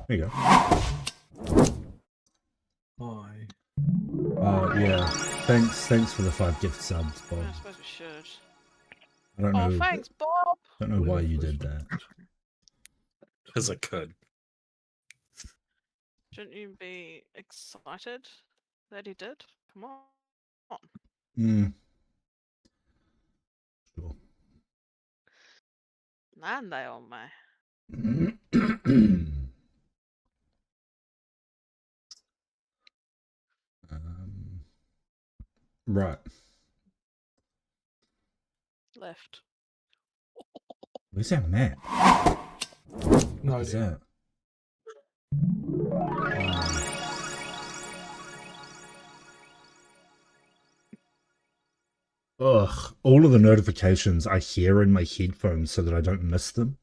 There you go. Hi. Yeah. Thanks for the 5 gift subs, Bob. I suppose we should. I don't know. Thanks, Bob. Don't know why you did that. Because I could. Shouldn't you be excited that he did? Come on. Sure. Man, they on me. Right. Left. Where's that map? No What is idea. that? Ugh, all of the notifications I hear in my headphones so that I don't miss them.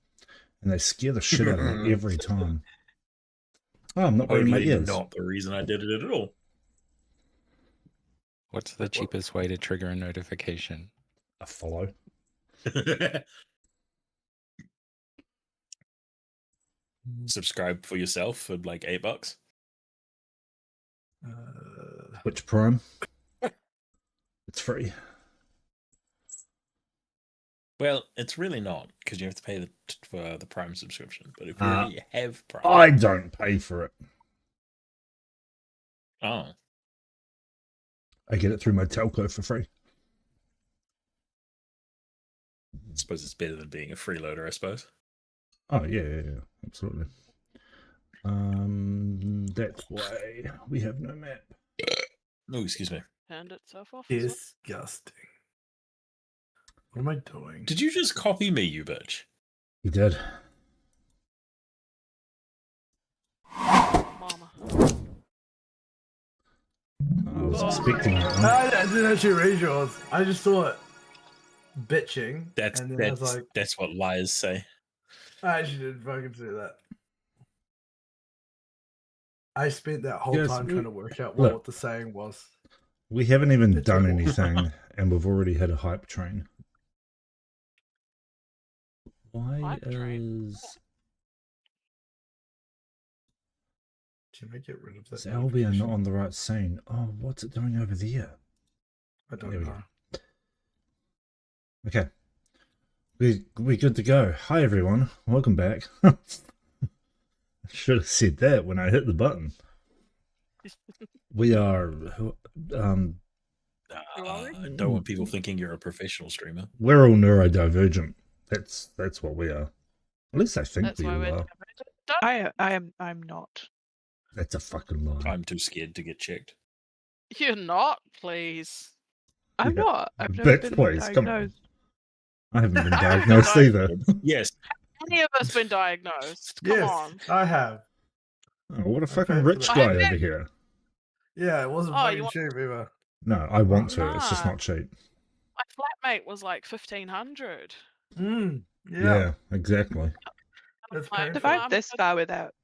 And they scare the shit out of me every time. Oh, I'm not wearing my Totally ears. not the reason I did it at all. What's the cheapest way to trigger a notification? A follow. Subscribe for yourself for like $8. Twitch Prime. It's free. Well, it's really not, because you have to pay for the Prime subscription. But if you already have Prime... I don't pay for it. Oh. I get it through my telco for free. I suppose it's better than being a freeloader, I suppose. Oh, yeah, absolutely. That way we have no map. Oh, excuse me. Turned itself off. Disgusting. What am I doing? Did you just copy me, you bitch? He did. Mama. I was expecting that one. I didn't actually read yours. I just saw it bitching. That's and then I was like, that's what liars say. I actually didn't fucking see that. I spent that whole Yes, time trying to work out look. what the saying was. We haven't even It's done terrible. anything, and we've already hit a hype train. Why Hype train? is Can I get rid of that? Albion not notification? on the right scene? Oh, what's it doing over there? I don't There we know. go. Okay. We're good to go. Hi, everyone. Welcome back. I should have said that when I hit the button. We are... I don't want people thinking you're a professional streamer. We're all neurodivergent. That's what we are. At least I think That's we why all we're. are. I'm not. That's a fucking lie. I'm too scared to get checked. You're not, please. I'm Yeah. not. I've never Bitch, been please, come on. diagnosed. I haven't been diagnosed either. Yes. Any of us been diagnosed? Come Yes, on. I have. Oh, what a fucking Okay, rich but- guy over here. Yeah, it wasn't Oh, you fucking want- cheap either. No, I want to. It's just Nah. not cheap. My flatmate was like 1,500. Yeah, Exactly. that's Like, painful. Survived this far without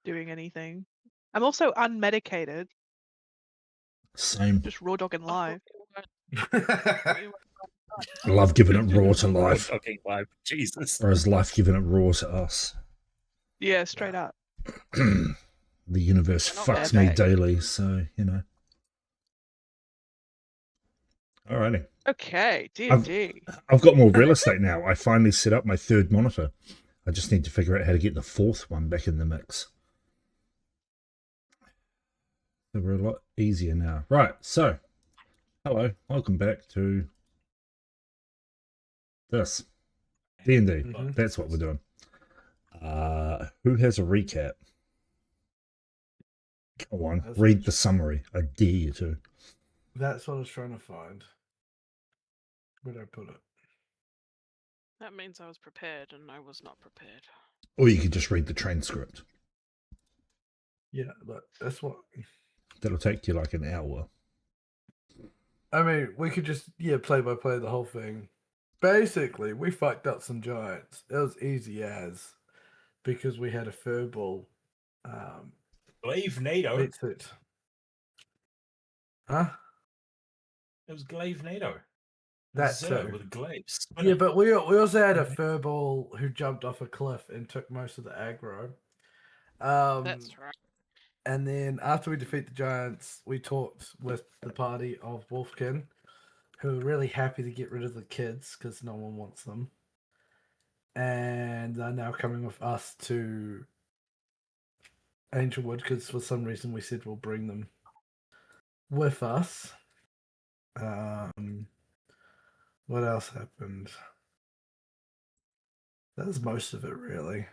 doing anything. I'm also unmedicated, Same. just raw dogging live. I love giving it raw to life. Okay, live. Jesus. Or is life giving it raw to us? Yeah, straight up. The universe Not fucks bad, me eh? daily, so, you know. Alrighty. Okay, D&D. I've got more real estate now. I finally set up my 3rd monitor. I just need to figure out how to get the 4th one back in the mix. So we're a lot easier now. Right, so, hello. Welcome back to this. D&D. Mhm. That's what we're doing. Who has a recap? Go on, That's read what- the summary. I dare you to. That's what I was trying to find. Where'd I put it? That means I was prepared and I was not prepared. Or you could just read the transcript. Yeah, but that's what. That'll take you like an hour. I mean, we could just play by play the whole thing. Basically, we fucked up some giants. It was easy as because we had a furball. Glaive NATO. Beats it. Huh? It was Glaive NATO. That Zero too. with glaives. Yeah, but we also had a furball who jumped off a cliff and took most of the aggro. That's right. And then after we defeat the giants, we talked with the party of Wolfkin, who are really happy to get rid of the kids because no one wants them. And they're now coming with us to Angelwood because for some reason we said we'll bring them with us. What else happened? That was most of it, really.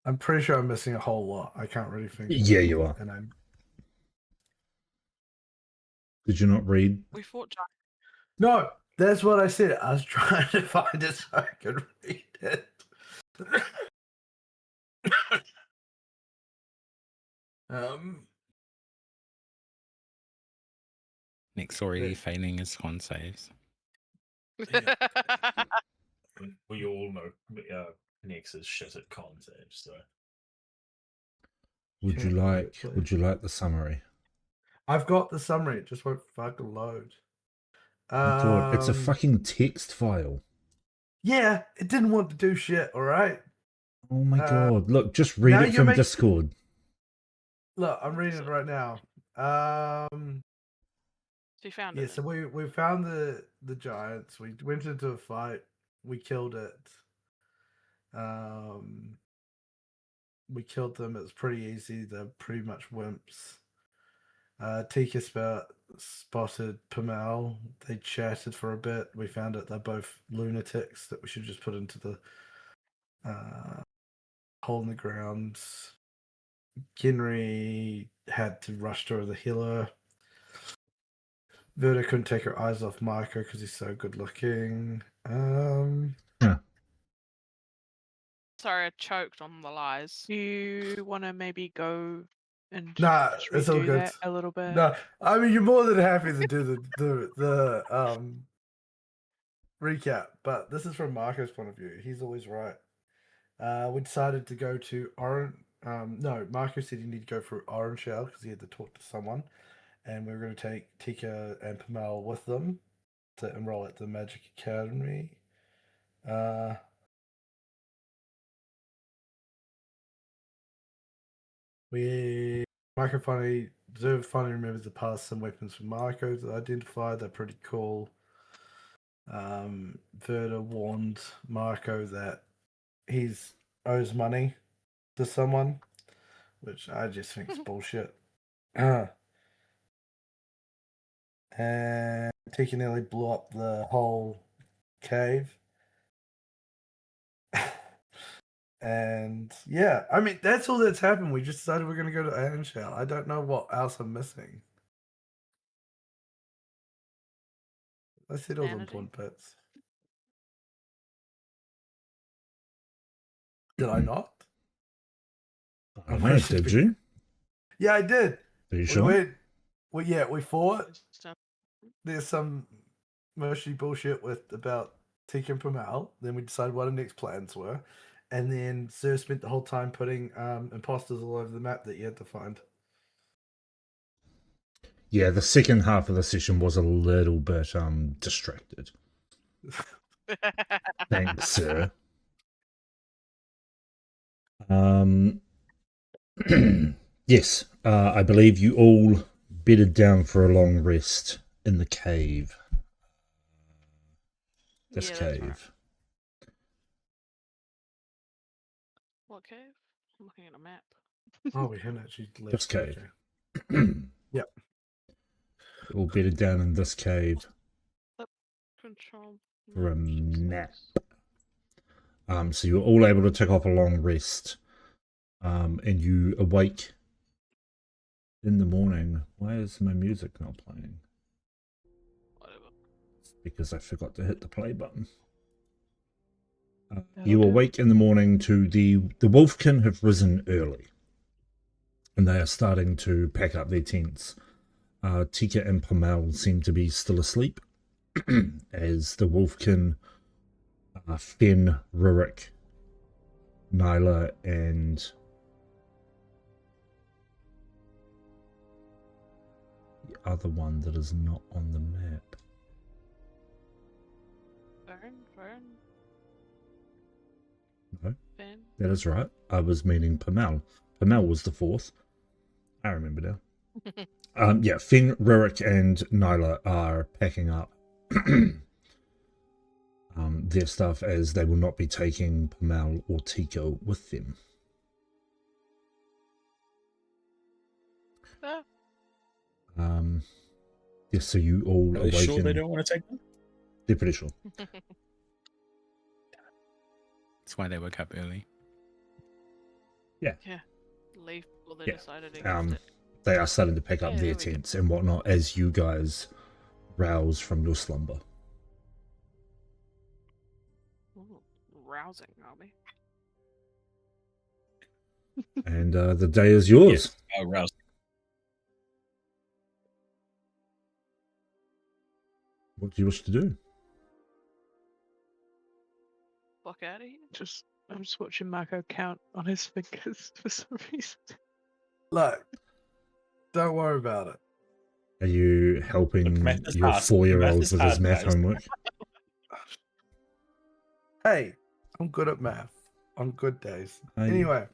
I'm pretty sure I'm missing a whole lot. I can't really think. Yeah, you are. And Did you not read? We fought giants. no, that's what I said. I was trying to find it so I could read it. Nick's already feigning his con saves. Yeah. We all know Nix is shit at con saves, so. Would you like the summary? I've got the summary. It just won't fucking load. Oh God, it's a fucking text file. Yeah, it didn't want to do shit. All right. Oh my God! Look, just read it from Discord. Look, I'm reading it right now. So you found it. Yeah, so we found the giants. We went into a fight. We killed it. We killed them. It was pretty easy. They're pretty much wimps. Tika spotted Pamel. They chatted for a bit. We found out they're both lunatics that we should just put into the hole in the ground. Henry had to rush to the healer. Verda couldn't take her eyes off Marco because he's so good looking. Sorry, I choked on the lies. Do you want to maybe go and Nah, just it's all redo good. that a little bit? No, I mean you're more than happy to do the recap, but this is from Marco's point of view. He's always right. We decided to go to Orange. No, Marco said you need to go through Orange Shell because he had to talk to someone, and we were going to take Tika and Pamel with them to enroll at the Magic Academy. Marco finally remembers the past. Some weapons from Marco that identified. They're pretty cool. Verda warned Marco that he's owes money to someone, which I just think is bullshit. And Tika nearly blew up the whole cave. And yeah, I mean that's all that's happened. We just decided we're gonna go to Anshel. I don't know what else I'm missing. I said all the important bits. Did I not? I don't know, did you? Yeah, I did. Are you sure? We fought. There's some mostly bullshit about Tika and Pamel. Then we decided what our next plans were. And then Sir spent the whole time putting imposters all over the map that you had to find. Yeah, the second half of the session was a little bit distracted. Thanks, sir. Yes, I believe you all bedded down for a long rest in the cave. This cave. Right. What cave? I'm looking at a map. Oh, we haven't actually left this cave. Yep. All bedded down in this cave. Control. For a nap. So you're all able to take off a long rest. And you awake in the morning. Why is my music not playing? Whatever. It's because I forgot to hit the play button. You awake in the morning to the Wolfkin have risen early. And they are starting to pack up their tents. Tika and Pamel seem to be still asleep. As the Wolfkin, Fen, Rurik, Nyla, and the other one that is not on the map. Fern? Finn. That is right. I was meaning Pamel. Pamel was the fourth. I remember now. Yeah, Finn, Rurik, and Nyla are packing up their stuff as they will not be taking Pamel or Tika with them. Ah, Yes, so you all Are they awaken. sure they don't want to take them? They're pretty sure. That's why they woke up early. leave before they Yeah, decided against it. They are starting to pack up Yeah, their there we go. tents and whatnot as you guys rouse from your slumber. Ooh, rousing, are we? And the day is yours. Oh, rouse. What do you wish to do? Fuck out of here. I'm just watching Marco count on his fingers for some reason. Look, don't worry about it. Are you helping Look, math is your hard. 4-year-old Math is with his hard, math guys. homework? Hey, I'm good at math on good days. Hey. Anyway.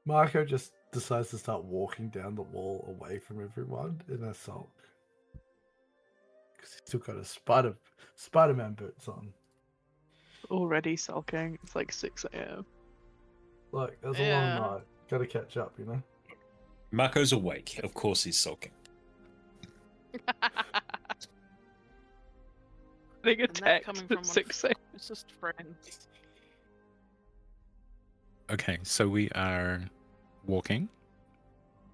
Marco just decides to start walking down the wall away from everyone in a sulk. Because he's still got his Spider-Man boots on. Already sulking. It's like 6 a.m. Look, it was a Yeah. long night. Gotta catch up, you know? Marco's awake. Of course he's sulking. Getting a And that text coming at from 6 a.m. It's just friends. Okay, so we are walking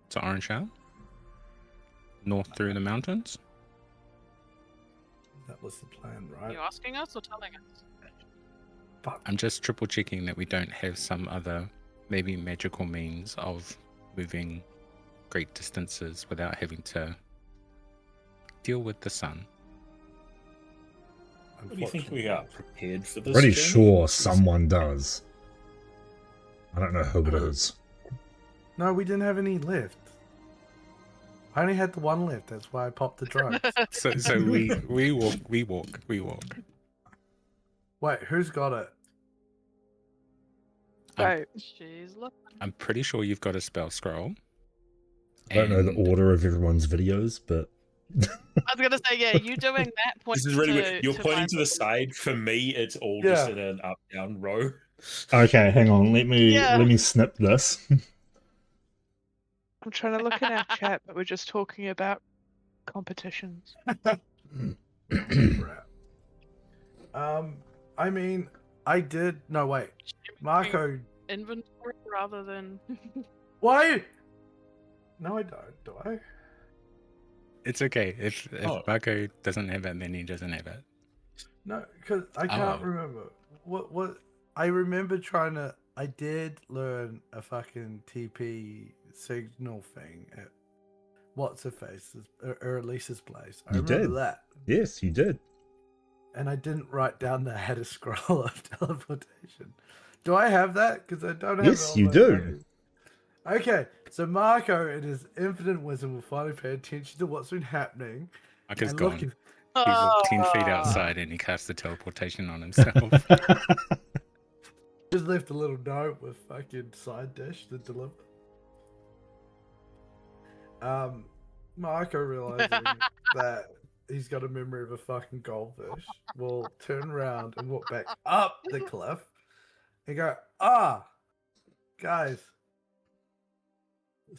to Orange House, north through the mountains. That was the plan, Are right? you asking us or telling us? But I'm just triple checking that we don't have some other, maybe magical means of moving great distances without having to deal with the sun. What do you think we are prepared for this? Pretty journey? sure someone does. I don't know who it is. no, we didn't have any left. I only had the one left. That's why I popped the drone. So we walk. Wait, who's got it? Right. She's look. I'm pretty sure you've got a spell scroll. I don't know the and order of everyone's videos, but I was gonna say, yeah, you doing that point. This is really weird. You're pointing my to the side. For me, it's all just in an up-down row. okay, hang on. Let Yeah. me snip this. I'm trying to look in our chat, but we're just talking about competitions. Crap. I mean, I did. No, wait. Marco. Inventory rather than. Why? No, I don't. Do I? it's okay. If Oh. Marco doesn't have it, then he doesn't have it. No, because I can't Oh. remember. What? I remember trying to. I did learn a fucking TP signal thing at what's her face's or Elisa's place. I You remember did. that. Yes, you did. And I didn't write down that I had a scroll of teleportation. Do I have that? Because I don't have Yes, it on you my do. phone. Okay, so Marco in his infinite wisdom will finally pay attention to what's been happening. Marco's and gone. looking. He walked 10 feet Ah. outside and he cast the teleportation on himself. Just left a little note with fucking side dish to deliver. Marco realizing that he's got a memory of a fucking goldfish will turn around and walk back up the cliff and go, guys.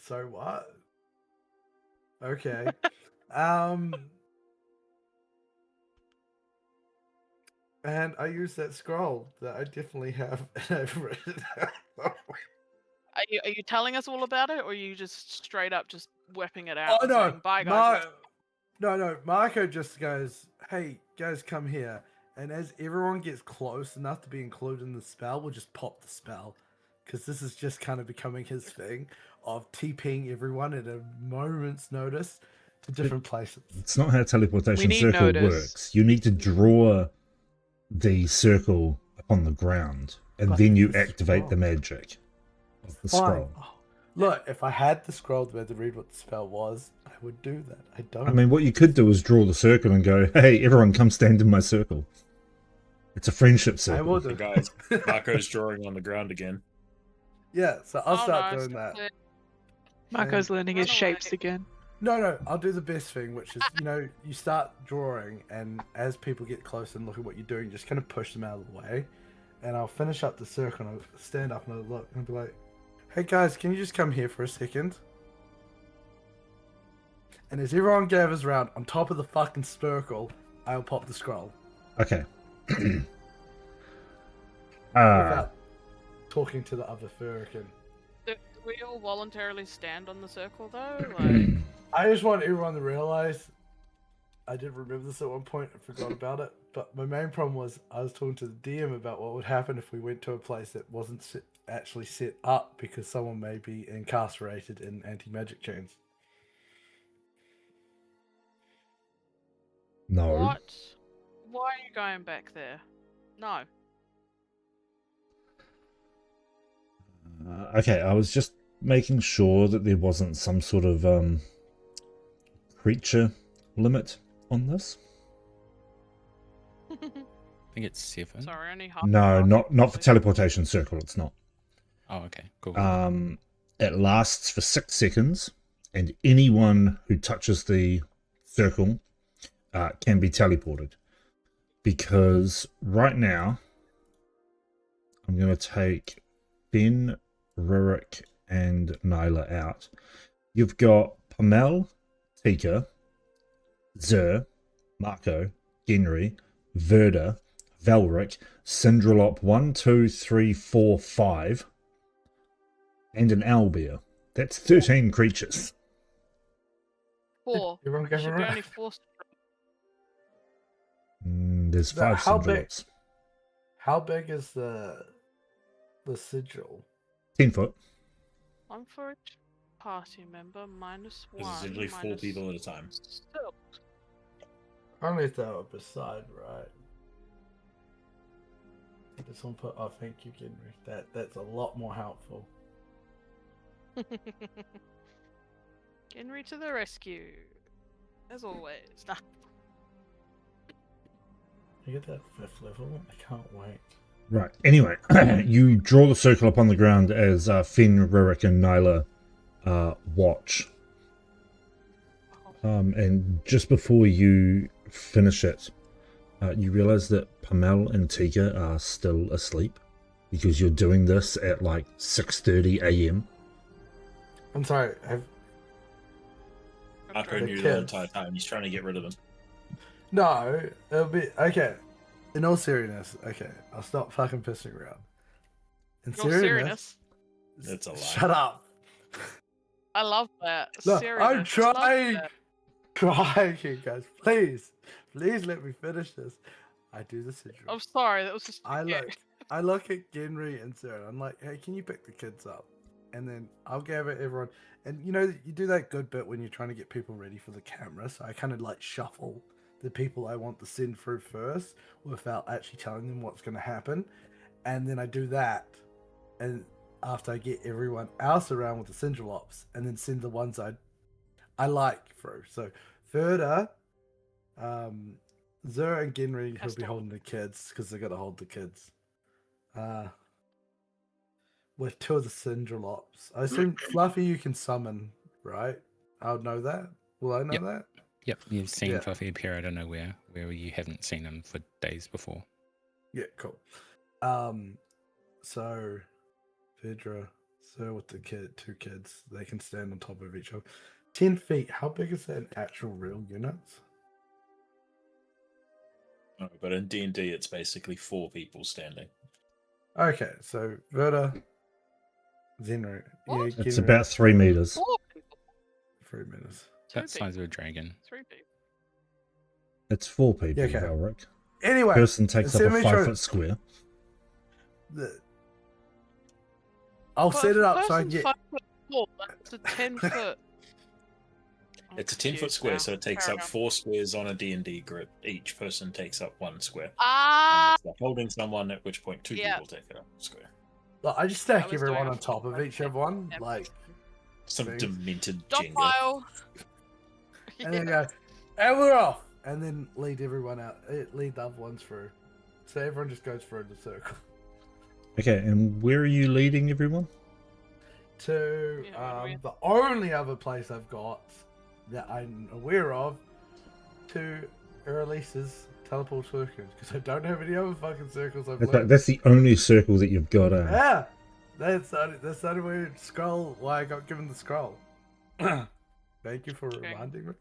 So what? Okay. And I use that scroll that I definitely have and I've written it down. Are you telling us all about it, or are you just straight up just whipping it out? Oh and no, saying, bye guys. no. Marco just goes, "Hey guys, come here." And as everyone gets close enough to be included in the spell, we'll just pop the spell, because this is just kind of becoming his thing of TPing everyone at a moment's notice to different places. It's not how teleportation need circle notice. works. You need to draw the circle upon the ground, and But then you it's a activate the scroll. magic of the Fine. scroll. Oh, Look, if I had the scroll to be able to read what the spell was, I would do that. I don't. I mean, what you could do is draw the circle and go, hey, everyone come stand in my circle. It's a friendship I circle. will Hey do. guys, Marco's drawing on the ground again. Yeah, so I'll Oh, start no, doing stop that. it. Marco's learning his Run shapes away. again. No, I'll do the best thing, which is, you start drawing, and as people get close and look at what you're doing, just kind of push them out of the way. And I'll finish up the circle, and I'll stand up and I'll look, and I'll be like, hey guys, can you just come here for a second? And as everyone gathers around, on top of the fucking circle, I'll pop the scroll. Okay. Without talking to the other furrican. Do we all voluntarily stand on the circle though? Like, I just want everyone to realize, I did remember this at one point, I forgot about it, but my main problem was I was talking to the DM about what would happen if we went to a place that wasn't actually set up because someone may be incarcerated in anti-magic chains. No. what? Why are you going back there? No. Okay, I was just making sure that there wasn't some sort of creature limit on this. I think it's 7. Sorry, only half. No, half not for probably. teleportation circle. It's not. Oh, okay, cool. It lasts for 6 seconds, and anyone who touches the circle can be teleported. Because right now, I'm going to take Ben, Rurik, and Nyla out. You've got Pamel, Tika, Zer, Marco, Genry, Verda, Valric, Syndralop 1, 2, 3, 4, 5, and an owlbear. That's 13 creatures. 4. Everyone go Should for be it. only 4. There's Now, 5 how big- Syndralops. How big is the sigil? 10 foot. 1 for each party member, minus 1. There's usually 4 people at a time. Still. Only if they were beside, right? This one put. Oh, thank you, Genry. That's a lot more helpful. Henry to the rescue. As always. Nah. You get that 5th level? I can't wait. Right. Anyway, you draw the circle up on the ground as Finn, Rurik, and Nyla watch. And just before you finish it, you realize that Pamel and Tika are still asleep because you're doing this at like 6:30 a.m. I'm sorry. Marco The knew the kids. entire time. He's trying to get rid of them. No, it'll be okay. In all seriousness, okay, I'll stop fucking pissing around. In Your seriousness. It's a lie. Shut up. I love that. Look, Seriousness. I'm Love trying. that. Trying, you guys. Please let me finish this. I do the syndrome. I'm sorry, that was just. I look at Genry and Sarah. I'm like, hey, can you pick the kids up? And then I'll gather everyone. And you do that good bit when you're trying to get people ready for the camera. So I kind of like shuffle the people I want to send through first without actually telling them what's going to happen. And then I do that. And after I get everyone else around with the Syndralops, and then send the ones I like through. So Verda, Zer and Genry who'll be holding the kids because they got to hold the kids. With 2 of the Syndralops. I assume Fluffy you can summon, right? I would know that. Will I know Yep. that? Yep, you've seen Yeah. Fluffy appear out of nowhere, where you haven't seen him for days before. Yeah, cool. So Vedra, Zer with the 2 kids, they can stand on top of each other. 10 feet. How big is that in actual real units? No, but in D&D, it's basically 4 people standing. Okay, so Verda, Zenro. What? Yeah, It's Genry, about 3 meters. 4 people. 3 minutes. 2 That size of a dragon. 3 people. It's 4 people, Yeah, okay. Valric. Anyway, Person takes up instead a of me 5 trying- foot square. I'll But set if it a up so I person's get. 5'4", that's a 10 foot. I'm It's a 10-foot confused square, now. so it takes Carry up on. 4 squares on a D&D group. Each person takes up 1 square. Ah! Unless they're holding someone, at which point 2 Yeah. people take up a square. Look, I just I stack was everyone doing on a top of full each thing. of one. Yeah. Like, Some things. demented Jenga. Stockpile. And then go, and we're off. And then lead everyone out. Lead the other ones through. So everyone just goes through the circle. Okay, and where are you leading everyone? To Yeah, where- the only other place I've got that I'm aware of, to Erelisa's teleport circles, because I don't have any other fucking circles I've learned. That's the only circle that you've got. Yeah, that's the only way to scroll. Why I got given the scroll. Thank you for Okay. reminding me.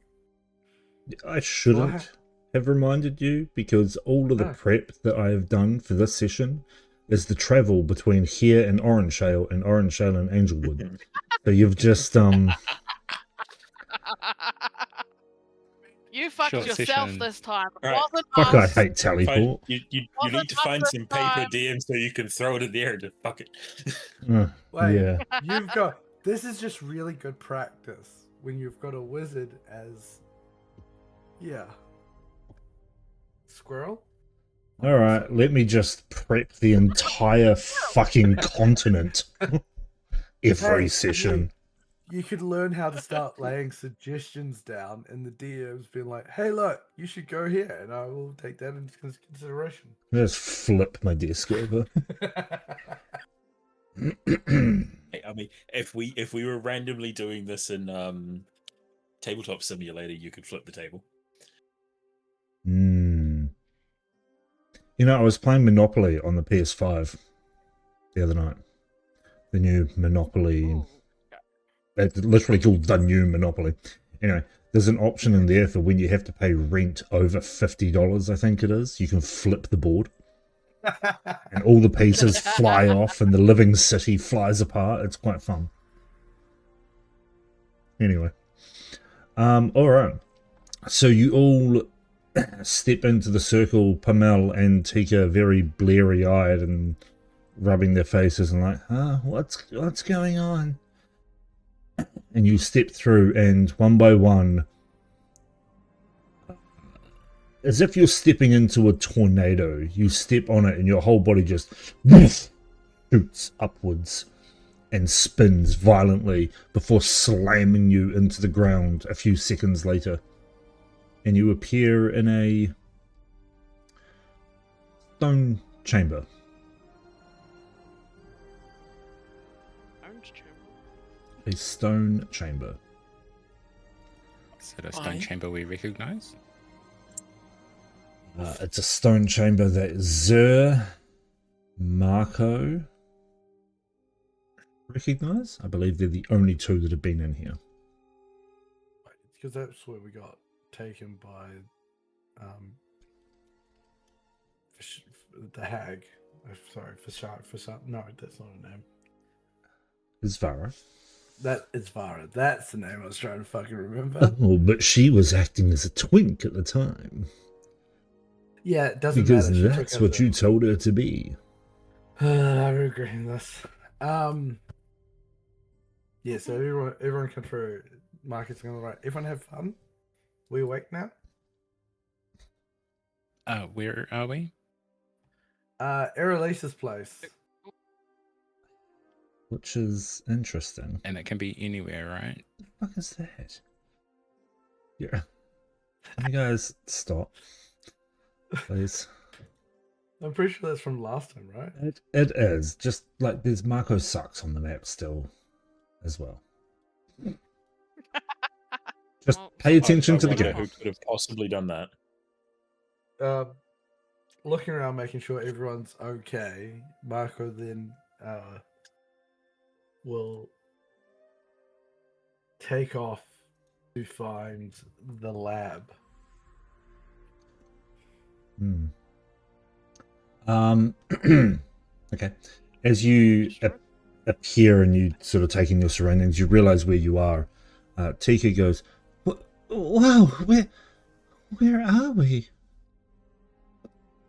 I shouldn't have reminded you, because all of the Oh. prep that I have done for this session is the travel between here and Orangeshale and Angelwood. So you've just You fucked Short yourself session. this time. It Right. wasn't fuck. I us. hate teleport. You Wasn't need to us find this some paper time. DM so you can throw it in the air to fuck it. Wait, Yeah. you've got. This is just really good practice when you've got a wizard as. Yeah. Squirrel? All right. Let me just prep the entire fucking continent every Hey, session. You could learn how to start laying suggestions down, and the DM's been like, "Hey, look, you should go here," and I will take that into consideration. Just flip my desk over. Hey, I mean, if we were randomly doing this in Tabletop Simulator, you could flip the table. You know, I was playing Monopoly on the PS5 the other night. The new Monopoly. Ooh. It's literally called the new Monopoly. Anyway, there's an option in there for when you have to pay rent over $50, I think it is. You can flip the board. And all the pieces fly off and the living city flies apart. It's quite fun. Anyway. Alright. So you all step into the circle, Pamel and Tika very bleary-eyed and rubbing their faces and like, what's going on? And you step through, and one by one, as if you're stepping into a tornado, you step on it and your whole body just shoots upwards and spins violently before slamming you into the ground a few seconds later. And you appear in a stone chamber. Orange chamber. A stone chamber. Is it a stone Fine. chamber we recognize? It's a stone chamber that Zer, Marco recognize. I believe they're the only two that have been in here. Because that's where we got taken by the hag. Sorry, for some. No, that's not a name. Is Vara. That is Vara. That's the name I was trying to fucking remember. Oh, but she was acting as a twink at the time. Yeah, it doesn't Because matter. that's what you told her to be. I'm regretting this. Yeah, so everyone come through. Marcus going right. Everyone have fun. We awake now? Where are we? Erelisa's place. Which is interesting. And it can be anywhere, right? What the fuck is that? Yeah. You guys stop. Please. I'm pretty sure that's from last time, right? It is. Just like there's Marco Sucks on the map still as well. Just Well, pay attention I to the wonder game. who could have possibly done that. Looking around, making sure everyone's okay. Marco then will take off to find the lab. Okay. As you appear and you sort of take in your surroundings, you realize where you are. Tika goes, "Wow, where are we?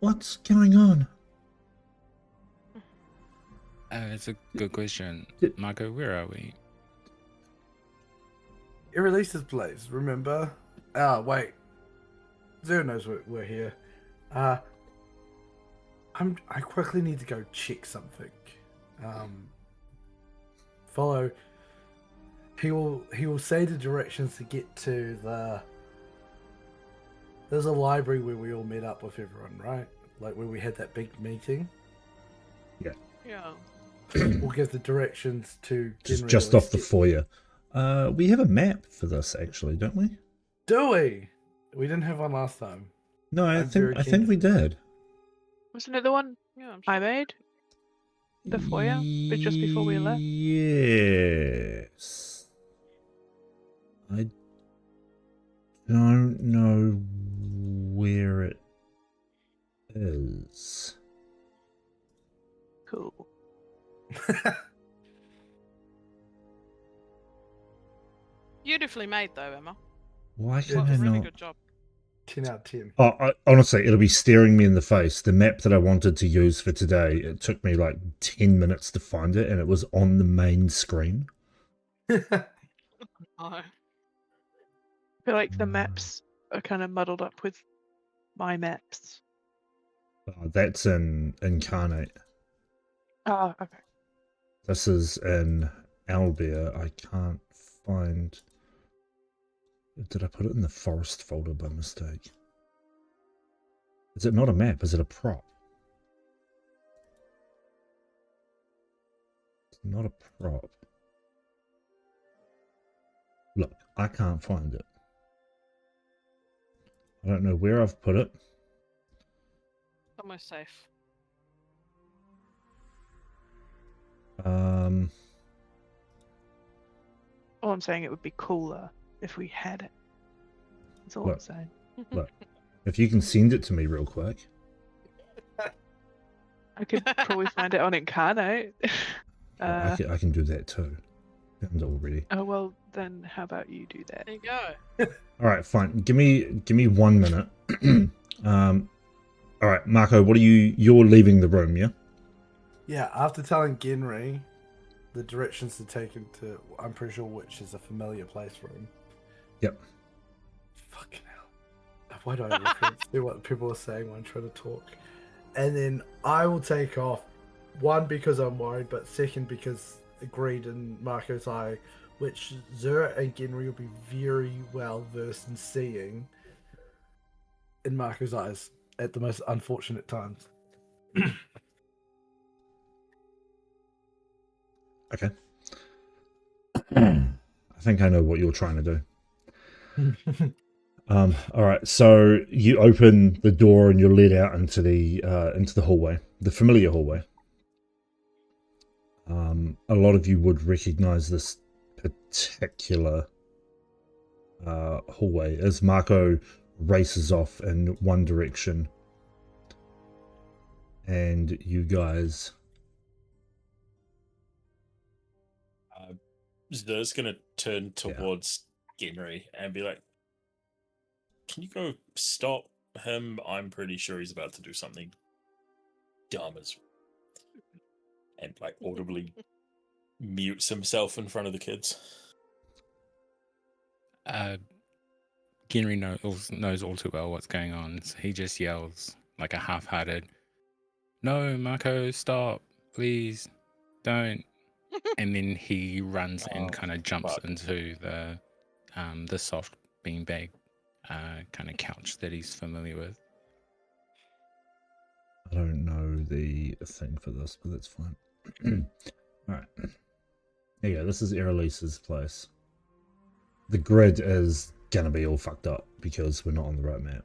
What's going on?" That's a good question. Marco, where are we? Erelisa's place, remember? Wait. Zero knows we're here. I quickly need to go check something. Follow. he will say the directions to get to there's a library where we all met up with everyone, right? Like where we had that big meeting. Yeah. We'll give the directions to Just off the foyer. We have a map for this, actually, don't we? Do we? We didn't have one last time. No, I I'm very think keen we to- did. Wasn't it the one Yeah. I'm I sure. made? The foyer? But just before we left? Yes. I don't know where it is. Cool. Beautifully made, though, Emma. Why Yeah, can Well, I really not? good job. 10 out of 10. Oh, honestly, it'll be staring me in the face. The map that I wanted to use for today, it took me like 10 minutes to find it, and it was on the main screen. Oh. I feel like the maps are kind of muddled up with my maps. That's in Incarnate. Oh, okay. This is in Albia. I can't find... Did I put it in the forest folder by mistake? Is it not a map? Is it a prop? It's not a prop. Look, I can't find it. I don't know where I've put it. Almost safe. All I'm saying, it would be cooler if we had it. That's all I'm Look. saying. Look, if you can send it to me real quick. I could probably find it on Incarnate. I can do that too. Found it already. Oh well, then how about you do that? There you go. All right, fine. Give me 1 minute. All right, Marco, what are you're leaving the room, yeah? Yeah, after telling Genry the directions to take him to, I'm pretty sure which is a familiar place for him. Yep. Fucking hell. Why do I reference to what people are saying when I'm trying to talk? And then I will take off. One, because I'm worried, but second, because agreed in Marco's eye, which Zura and Genry will be very well versed in seeing in Marco's eyes at the most unfortunate times. Okay. I think I know what you're trying to do. All right. So you open the door and you're led out into the hallway, the familiar hallway. A lot of you would recognize this particular hallway as Marco races off in one direction, and you guys. Zer's gonna turn towards Genry and be like, "Can you go stop him? I'm pretty sure he's about to do something dumb as," and like audibly mutes himself in front of the kids. Genry knows all too well what's going on, so he just yells like a half-hearted, "No, Marco, stop, please, don't!" And then he runs and kind of jumps into the soft beanbag kind of couch that he's familiar with. I don't know the thing for this, but that's fine. All right. There you go. This is Erelise's place. The grid is going to be all fucked up because we're not on the right map.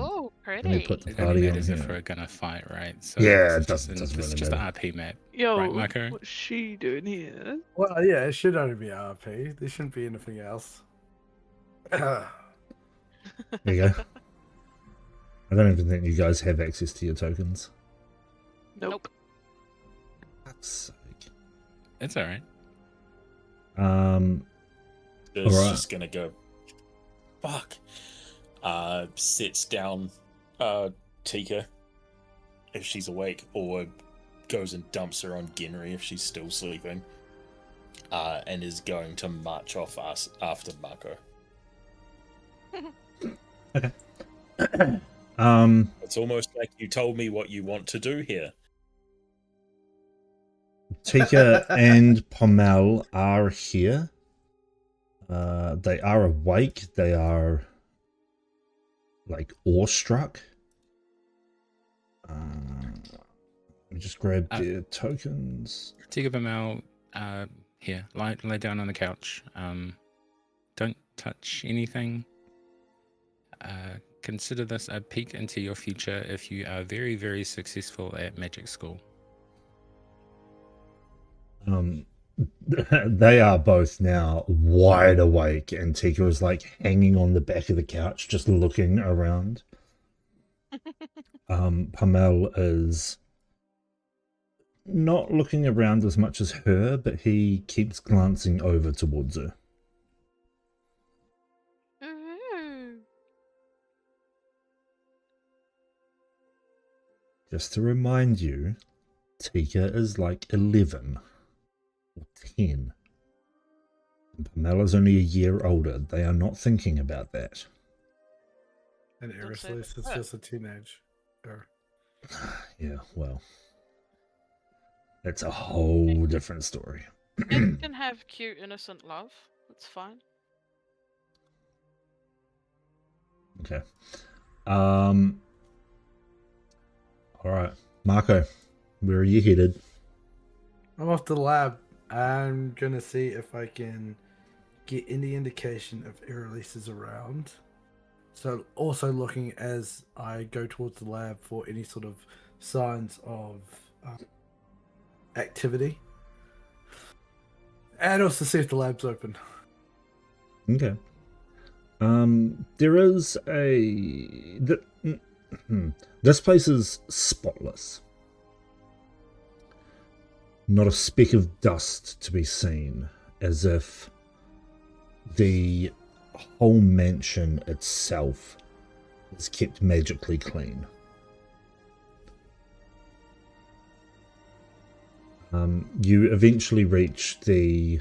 Oh, Let pretty. me put the It only party on matters if here. we're gonna fight, right? So Yeah, this is it doesn't this is really just an matter. RP map. Yo, Right, Marco? what's she doing here? Well, yeah, it should only be RP. There shouldn't be anything else. There you go. I don't even think you guys have access to your tokens. Nope. Fuck's sake. It's all right. Zer's Alright. just gonna go, "Fuck." Sits down Tika if she's awake, or goes and dumps her on Genry if she's still sleeping, and is going to march off us after Marco. Okay. It's almost like you told me what you want to do here. Tika and Pommel are here. They are awake. They are like awestruck. Let me just grab their tokens. Tika Bamel, here, lie down on the couch. Don't touch anything. Consider this a peek into your future if you are very, very successful at magic school. They are both now wide awake, and Tika is like hanging on the back of the couch, just looking around. Pommel is not looking around as much as her, but he keeps glancing over towards her. Just to remind you, Tika is like 11 or 10. And Pamela's only a year older. They are not thinking about that. And Iris is just a teenage. Yeah, well, that's a whole different story. You can have cute, innocent love. That's fine. Okay. All right, Marco, where are you headed? I'm off to the lab. I'm gonna see if I can get any indication if Iris is around. So also looking as I go towards the lab for any sort of signs of activity. And also see if the lab's open. Okay. There is this place is spotless. Not a speck of dust to be seen, as if the whole mansion itself is kept magically clean. You eventually reach the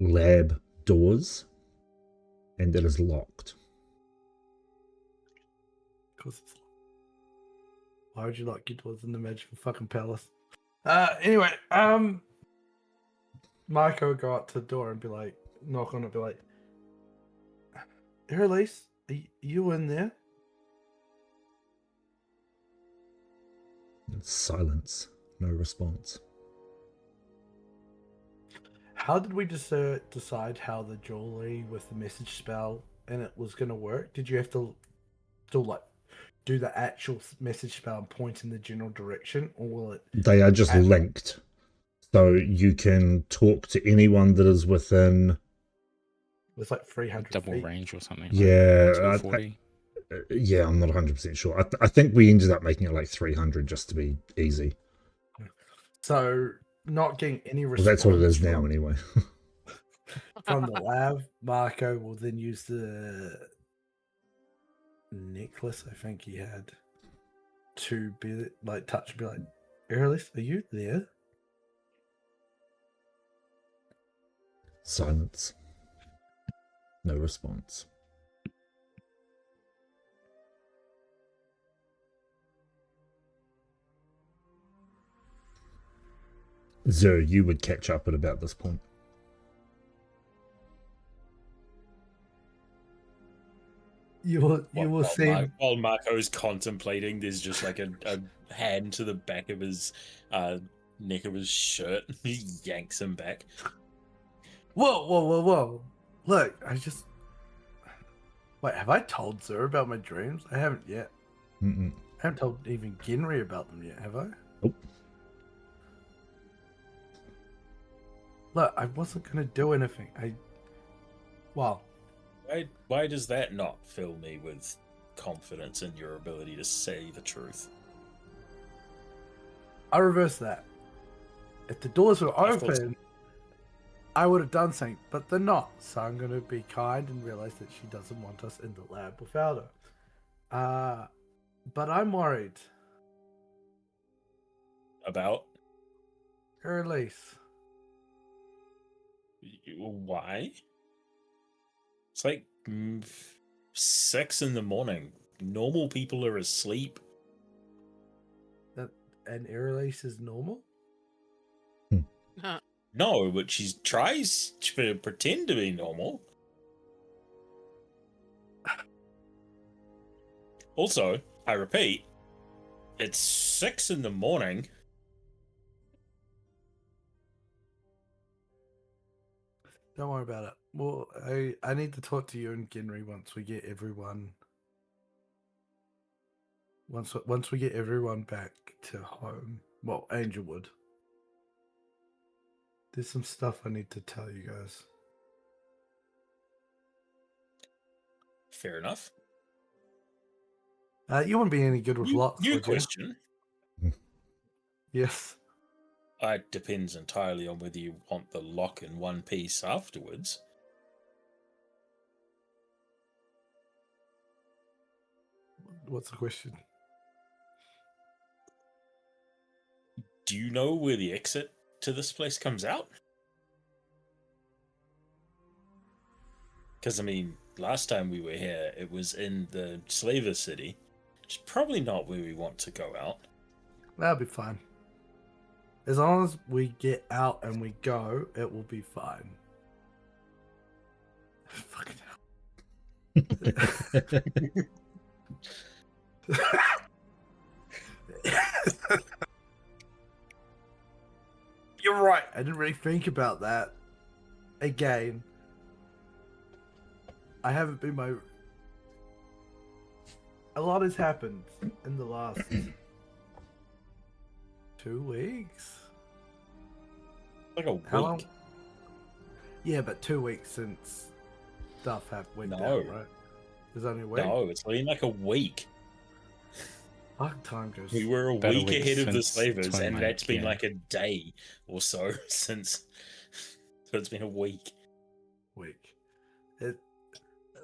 lab doors, and it is locked. Of course it's locked. Why would you lock your doors in the magical fucking palace? Anyway, Marco would go up to the door and be like, knock on it, be like, Iris, are you in there? Silence. No response. How did we decide how the jewelry with the message spell and it was going to work? Did you have to still like do the actual message spell and point in the general direction, or will it? They are just linked, so you can talk to anyone that is within. It's like 300 Double feet. range or something. Yeah, Like 240. Yeah, I'm not 100% sure. I think we ended up making it like 300 just to be easy. So not getting any response. Well, that's what it is now, anyway. From the lab, Marco will then use the necklace I think he had to be like touch and be like, Iris, are you there? Silence. No response. Zer, you would catch up at about this point. You will see. While Marco's contemplating, there's just like a hand to the back of his neck of his shirt. He yanks him back. Whoa. Look, Wait, have I told Zer about my dreams? I haven't yet. Mm-mm. I haven't told even Genry about them yet, have I? Nope. Look, I wasn't going to do anything. Well, Why does that not fill me with confidence in your ability to say the truth? I reverse that. If the doors were open, I would have done something, but they're not. So I'm going to be kind and realize that she doesn't want us in the lab without her. But I'm worried. About? Her release. Why? It's like 6 in the morning. Normal people are asleep. And air release is normal? No, but she tries to pretend to be normal. Also, I repeat, it's 6 in the morning. Don't worry about it. Well, I need to talk to you and Genry once we get everyone. Once we get everyone back to home. Well, Angelwood. There's some stuff I need to tell you guys. Fair enough. You wouldn't be any good with lots, New would question. you? Yes. It depends entirely on whether you want the lock in one piece afterwards. What's the question? Do you know where the exit to this place comes out? Because, I mean, last time we were here, it was in the Slaver City, which is probably not where we want to go out. That'll be fine. As long as we get out and we go, it will be fine. Fucking hell. You're right. I didn't really think about that. Again, I haven't been my. A lot has happened in the last 2 weeks. Like a week. How long? Yeah, but 2 weeks since stuff went No. down, right? There's only a week. No, it's been like a week. Fuck, time goes. We were a About a week week ahead of the since Slavers, and 29th, that's been yeah. like a day or so since. So it's been a week. Week. It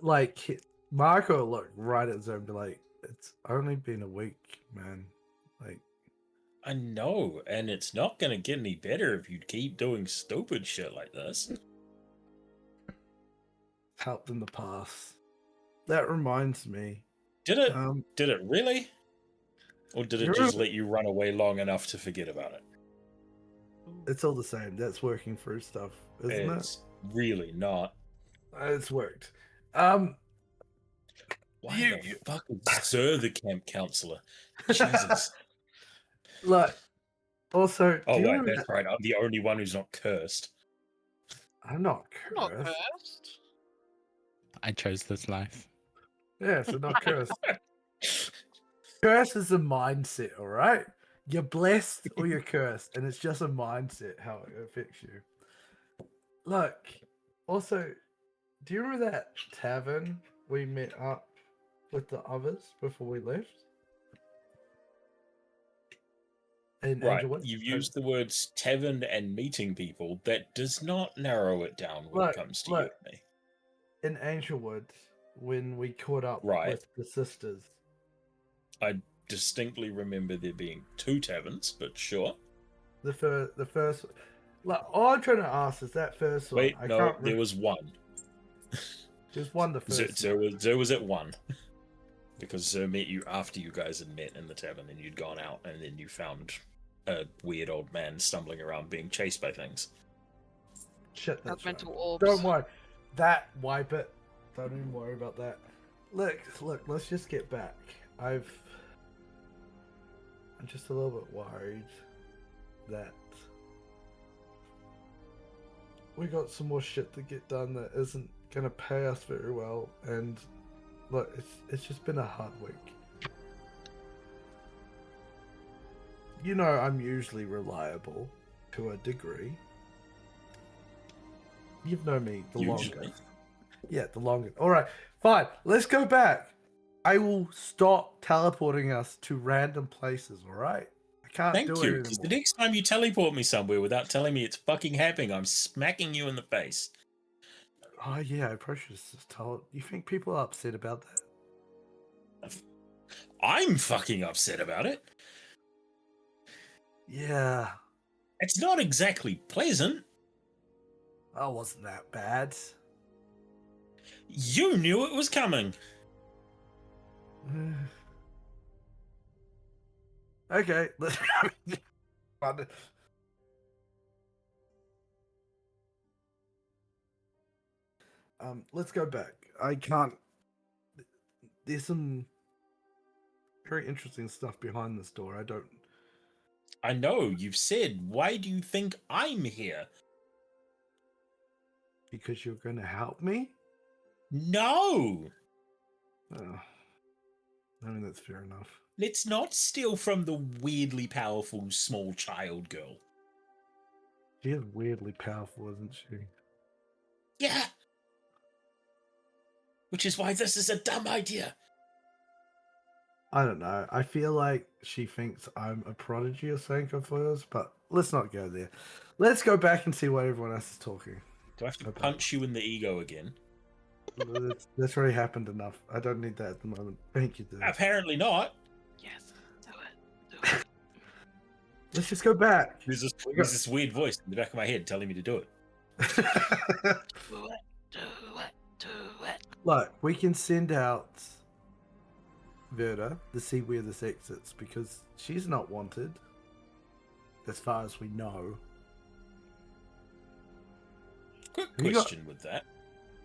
like Marco looked right at Zoe and be like, "It's only been a week, man. Like, I know, and it's not going to get any better if you keep doing stupid shit like this. helped in the past." That reminds me. Did it? Did it really? Or did it You're- just let you run away long enough to forget about it? It's all the same. That's working through stuff, isn't It's really not. it? It's worked. Why You- the fuck is Sir the camp counselor? Jesus. Look. Also, Oh, do you wait, remember that's that- right. I'm the only one who's not cursed. I'm not Not cursed. cursed. I chose this life. Yeah, so not cursed. Curse is a mindset, all right? You're blessed or you're cursed, and it's just a mindset how it affects you. Look, also, do you remember that tavern we met up with the others before we left? In Right, Angelwood? you've used the words tavern and meeting people. That does not narrow it down when Look, it comes to look. you and me. In Angelwood, when we caught up Right. with the sisters. I distinctly remember there being 2 taverns, but sure. The first, like, all I'm trying to ask is that first one. Wait, I no, can't there was 1. There's one the first. Zer was at 1. Because Zer met you after you guys had met in the tavern and you'd gone out, and then you found a weird old man stumbling around being chased by things. Shit, that's right. Mental orbs. Don't worry. That, wipe it. Don't even worry about that. Look, let's just get back. I'm just a little bit worried that we got some more shit to get done that isn't gonna pay us very well, and look, it's just been a hard week. You know, I'm usually reliable to a degree. You've known me the Usually. longest. Yeah, the longest. All right, fine. Let's go back. I will stop teleporting us to random places. All right. I can't Thank do you, it because the anymore. next time you teleport me somewhere without telling me it's fucking happening, I'm smacking you in the face. Oh yeah, I probably should just tell. You think people are upset about that? I'm fucking upset about it. Yeah. It's not exactly pleasant. That wasn't that bad. You knew it was coming. Okay. let's go back. I can't. There's some very interesting stuff behind this door. I don't. I know, you've said. Why do you think I'm here? Because you're going to help me? No! Oh, I mean, that's fair enough. Let's not steal from the weirdly powerful small child girl. She is weirdly powerful, isn't she? Yeah! Which is why this is a dumb idea. I don't know. I feel like she thinks I'm a prodigy or something of hers, but let's not go there. Let's go back and see what everyone else is talking. Do I have to Okay. punch you in the ego again? That's already happened enough. I don't need that at the moment. Thank you, dude. Apparently not. Yes, do it. Do it. Let's just go back. There's this weird voice in the back of my head telling me to do it. Do it. Do it. Do it. Look, we can send out Verda to see where this exits because she's not wanted, as far as we know. Quick You got- question with that.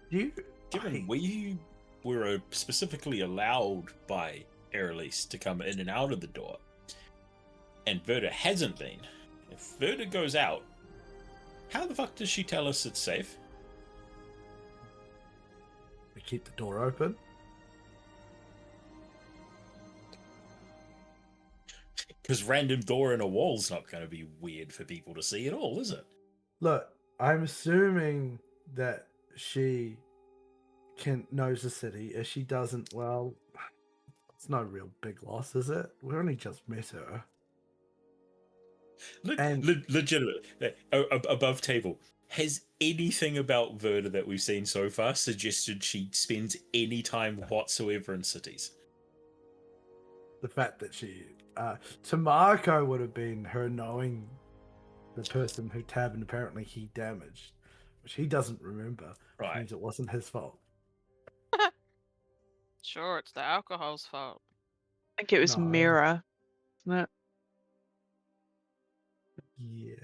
You, Given we were specifically allowed by Erelise to come in and out of the door, and Verda hasn't been, if Verda goes out, how the fuck does she tell us it's safe? we keep the door open. Because random door in a wall's not going to be weird for people to see at all, is it? Look, I'm assuming that she knows the city. If she doesn't, well, it's no real big loss, is it? We only just met her. And- Legitimate. Above table. Has anything about Verda that we've seen so far suggested she spends any time whatsoever in cities? The fact that she, to Marco would have been her knowing the person who Tabin apparently he damaged, which he doesn't remember, which Right. means it wasn't his fault. Sure, it's the alcohol's fault. I think it was No. Mira. Isn't it? Yeah.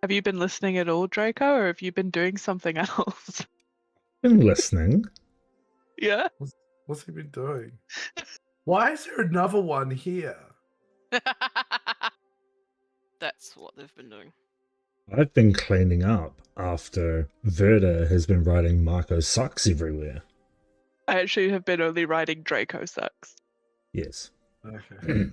Have you been listening at all, Draco, or have you been doing something else? Been listening. Yeah. What's he been doing? Why is there another one here? That's what they've been doing. I've been cleaning up after Verda has been writing Marco sucks everywhere. I actually have been only writing Draco sucks. Yes. Okay.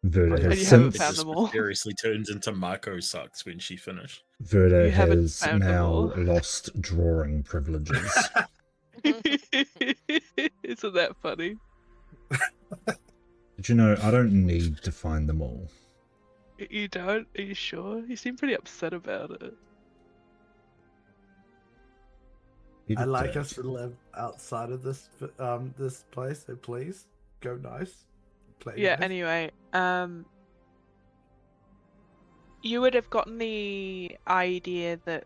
Verda And you has haven't since found them all. Seriously turns into Marco sucks when she finished. Verda You haven't has found them now all. lost drawing privileges. Isn't that funny? Did you know I don't need to find them all? You don't? Are you sure? You seem pretty upset about it. Eat I a like dick. us to live outside of this this place, so please go nice. Play Yeah, nice. anyway, you would have gotten the idea that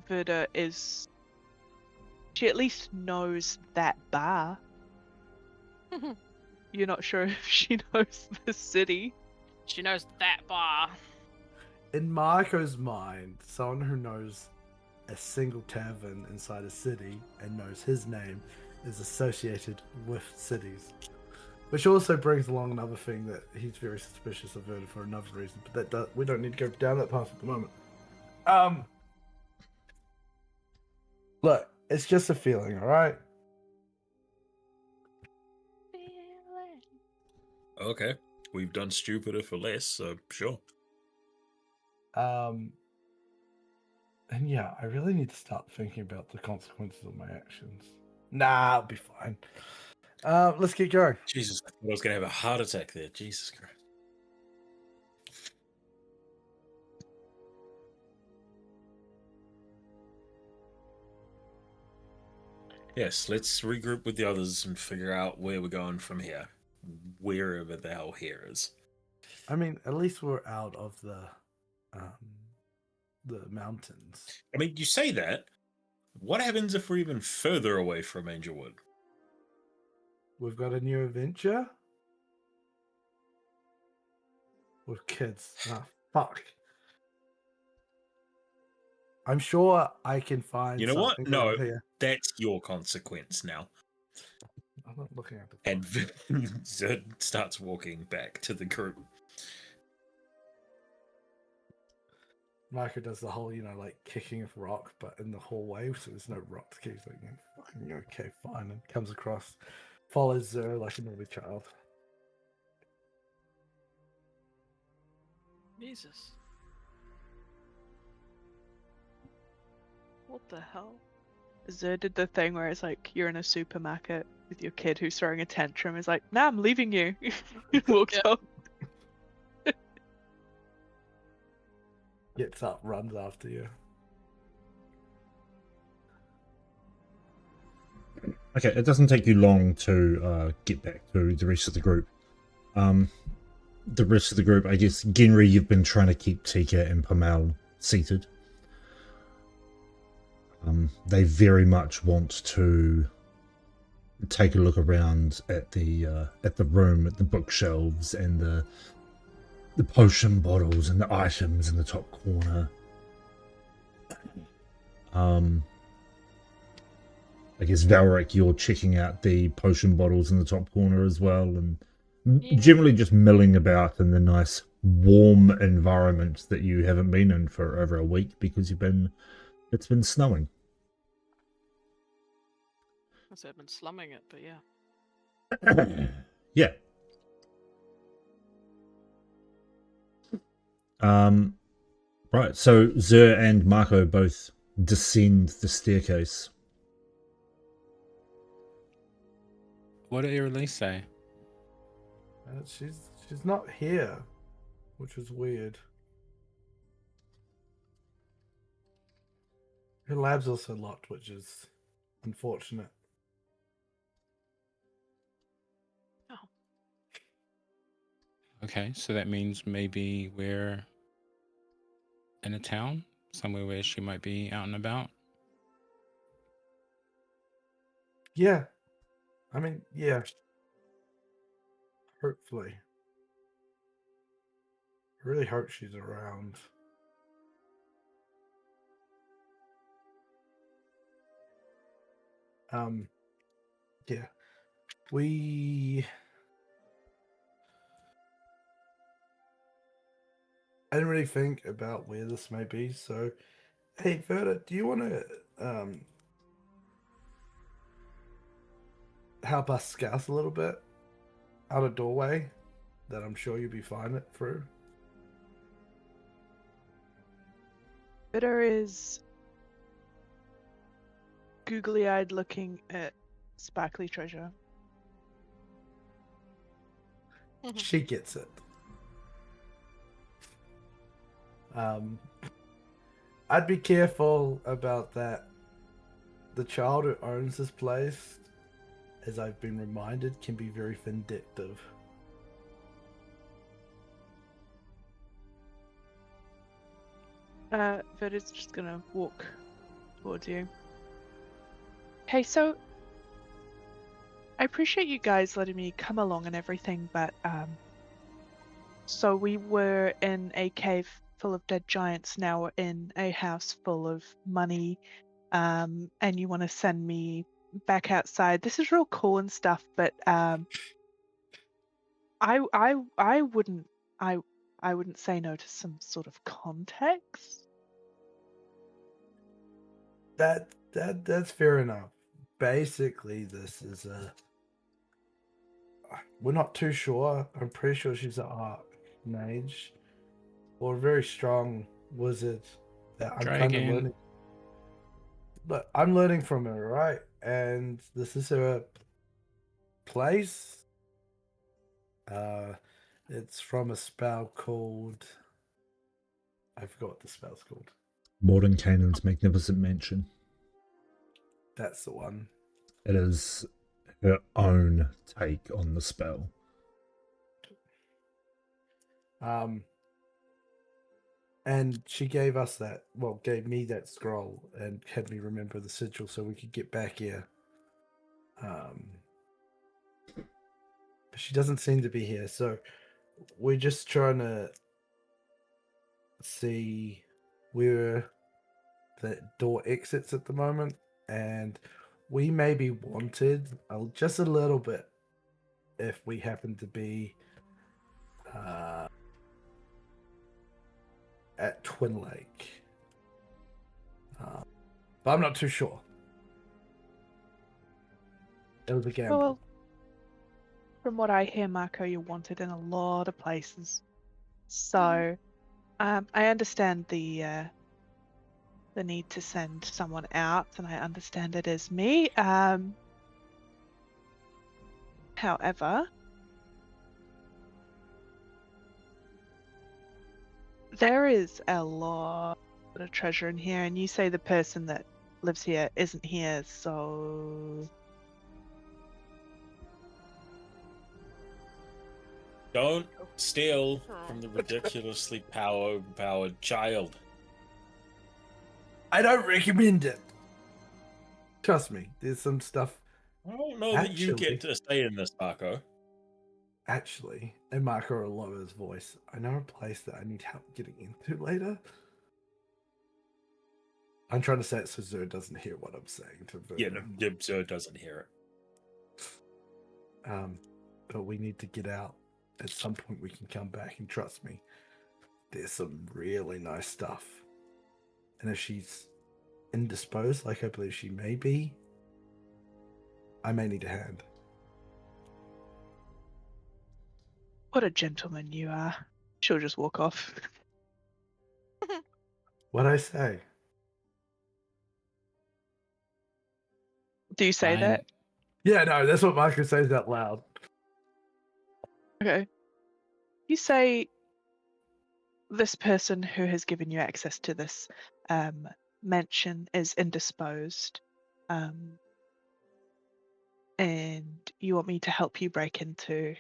Verda is... She at least knows that bar. You're not sure if she knows the city. She knows that bar. In Marco's mind, someone who knows a single tavern inside a city and knows his name is associated with cities. Which also brings along another thing that he's very suspicious of Verda for another reason, but we don't need to go down that path at the moment. Look, it's just a feeling, all right? Okay. We've done stupider for less, so sure. And yeah, I really need to start thinking about the consequences of my actions. Nah, I'll be fine. Let's keep going. Jesus, I thought I was going to have a heart attack there. Jesus Christ. Yes, let's regroup with the others and figure out where we're going from here. Wherever the hell here is. I mean, at least we're out of the mountains. I mean, you say that. What happens if we're even further away from Angelwood? We've got a new adventure with kids. Ah, fuck. I'm sure I can find. You know what? something No, around here. that's your consequence now. I'm not looking at the. And Zerd starts walking back to the group. Micah does the whole, like kicking of rock, but in the hallway, so there's no rock to kick. He's like, fucking okay, fine, and comes across, follows Zer like a naughty child. Jesus. What the hell? Zer did the thing where it's like you're in a supermarket with your kid who's throwing a tantrum. Is like, nah, I'm leaving you. Walks Yeah. off. Gets up, runs after you. Okay, it doesn't take you long to get back to the rest of the group. The rest of the group, I guess, Genry, you've been trying to keep Tika and Pamel seated. They very much want to take a look around at the room, at the bookshelves, and the potion bottles and the items in the top corner. I guess Valric, you're checking out the potion bottles in the top corner as well, and generally just milling about in the nice warm environment that you haven't been in for over a week because it's been snowing. I said I've been slumming it, but yeah. Yeah. Right, so Zer and Marco both descend the staircase. What did Irelie say? She's not here, which is weird. Her lab's also locked, which is unfortunate. Okay, so that means maybe we're in a town, somewhere where she might be out and about. Yeah. I mean, yeah. Hopefully. I really hope she's around. Yeah. I didn't really think about where this may be, so hey Verda, do you want to help us scout a little bit out a doorway that I'm sure you'll be fine through? Bitter is googly-eyed looking at sparkly treasure. She gets it. I'd be careful about that. The child who owns this place, as I've been reminded, can be very vindictive. Verda's just gonna walk towards you. Hey, so I appreciate you guys letting me come along and everything, but so we were in a cave full of dead giants, now we're in a house full of money, and you want to send me back outside. This is real cool and stuff, but I wouldn't say no to some sort of context. That's fair enough. Basically, this is we're not too sure. I'm pretty sure she's an archmage or a very strong wizard that I'm kind of Dragon. learning. But I'm learning from her, right? And this is her place. It's from a spell called. I forgot what the spell's called. Mordenkainen's Magnificent Mansion. That's the one. It is her own take on the spell. And she gave us gave me that scroll and had me remember the sigil so we could get back here. But she doesn't seem to be here, so we're just trying to see where the door exits at the moment, and we may be wanted just a little bit if we happen to be at Twin Lake. But I'm not too sure. It was a gamble. Well, from what I hear, Marco, you're wanted in a lot of places. So, I understand the need to send someone out, and I understand it is me. However, there is a lot of treasure in here, and you say the person that lives here isn't here, so Don't steal from the ridiculously overpowered child. I don't recommend it. Trust me, there's some stuff. I don't know that you Actually- get to stay in this, Marco. Actually, and Marco will lower his voice. I know a place that I need help getting into later. I'm trying to say it so Zer doesn't hear what I'm saying to Ver. Yeah, no, Joe doesn't hear it. But we need to get out. At some point, we can come back, and trust me, there's some really nice stuff. And if she's indisposed, like I believe she may be, I may need a hand. what a gentleman you are. She'll just walk off. What'd I say? Do you say Fine. that? Yeah, no, that's what Marco says out loud. Okay. You say this person who has given you access to this mansion is indisposed, and you want me to help you break into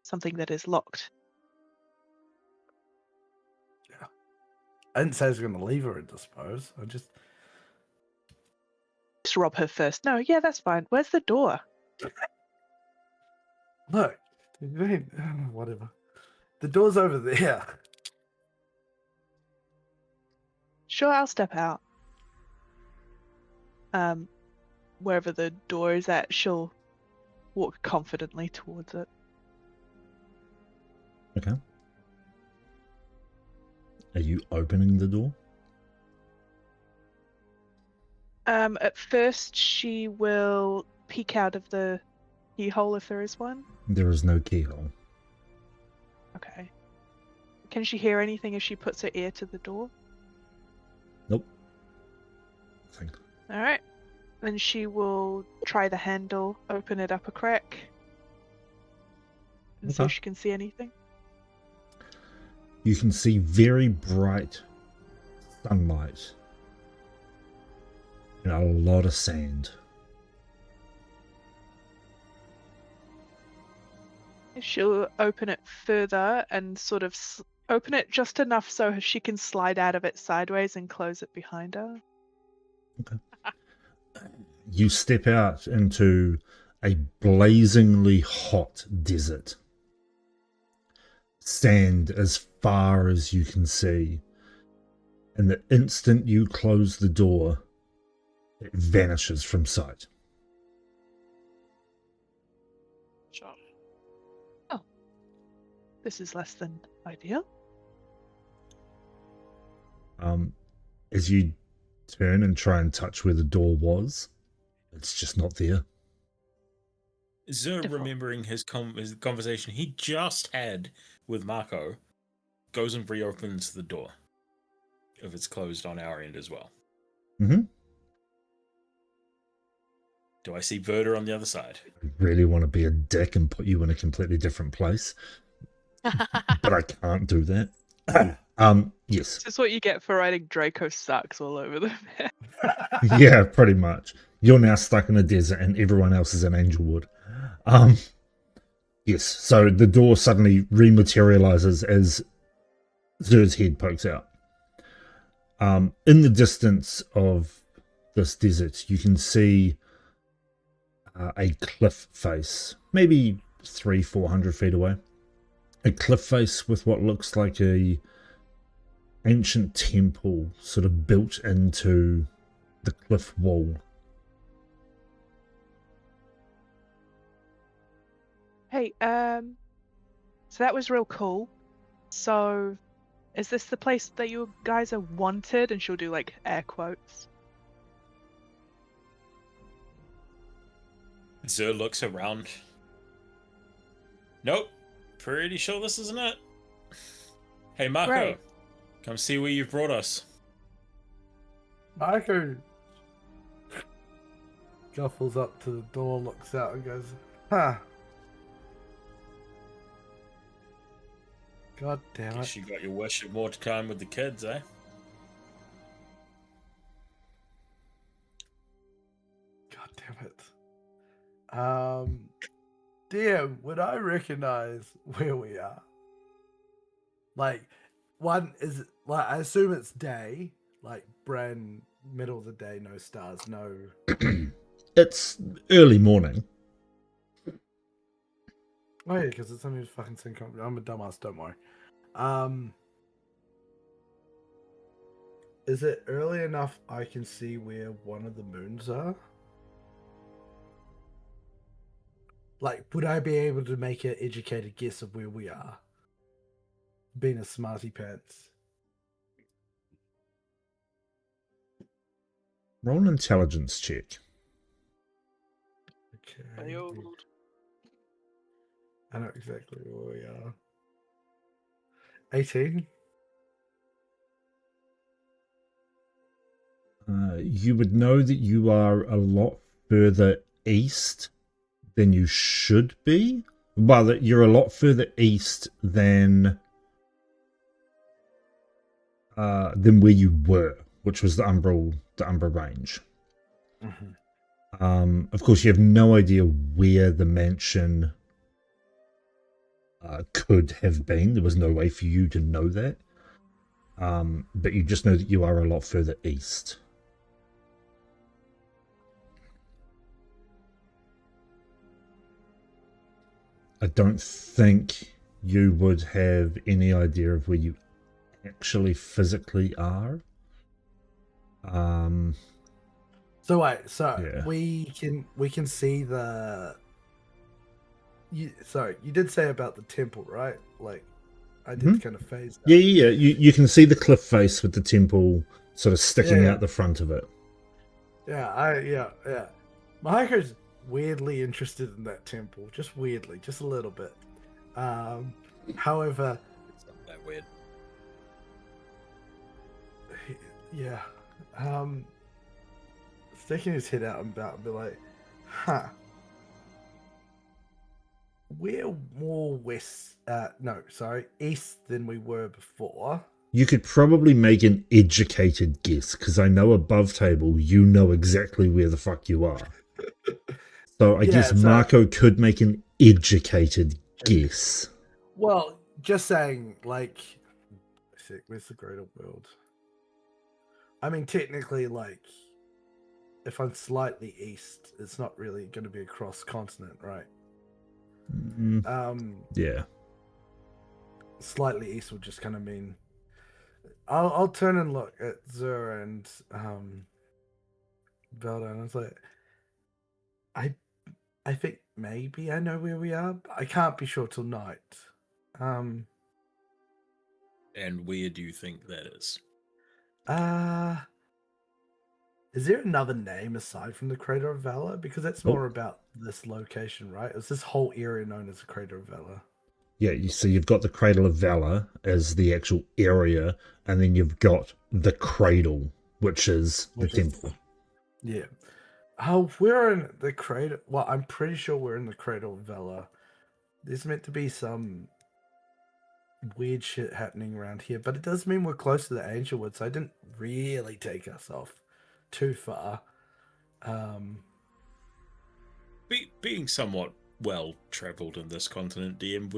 something that is locked. I didn't say I was going to leave her indisposed. I just... Just rob her first. No, yeah, that's fine. Where's the door? Look, whatever. The door's over there. Sure, I'll step out. Wherever the door is at, she'll walk confidently towards it. Okay. Are you opening the door? At first, she will peek out of the keyhole if there is one. There is no keyhole. Okay. Can she hear anything if she puts her ear to the door? Nope. Nothing. All right. Then she will try the handle, open it up a crack, and see Okay. if she can see anything. You can see very bright sunlight and a lot of sand. She'll open it further and sort of open it just enough so she can slide out of it sideways and close it behind her. You step out into a blazingly hot desert. Sand as far as you can see. And the instant you close the door, it vanishes from sight. Sure. This is less than ideal. As you turn and try and touch where the door was, it's just not there. Zer, Default. remembering his conversation he just had with Marco, goes and reopens the door. If it's closed on our end as well. Mm-hmm. Do I see Verda on the other side? I really want to be a dick and put you in a completely different place, but I can't do that. Yes. This is what you get for writing Draco sucks all over the map. Yeah, pretty much. You're now stuck in a desert and everyone else is in Angelwood. Yes, so the door suddenly rematerializes as Zer's head pokes out. In the distance of this desert, you can see a cliff face, maybe 300-400 feet away. A cliff face with what looks like a ancient temple sort of built into the cliff wall. Hey, so that was real cool. So, is this the place that you guys are wanted? And she'll do like air quotes. Zer looks around. Nope. Pretty sure this isn't it. Hey, Marco. Right. Come see where you've brought us. Marco shuffles up to the door, looks out, and goes, "Huh. God damn it. Guess you got your wish of more time with the kids, eh? God damn it. DM, would I recognize where we are? Like, one is like, I assume it's day, like brand middle of the day, no stars, no. It's early morning. Oh yeah, because it's only a fucking sync. I'm a dumbass, don't worry. Is it early enough I can see where one of the moons are? Like, would I be able to make an educated guess of where we are? Being a smarty pants. Roll an intelligence check. Okay. I know exactly where we are. 18? You would know that you are a lot further east than you should be. Well, that you're a lot further east than where you were, which was the Umbra range. Mm-hmm. Of course, you have no idea where the mansion could have been. There was no way for you to know that. But you just know that you are a lot further east. I don't think you would have any idea of where you actually physically are. So wait, Yeah. we can see the. You did say about the temple, right? Like, I did kind of phase that. Yeah. You can see the cliff face with the temple sort of sticking out the front of it. Yeah. Maiko's weirdly interested in that temple, just weirdly, just a little bit. However, It's not that weird. yeah, sticking his head out and about and be like, huh. We're more east than we were before. You could probably make an educated guess, because I know above table you know exactly where the fuck you are. So I guess Marco could make an educated guess. Well, just saying, like, where's the greater world? I mean, technically, like, if I'm slightly east, it's not really going to be across continent, right? Yeah. Slightly east would just kind of mean. I'll turn and look at Zur and Velda, and I was like, I think maybe I know where we are, but I can't be sure till night. And where do you think that is? Is there another name aside from the Crater of Valor? Because that's more about this location, right? Is this whole area known as the Crater of Valor? Yeah, so you've got the Cradle of Valor as the actual area, and then you've got the Cradle, which is the temple. Yeah. Oh, we're in the Cradle. Well, I'm pretty sure we're in the Cradle of Valor. There's meant to be some weird shit happening around here, but it does mean we're close to the Angelwood, so I didn't really take us off too far. Being somewhat well travelled in this continent, DM,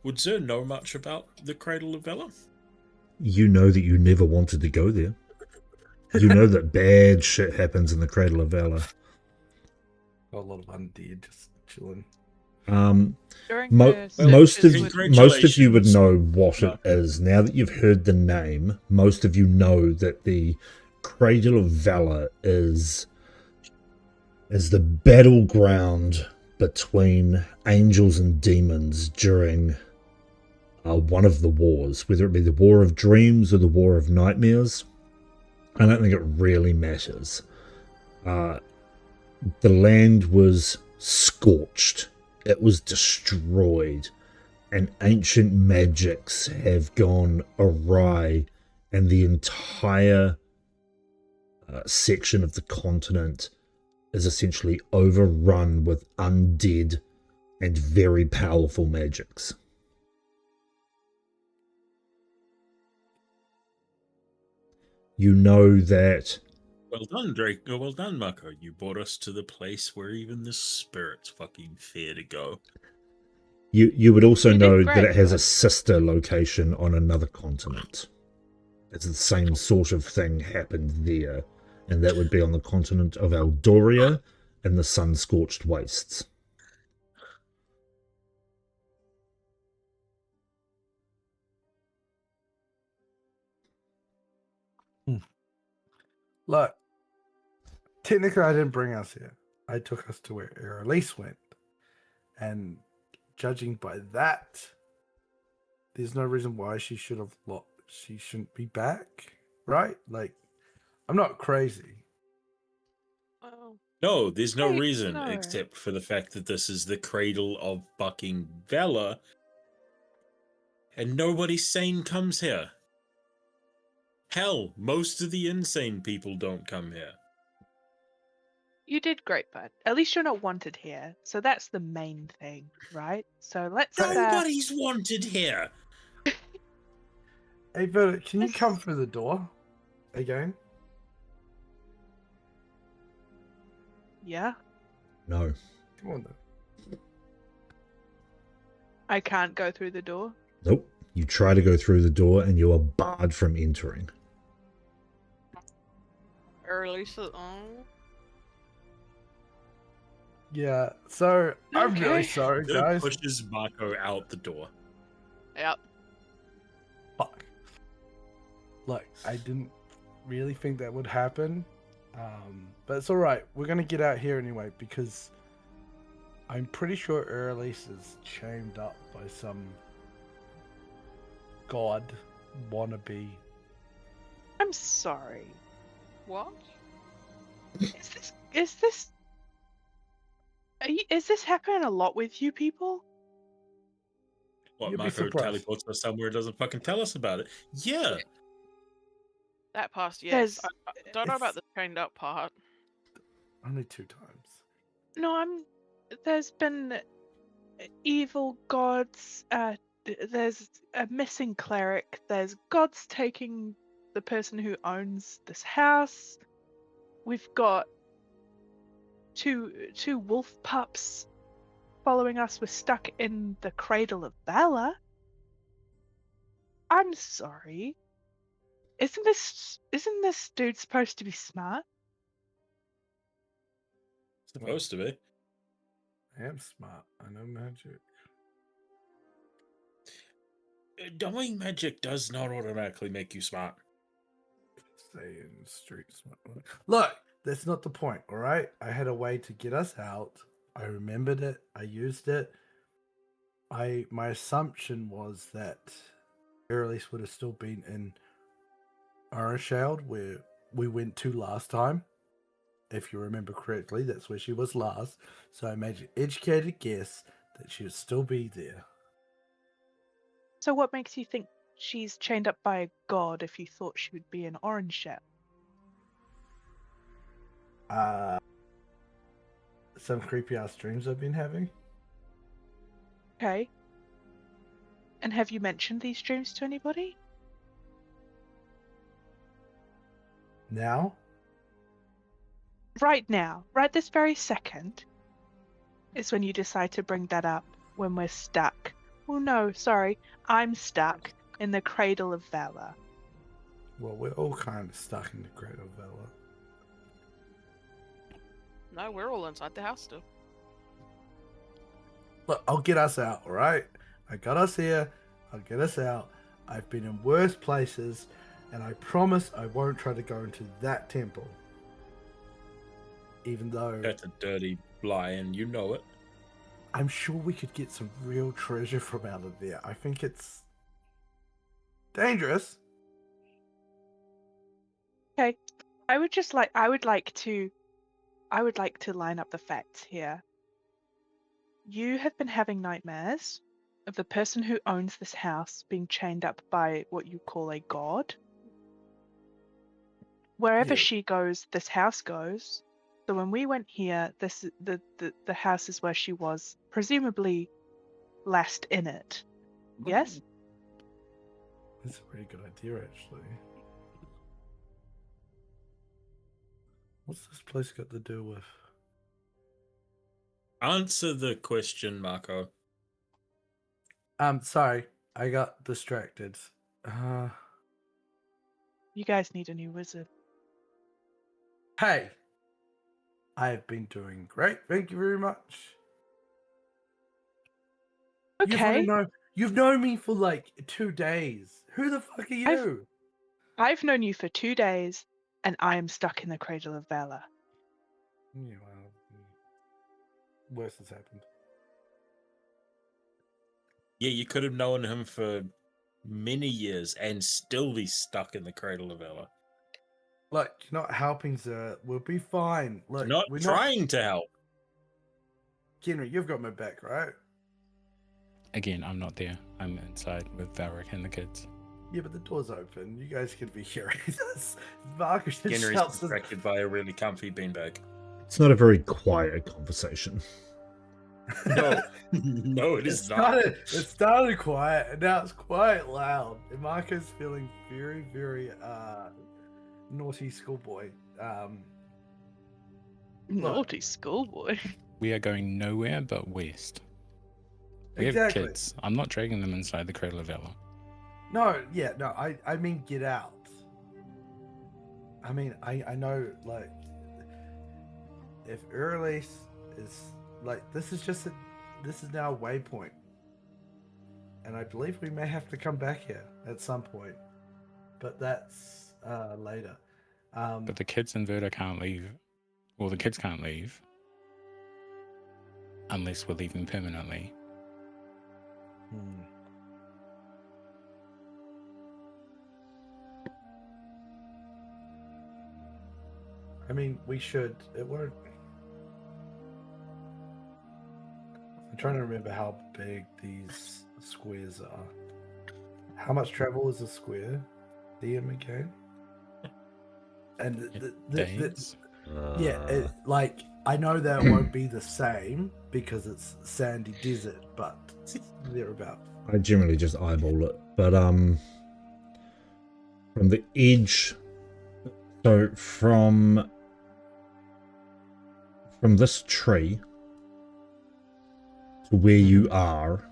would Zer know much about the Cradle of Valor? You know that you never wanted to go there. You know that bad shit happens in the Cradle of Valor. A lot of undead just chilling. During Mo- the most of searches with- most of you would Congratulations, know what it Marco. is now that you've heard the name. Most of you know that the Cradle of Valor is the battleground between angels and demons during one of the wars, whether it be the War of Dreams or the War of Nightmares. I don't think it really matters. The land was scorched. It was destroyed. And ancient magics have gone awry, and the entire section of the continent is essentially overrun with undead and very powerful magics. You know that Well done, Drake. Oh, well done, Marco. You brought us to the place where even the spirits fucking fear to go. you would also You did know that great, it has a bud. sister location on another continent. It's the same sort of thing happened there, and that would be on the continent of Eldoria in the sun-scorched wastes. Look, technically, I didn't bring us here. I took us to where Elise went, and judging by that, there's no reason why she should have she shouldn't be back, right? Like, I'm not crazy. Oh, No, there's no Wait, reason no. except for the fact that this is the cradle of fucking Valor, and nobody sane comes here. Hell, most of the insane people don't come here. You did great, bud. At least you're not wanted here, so that's the main thing, right? So let's. Nobody's wanted here. Hey, Verdict, can you Let's- come through the door again? Yeah, No. Come on, then. I can't go through the door. Nope. You try to go through the door and you are barred from entering. early so. Oh. Yeah, so I'm really Okay. sorry, Dirk guys. pushes Marco out the door. Yep. Fuck. Look, I didn't really think that would happen. But it's alright. We're gonna get out here anyway because I'm pretty sure Elise is chained up by some god wannabe. I'm sorry. What? Is this is this happening a lot with you people? What, You'd be Marco surprised. teleports us somewhere, doesn't fucking tell us about it? Yeah. That part, yes. There's- I don't know about it's- the chained up part. Only 2 times. No, there's been evil gods, there's a missing cleric, there's gods taking the person who owns this house. We've got two wolf pups following us. We're stuck in the Cradle of Valor. I'm sorry. Isn't this dude supposed to be smart? Supposed to be. I am smart. I know magic. Knowing magic does not automatically make you smart. Stay in the street smart. Look, that's not the point, alright? I had a way to get us out. I remembered it. I used it. My assumption was that Elise would have still been in Arashield, where we went to last time. If you remember correctly, that's where she was last. So I made an educated guess that she would still be there. So what makes you think she's chained up by a god if you thought she would be in Orange Shell? Some creepy ass dreams I've been having. Okay. And have you mentioned these dreams to anybody? Now, Right now, right this very second, is when you decide to bring that up when we're stuck. Oh no, sorry, I'm stuck in the Cradle of Valor. well, we're all kind of stuck in the Great of Valor. No, we're all inside the house still. Look, I'll get us out, all right? I got us here. I'll get us out. I've been in worse places, and I promise I won't try to go into that temple. Even though That's a dirty lie, and you know it. I'm sure we could get some real treasure from out of there. I think it's dangerous. Okay. I would like to line up the facts here. You have been having nightmares of the person who owns this house being chained up by what you call a god. Wherever Yeah. she goes, this house goes. So when we went here, the house is where she was, presumably last in it. Yes? That's a pretty good idea, actually. What's this place got to do with? Answer the question, Marco. Sorry, I got distracted. You guys need a new wizard. Hey, I've been doing great. Thank you very much. Okay. You've known me for like 2 days. Who the fuck are you? I've known you for 2 days, and I am stuck in the Cradle of Valor. Yeah, well, worse has happened. Yeah, you could have known him for many years and still be stuck in the Cradle of Valor. Look, you're not helping, sir. We'll be fine. Look, Not we're trying to help. Henry, you've got my back, right? Again, I'm not there. I'm inside with Valric and the kids. Yeah, but the door's open. You guys can be hearing this. Marcus just Henry's shouts. distracted by a really comfy beanbag. It's not a very quiet conversation. No, no, it is not. It started quiet, and now it's quite loud. And Marco's feeling very, very naughty schoolboy. Naughty schoolboy. We are going nowhere but west. We have Exactly. kids. I'm not dragging them inside the Cradle of Valor. No, I mean get out. I mean, I know, like, if Urlace is, like, this is now a waypoint. And I believe we may have to come back here at some point. But that's later. But the kids in Verda can't leave. Well, the kids can't leave. Unless we're leaving permanently. I mean, we should. It won't. I'm trying to remember how big these squares are. How much travel is a square? DM again? And Days? like, I know that it won't be the same because it's sandy desert, but thereabout. I generally just eyeball it, but from the edge, so from this tree to where you are,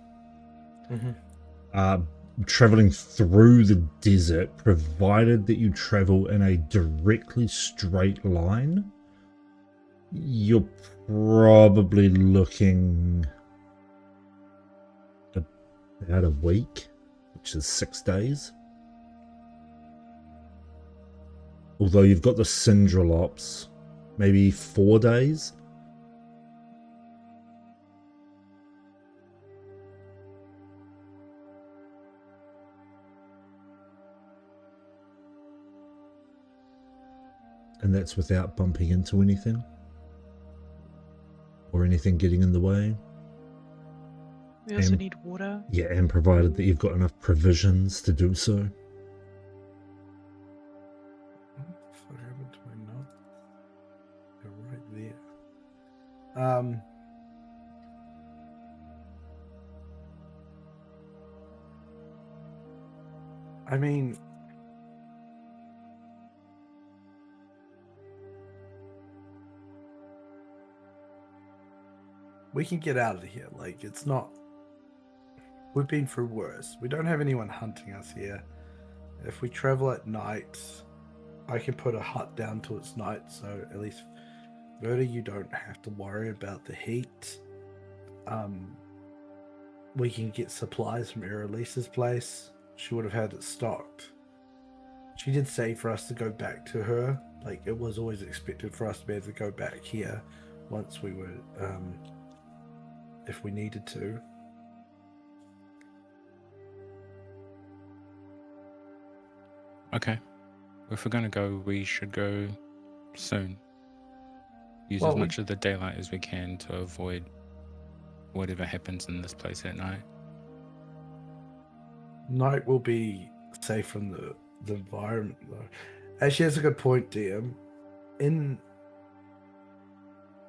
traveling through the desert, provided that you travel in a directly straight line, you're probably looking about a week, which is 6 days. Although you've got the Syndrolops, maybe 4 days. And that's without bumping into anything or anything getting in the way. We also And- need water. Yeah, and provided that you've got enough provisions to do so. What the fuck happened to my notes? They're right there. I mean, we can get out of here. Like, it's not. We've been through worse. We don't have anyone hunting us here. If we travel at night, I can put a hut down till it's night, so at least, Verda, you don't have to worry about the heat. we can get supplies from Erelisa's place. She would have had it stocked. She did say for us to go back to her. Like, it was always expected for us to be able to go back here once we were, if we needed to. Okay. If we're gonna go, we should go soon. Use Well, as much of the daylight as we can to avoid whatever happens in this place at night. Night will be safe from the environment, though. Actually, that's a good point, DM. In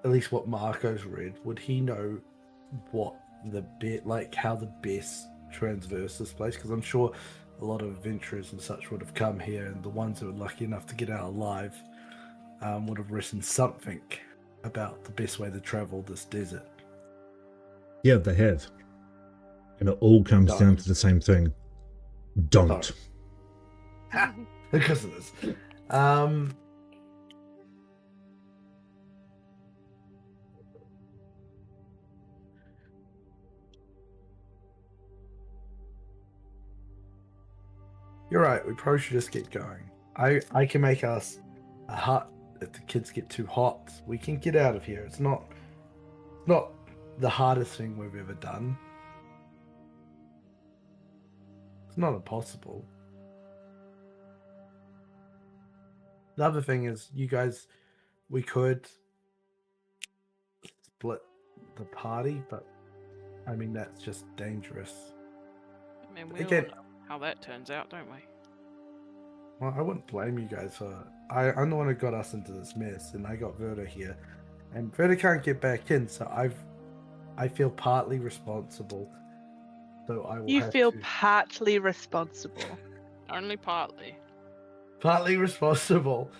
at least what Marco's read, would he know what the how the best transverse this place? Because I'm sure a lot of adventurers and such would have come here, and the ones who were lucky enough to get out alive would have written something about the best way to travel this desert. Yeah, they have. And it all comes Don't. down to the same thing. Don't. Because of this. You're right, we probably should just get going. I can make us a hut if the kids get too hot. We can get out of here. It's not the hardest thing we've ever done. It's not impossible. The other thing is, you guys, we could split the party, but I mean, that's just dangerous. I mean, we Again- all know how that turns out, don't we? Well, I wouldn't blame you guys for... I'm the one who got us into this mess, and I got Verda here. And Verda can't get back in, so I feel partly responsible. So I will You have feel to... partly responsible. Only partly. partly responsible. Oh,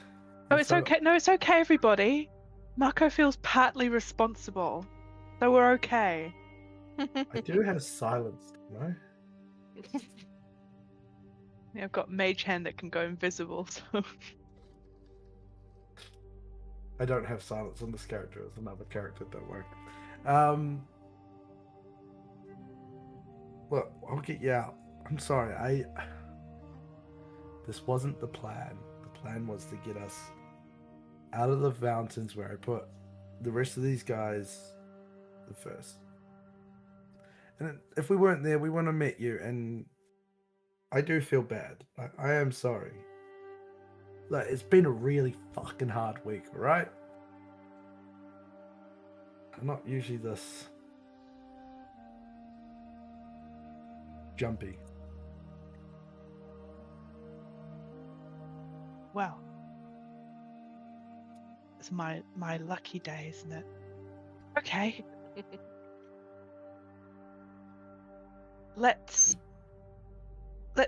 And it's so- okay. No, it's okay, everybody. Marco feels partly responsible. So we're okay. I do have silence, no? Yeah, I've got Mage Hand that can go invisible, so... I don't have silence on this character. It's another character, don't worry. Look, I'll get you out. I'm sorry, this wasn't the plan. The plan was to get us out of the mountains where I put the rest of these guys the first. And if we weren't there, we wouldn't have met you, and I do feel bad. I am sorry. Like, it's been a really fucking hard week, alright? I'm not usually this jumpy. Well, it's my lucky day, isn't it? Okay. Let's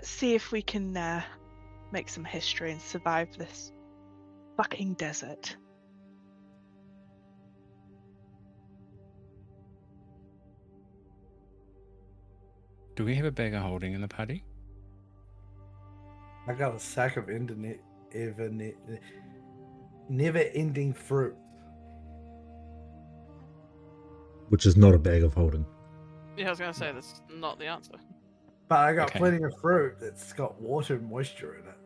see if we can make some history and survive this fucking desert. Do we have a bag of holding in the party? I got a sack of never-ending fruit. Which is not a bag of holding. Yeah, I was going to say that's not the answer. But I got Okay. plenty of fruit that's got water and moisture in it.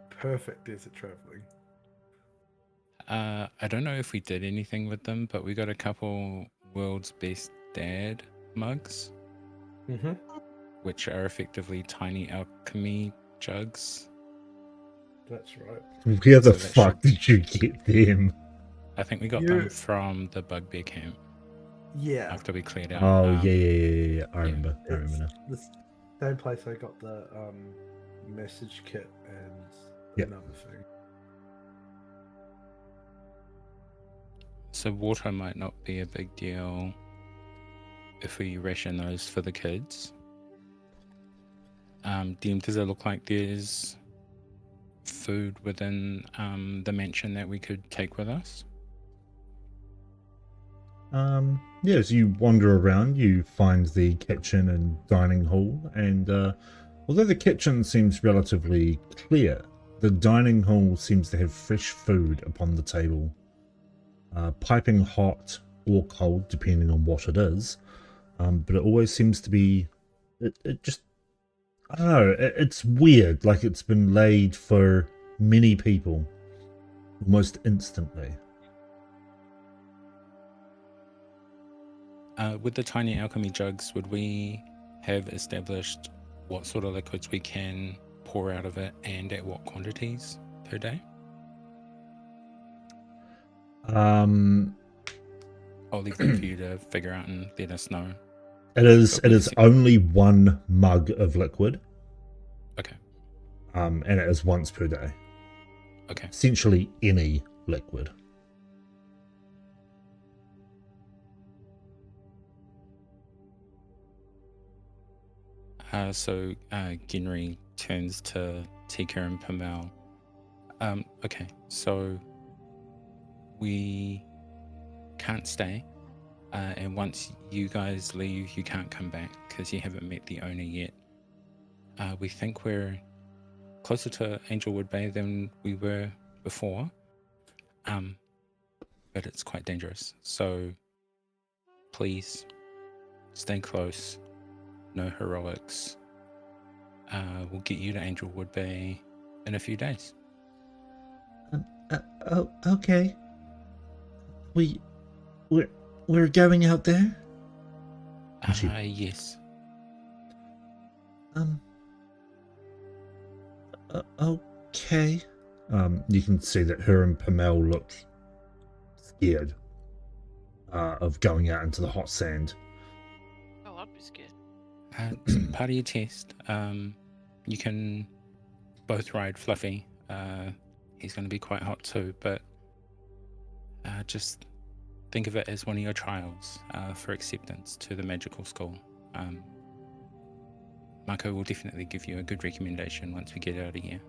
Perfect desert traveling. I don't know if we did anything with them, but we got a couple World's Best Dad mugs, Mm-hmm. which are effectively tiny alchemy jugs. That's right. Where the So that fuck did you get them? I think we got You- them from the bugbear camp Yeah. after we cleared out. Oh, yeah. I yeah. remember. I remember now. The same place I got the message kit and Yep. another thing. So water might not be a big deal if we ration those for the kids. DM, does it look like there's food within the mansion that we could take with us? Yeah, as you wander around, you find the kitchen and dining hall, and although the kitchen seems relatively clear, the dining hall seems to have fresh food upon the table, piping hot or cold, depending on what it is. but it always seems to be. It just, I don't know. It's weird. Like it's been laid for many people, almost instantly. With the tiny alchemy jugs, would we have established what sort of liquids we can pour out of it and at what quantities per day? I'll leave that for you to figure out and let us know. It is only one mug of liquid. Okay. And it is once per day. Okay. Essentially any liquid. So Ginry turns to Tika and Pamel. Okay, so we can't stay, and once you guys leave, you can't come back because you haven't met the owner yet. We think we're closer to Angelwood Bay than we were before, but it's quite dangerous. So please stay close. No heroics. We'll get you to Angelwood Bay in a few days. Okay. We're going out there. Yes. Okay. You can see that her and Pamel look scared of going out into the hot sand. Oh, I'd be scared. Part of your test. You can both ride Fluffy. He's going to be quite hot too, but just think of it as one of your trials for acceptance to the magical school. Marco will definitely give you a good recommendation once we get out of here.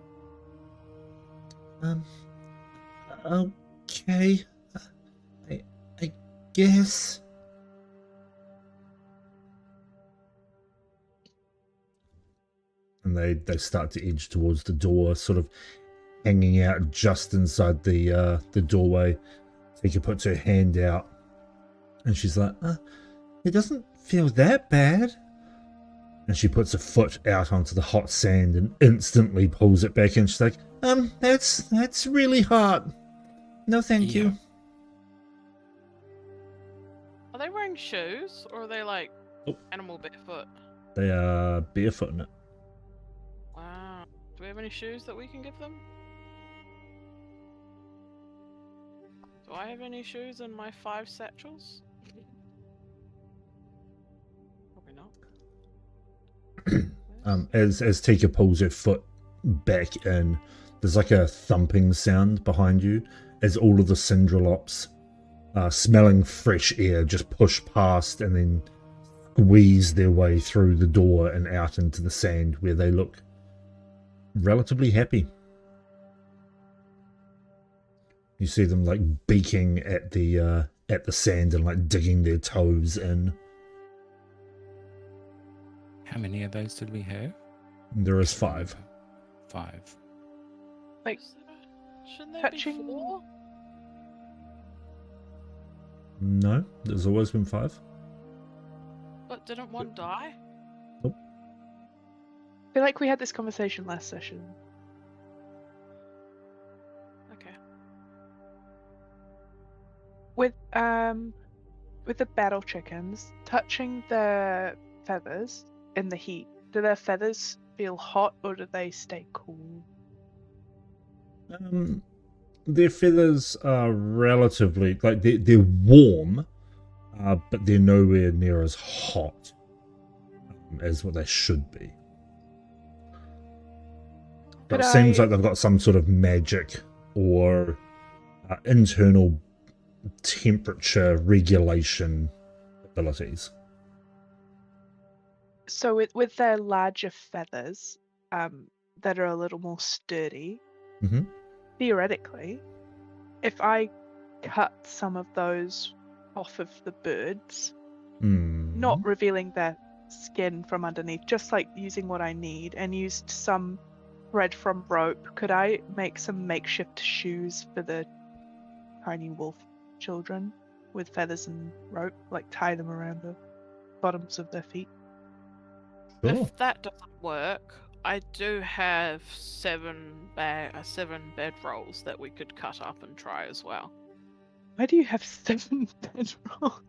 Okay. I guess. And they start to edge towards the door, sort of hanging out just inside the doorway. Tika puts her hand out, and she's like, "It doesn't feel that bad." And she puts a foot out onto the hot sand and instantly pulls it back in. She's like, that's really hot. No, thank you." Are they wearing shoes or are they like Oh. animal barefoot? They are barefooting it. Wow. Do we have any shoes that we can give them? Do I have any shoes in my 5 satchels? Probably not. As Tika pulls her foot back in, there's like a thumping sound behind you as all of the Syndrolops, smelling fresh air, just push past and then squeeze their way through the door and out into the sand, where they look relatively happy. You see them like beaking at the sand and like digging their toes in. How many of those did we have? There is 5. 5. Like, Shouldn't there touching- be 4? No, there's always been 5. But didn't one die? I feel like we had this conversation last session. Okay. With the battle chickens, touching the feathers in the heat, do their feathers feel hot or do they stay cool? Their feathers are relatively like they're warm, but they're nowhere near as hot as what they should be. But it seems like they've got some sort of magic or internal temperature regulation abilities. So with their larger feathers, that are a little more sturdy, Mhm. theoretically, if I cut some of those off of the birds, not revealing their skin from underneath, just like using what I need, and used some thread from rope, could I make some makeshift shoes for the tiny wolf children with feathers and rope, like tie them around bottoms of their feet. Sure. If that doesn't work, I do have 7 bed rolls that we could cut up and try as well. Why do you have 7 bedrolls?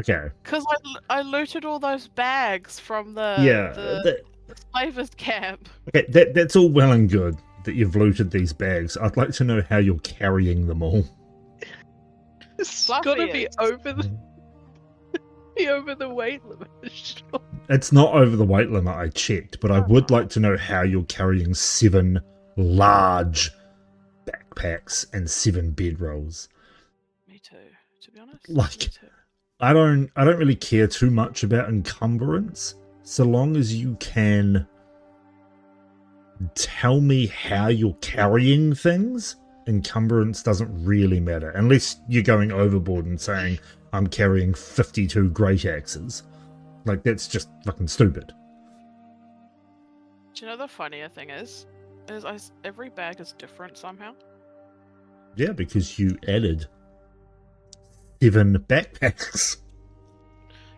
Okay. Because I looted all those bags from the slavers camp. Okay, that's all well and good that you've looted these bags. I'd like to know how you're carrying them all. It's Fluffy gotta be is. over the weight limit. Sure. It's not over the weight limit, I checked, but I would like to know how you're carrying 7 large backpacks and 7 bedrolls. Me too, to be honest. Like- Me too. I don't really care too much about encumbrance, so long as you can tell me how you're carrying things. Encumbrance doesn't really matter, unless you're going overboard and saying I'm carrying 52 great axes. Like, that's just fucking stupid. Do you know the funnier thing is every bag is different somehow. Yeah, because you added 7 backpacks.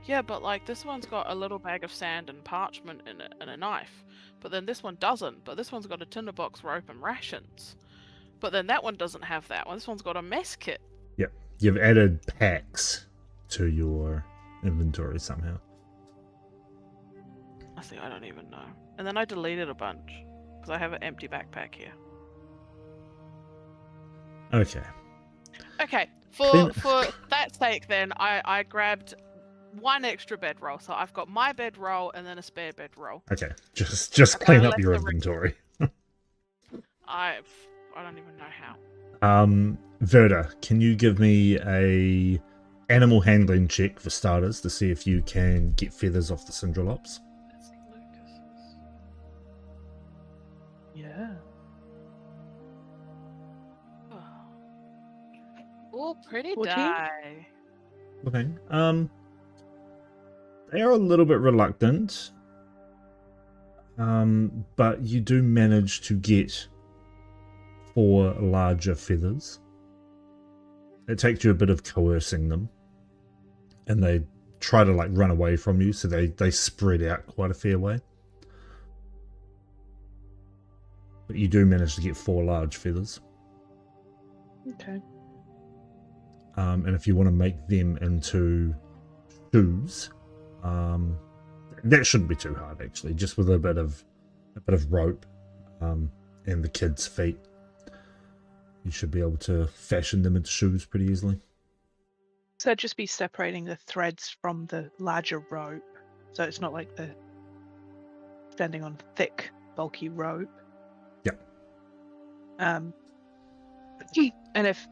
Yeah, but like this one's got a little bag of sand and parchment in it and a knife. But then this one doesn't. But this one's got a tinderbox, rope, and rations. But then that one doesn't have that one. This one's got a mess kit. Yep, you've added packs to your inventory somehow. I think I don't even know. And then I deleted a bunch because I have an empty backpack here. Okay. Okay, Clean- for that sake, then I grabbed 1 extra bedroll. So I've got my bedroll and then a spare bedroll. Okay, just clean up left your the re- inventory. I don't even know how. Verda, can you give me a animal handling check for starters to see if you can get feathers off the Syndrolops? That's Lucas's. Yeah. Oh, pretty 14? die. Okay. They are a little bit reluctant, but you do manage to get 4 larger feathers. It takes you a bit of coercing them, and they try to like run away from you, so they spread out quite a fair way. But you do manage to get 4 large feathers. Okay. And if you want to make them into shoes, that shouldn't be too hard actually. Just with a bit of rope, and the kids' feet, you should be able to fashion them into shoes pretty easily. So just be separating the threads from the larger rope, so it's not like the standing on thick, bulky rope. Yeah. And if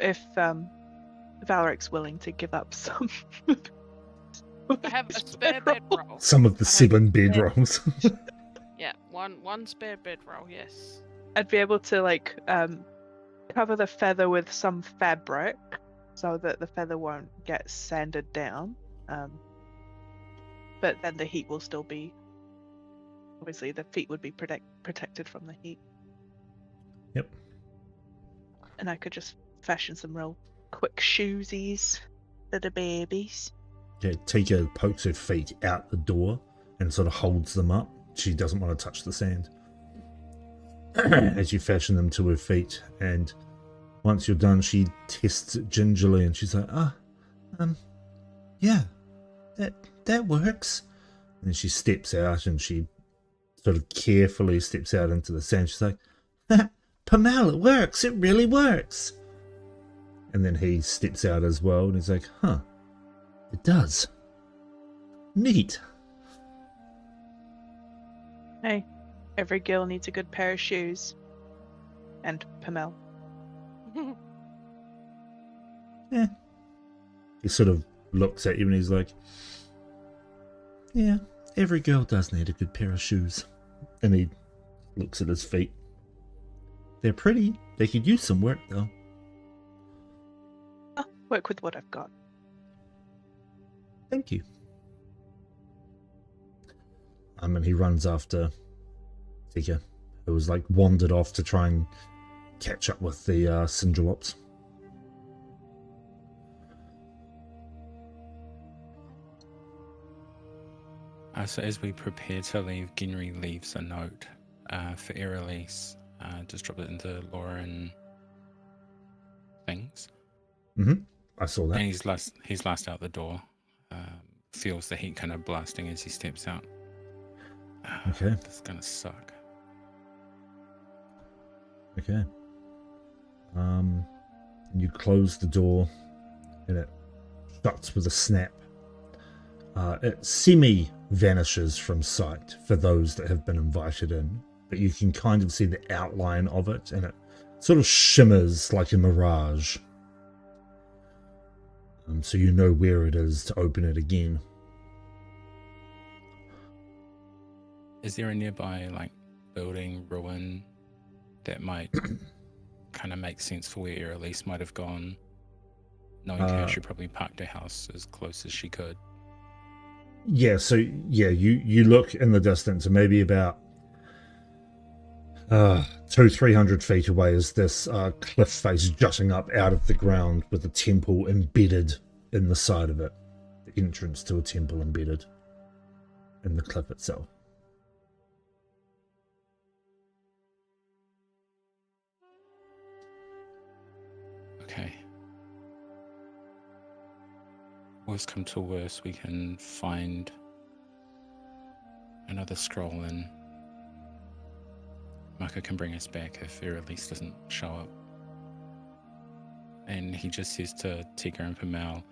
Valeric's willing to give up some, I have a spare bedroll. Some of the I have 7 spare- bedrolls. Yeah, one spare bedroll. Yes. I'd be able to like cover the feather with some fabric so that the feather won't get sanded down. But then the heat will still be. Obviously, the feet would be protected from the heat. Yep. And I could just fashion some real quick shoesies for the babies. Yeah, Tika pokes her feet out the door and sort of holds them up. She doesn't want to touch the sand. As you fashion them to her feet, and once you're done, she tests it gingerly, and she's like, yeah, that works. And then she steps out, and she sort of carefully steps out into the sand. She's like, Pamela, it works, it really works. And then he steps out as well, and he's like, it does. Neat. Hey, every girl needs a good pair of shoes. And Pamela. He sort of looks at you and he's like, yeah, every girl does need a good pair of shoes. And he looks at his feet. They're pretty. They could use some work though. I'll work with what I've got. Thank you. And he runs after Tika, who was like wandered off to try and catch up with the Syndrolops. So as we prepare to leave, Ginry leaves a note for Erelise. Just drop it into Lauren things. I saw that. And he's last out the door. Feels the heat kind of blasting as he steps out. Okay. This is gonna suck. Okay. You close the door, and it shuts with a snap. It semi-vanishes from sight for those that have been invited in, but you can kind of see the outline of it, and it sort of shimmers like a mirage. So you know where it is to open it again. Is there a nearby building, ruin that might kind of make sense for where Erelise might have gone? Knowing her, she probably parked her house as close as she could. Yeah, so you look in the distance, and maybe about 200-300 feet away is this cliff face jutting up out of the ground with a temple embedded in the side of it. The entrance to a temple embedded in the cliff itself. Okay. Worst come to worst, we can find another scroll and Mako can bring us back if Erelise doesn't show up. And he just says to Tika and Pamel,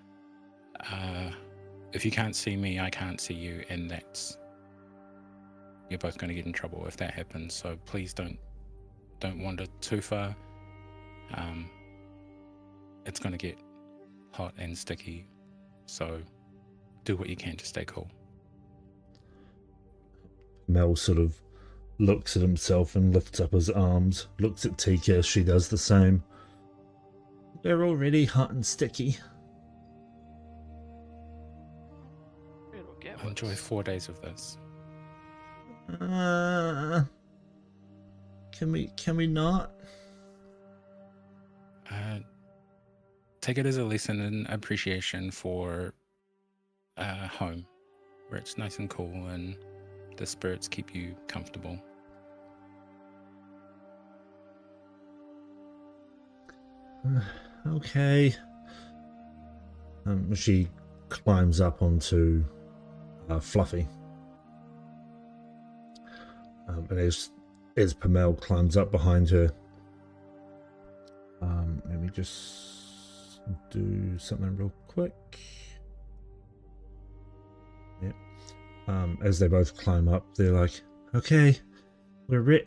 if you can't see me, I can't see you, and you're both going to get in trouble if that happens. So please don't wander too far. It's going to get hot and sticky. So do what you can to stay cool. Mel sort of looks at himself and lifts up his arms, looks at Tika, she does the same. They're already hot and sticky. It'll get I'll enjoy worse. 4 days of this. Can we not? Take it as a lesson in appreciation for home, where it's nice and cool and the spirits keep you comfortable. Okay. She climbs up onto Fluffy. And as Pamel climbs up behind her, let me just do something real quick. Yep. As they both climb up, they're like, okay, we're ready.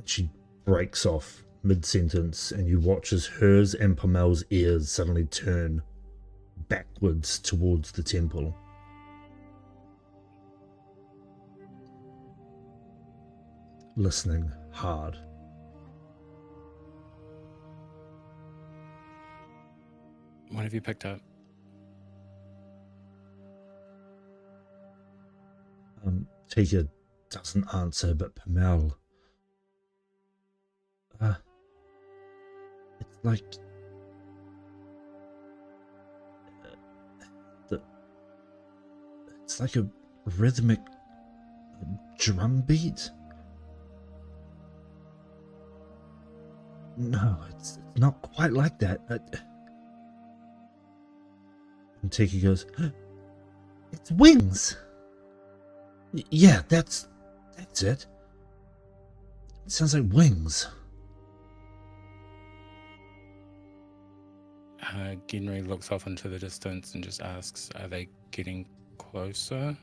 She breaks off mid-sentence, and you watch as hers and Pamel's ears suddenly turn backwards towards the temple. Listening hard. What have you picked up? Tika doesn't answer, but Pamel. It's like it's like a rhythmic drum beat. No, it's not quite like that. And Tika goes, it's wings. Yeah, that's it. It sounds like wings. Ginry looks off into the distance and just asks, are they getting closer?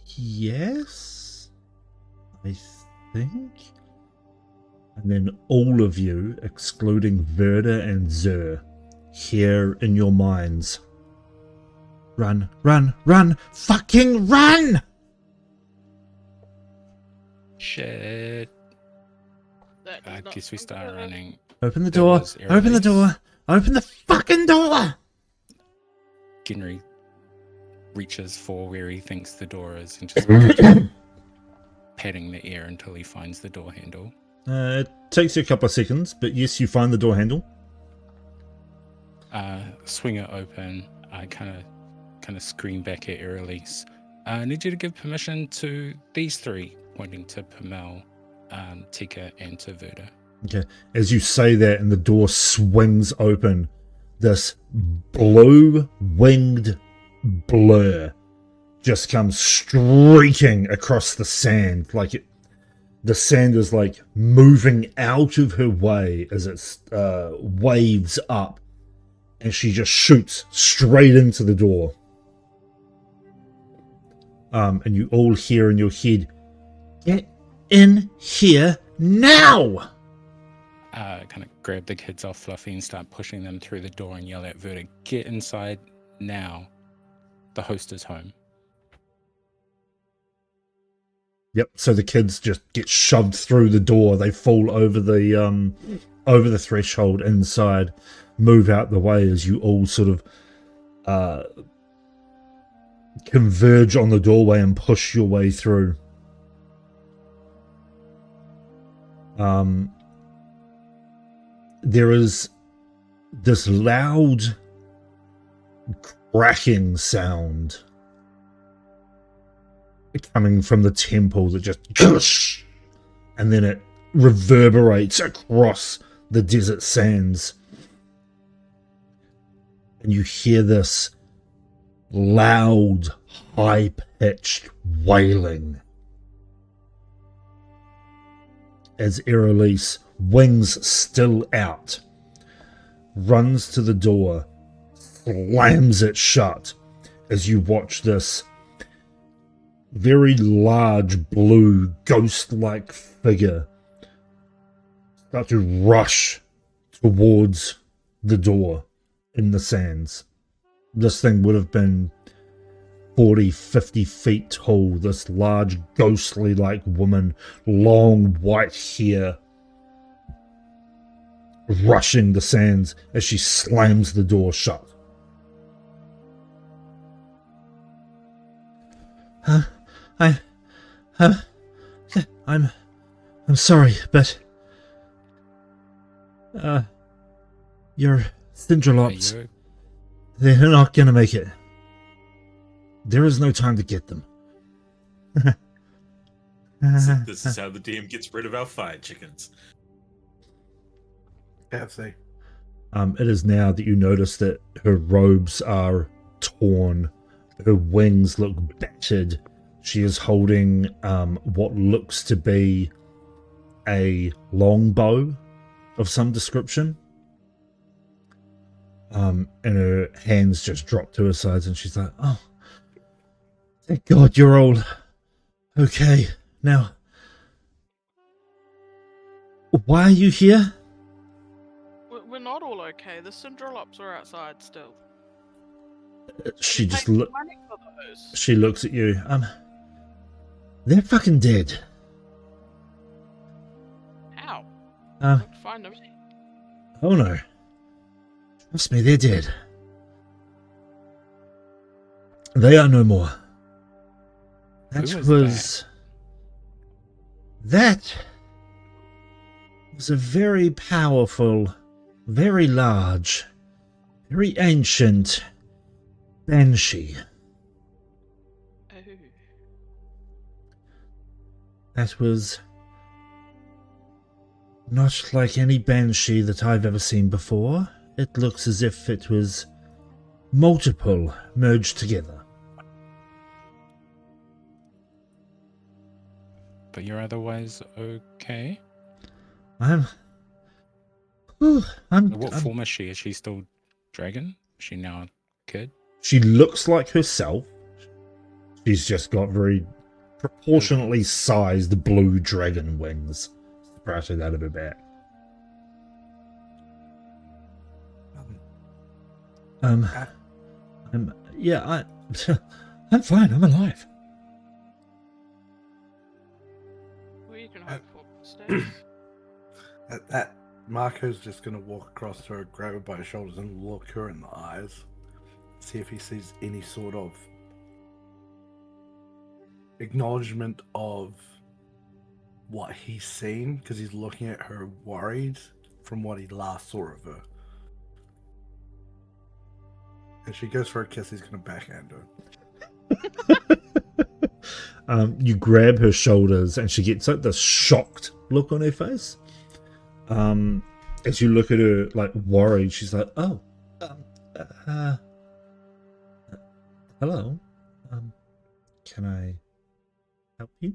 Yes, I think. And then all of you, excluding Verda and Zer, hear in your minds, run, run, run, fucking run! Shit. That I does not guess we sound start good. running. Open the That door, was open the Erelise. door, open the fucking door! Ginry reaches for where he thinks the door is and just patting the air until he finds the door handle. It takes you a couple of seconds, but yes, you find the door handle. Swing it open. I kind of kind of scream back at Erelise. I need you to give permission to these three, pointing to Pamel, Tika, and to Verda. Okay. As you say that and the door swings open, this blue-winged blur just comes streaking across the sand. The sand is like moving out of her way as it waves up, and she just shoots straight into the door. And you all hear in your head, "Get in here now!" Kind of grab the kids off Fluffy and start pushing them through the door and yell at Verda, "Get inside now. The host is home." Yep. So the kids just get shoved through the door. They fall over the threshold inside, move out the way as you all sort of converge on the doorway and push your way through. There is this loud cracking sound coming from the temple that just and then it reverberates across the desert sands, and you hear this loud, high-pitched wailing as Erelise, wings still out, runs to the door, slams it shut as you watch this very large blue ghost-like figure start to rush towards the door in the sands. This thing would have been 40, 50 feet tall, this large ghostly-like woman, long white hair, rushing the sands as she slams the door shut. I'm sorry, but your Thindrolops, they're not gonna make it. There is no time to get them. This is how the DM gets rid of our fire chickens. KFC. It is now that you notice that her robes are torn, her wings look battered. She is holding what looks to be a longbow of some description. And her hands just drop to her sides, and she's like, "Oh, thank God you're all okay. Now, why are you here?" We're not all okay. The Syndrolops are outside still. She just Take money for those. She looks at you. They're fucking dead. How? Uh, Looked fine to me. Oh no. Trust me, they're dead. They are no more. That Who was a very powerful, very large, very ancient banshee. Oh. That was not like any banshee that I've ever seen before. It looks as if it was multiple merged together. But you're otherwise okay? I'm What form is she? Is she still dragon? Is she now a kid? She looks like herself. She's just got very proportionately sized blue dragon wings sprouted out of her back. I'm fine. I'm alive. Well, you can hope for mistakes. At that, Marco's just going to walk across to her, grab her by the shoulders, and look her in the eyes. See if he sees any sort of acknowledgement of what he's seen, because he's looking at her worried from what he last saw of her. And she goes for a kiss, he's going to backhand her. You grab her shoulders and she gets like this shocked look on her face. As you look at her like worried, she's like, "Oh, hello. Can I help you?"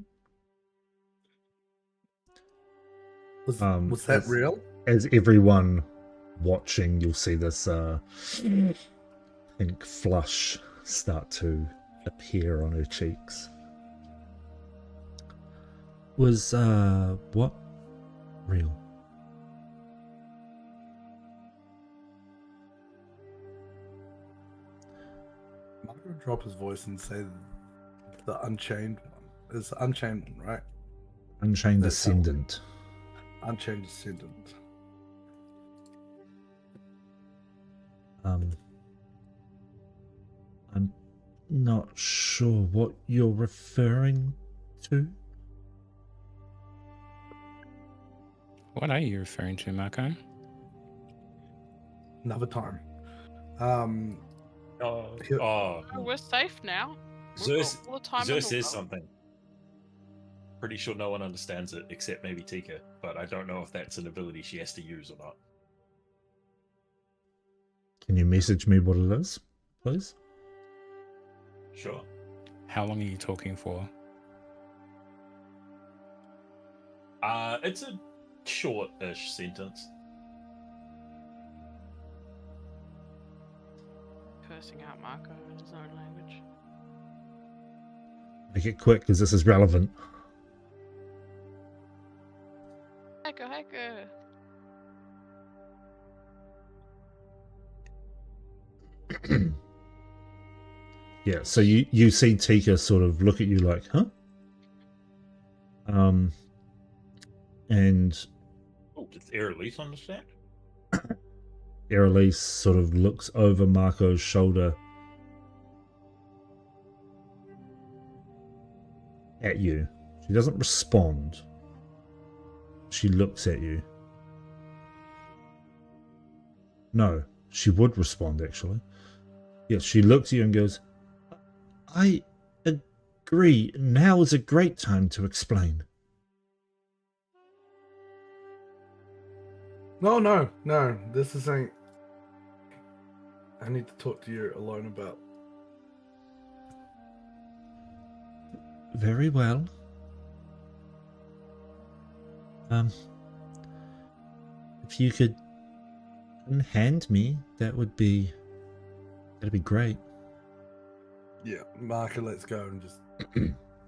Was that real? As everyone watching, you'll see this pink flush start to appear on her cheeks. Was what real? Marco drop his voice and say the Unchained one. It's the Unchained one, right? Unchained That's how- Ascendant. Unchained Descendant. I'm not sure what you're referring to. What are you referring to, Marco? Another time. Oh, Here- oh. Oh, we're safe now. We've Zeus, got all the time in Zeus the says world. something. Pretty sure no one understands it except maybe Tika, but I don't know if that's an ability she has to use or not. Can you message me what it is, please? Sure. How long are you talking for? It's a short-ish sentence. Cursing out Marco in his own language. Make it quick because this is relevant. Hacker. Yeah, so you see Tika sort of look at you like, huh? And Oh, does Aerolith understand? Aerolise sort of looks over Marco's shoulder at you. She doesn't respond. She looks at you. No, she would respond actually. Yes, she looks at you and goes, I agree. Now is a great time to explain. No. This is something I need to talk to you alone about. Very well. If you could hand me, that'd be great. Yeah, Marco lets go and just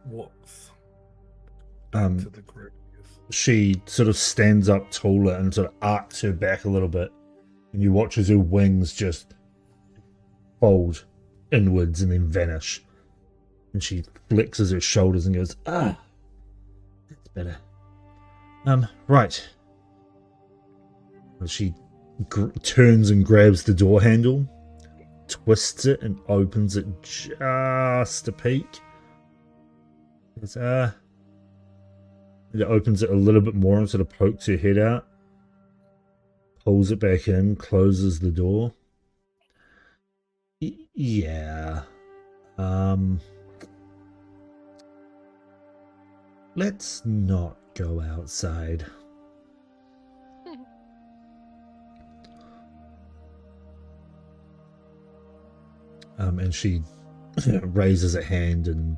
walks back to the group. I guess. She sort of stands up taller and sort of arcs her back a little bit, and you watch as her wings just fold inwards and then vanish. And she flexes her shoulders and goes, "Ah, that's better." Right. And she turns and grabs the door handle, twists it, and opens it just a peek. It's, it opens it a little bit more and sort of pokes her head out, pulls it back in, closes the door. Yeah. Let's not go outside. And she raises a hand and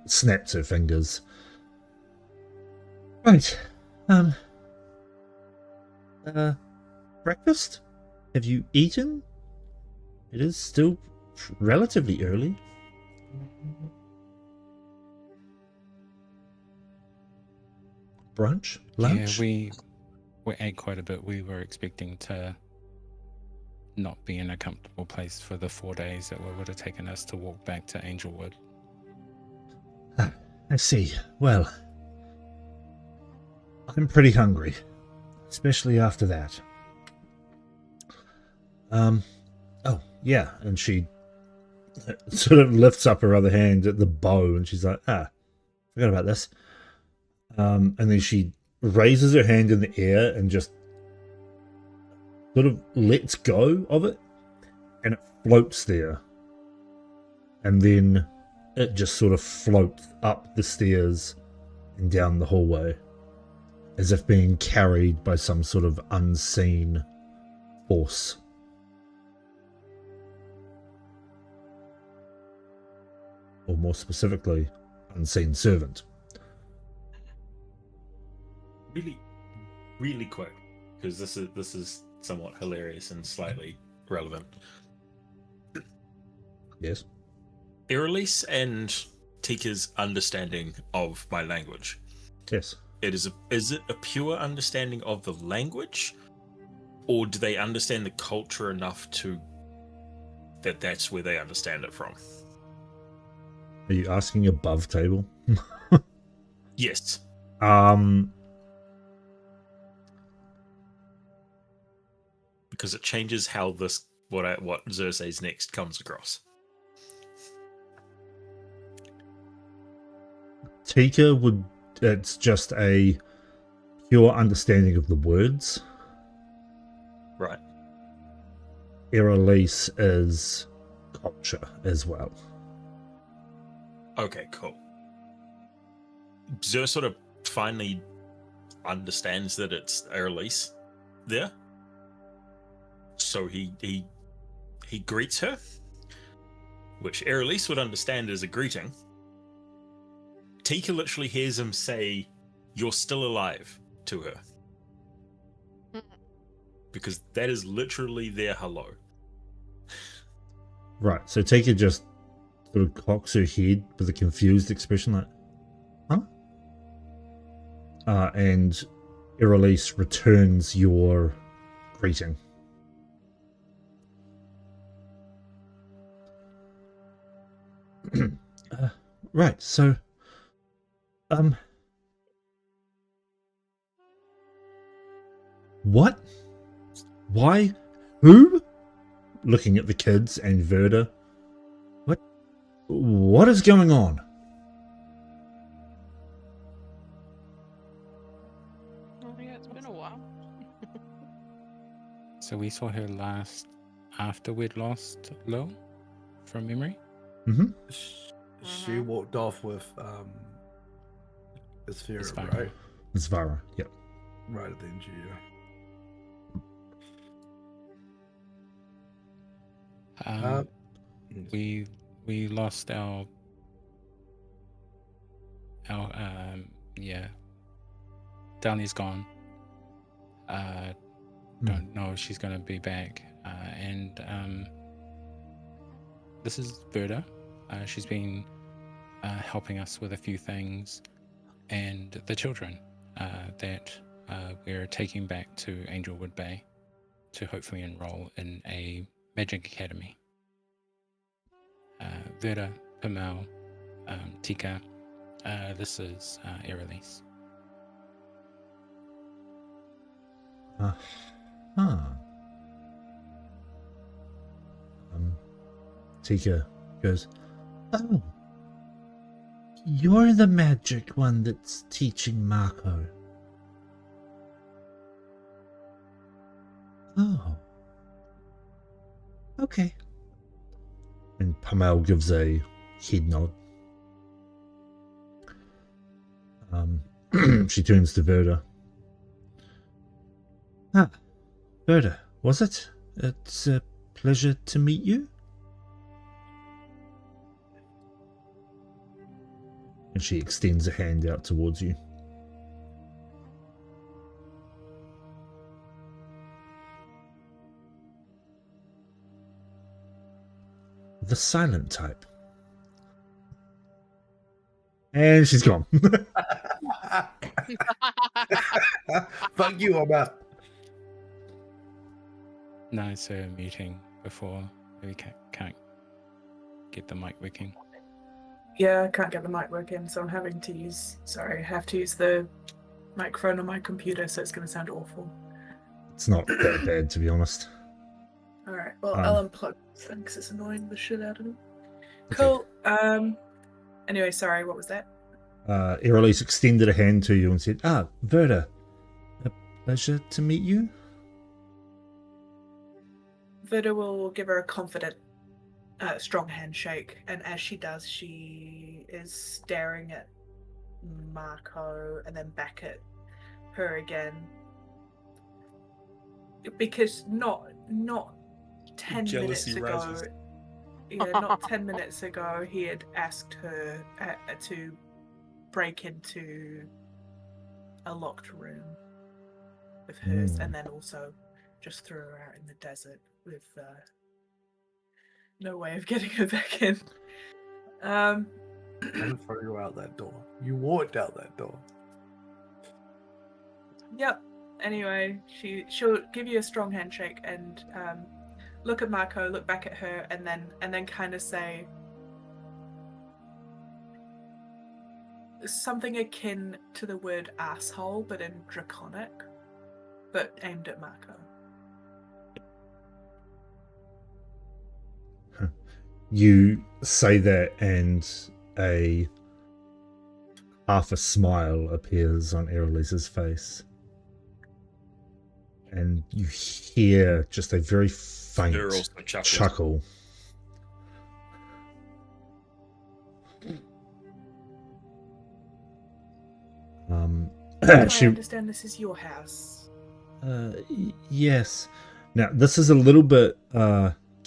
snaps her fingers. Right. Breakfast? Have you eaten? It is still relatively early. Brunch? Lunch? Yeah, we ate quite a bit. We were expecting to not be in a comfortable place for the 4 days that would have taken us to walk back to Angelwood. I see. Well, I'm pretty hungry, especially after that. Oh, yeah, and she sort of lifts up her other hand at the bow, and she's like, forgot about this. And then she raises her hand in the air and just sort of lets go of it, and it floats there, and then it just sort of floats up the stairs and down the hallway, as if being carried by some sort of unseen force. Or more specifically, unseen servant. Really quick, because this is somewhat hilarious and slightly relevant. Yes. Irelise and Tika's understanding of my language. Yes. Is it a pure understanding of the language, or do they understand the culture enough to that's where they understand it from? Are you asking above table? Yes. Because it changes how this what Xerxes next comes across. Tika would. It's just a pure understanding of the words. Right. Irelise is culture as well. Okay, cool. Xer sort of finally understands that it's Irelise there. So he greets her, which Irelise would understand as a greeting. Tika literally hears him say, "You're still alive," to her. Because that is literally their hello. Right, so Tika just sort of cocks her head with a confused expression like, huh? And Irelise returns your greeting. Right, so what? Why? Who? Looking at the kids and Verda. What is going on? Oh yeah, it's been a while. So we saw her last after we'd lost Lo, from memory. Mm-hmm. She walked off with Isfira, Isfira. right? Zvara, yep. Right at the end, yeah. We lost our Dalia's gone. Don't know if she's gonna be back. And this is Verda. She's been helping us with a few things, and the children that we're taking back to Angelwood Bay to hopefully enroll in a magic academy. Verda, Pamel, Tika, this is Irelise. Tika goes, "Oh, you're the magic one that's teaching Marco." Oh. Okay. And Pamel gives a head nod. She turns to Verda. Ah, Verda, was it? It's a pleasure to meet you. And she extends a hand out towards you. The silent type. And she's gone. Fuck you, I'm out. No, so a meeting before we can't get the mic working. Yeah, I can't get the mic working, so I'm having to use. Sorry, I have to use the microphone on my computer, so it's going to sound awful. It's not that bad, to be honest. All right, well, I'll unplug this thing because it's annoying the shit out of me. Okay. Cool. Anyway, sorry, what was that? Irelise extended a hand to you and said, "Ah, Verda, a pleasure to meet you." Vida will give her a confident strong handshake, and as she does, she is staring at Marco and then back at her again, because not 10 Jealousy minutes ago, rises. not 10 minutes ago, he had asked her to break into a locked room with hers, and then also just threw her out in the desert with no way of getting her back in. I didn't throw you out that door. You walked out that door. Yep. Anyway, she'll give you a strong handshake and look at Marco, look back at her, and then kind of say something akin to the word asshole, but in Draconic, but aimed at Marco. You say that, and a half a smile appears on Erelise's face. And you hear just a very faint They're also chuckling. chuckle. I She, understand this is your house. yes. Now, this is a little bit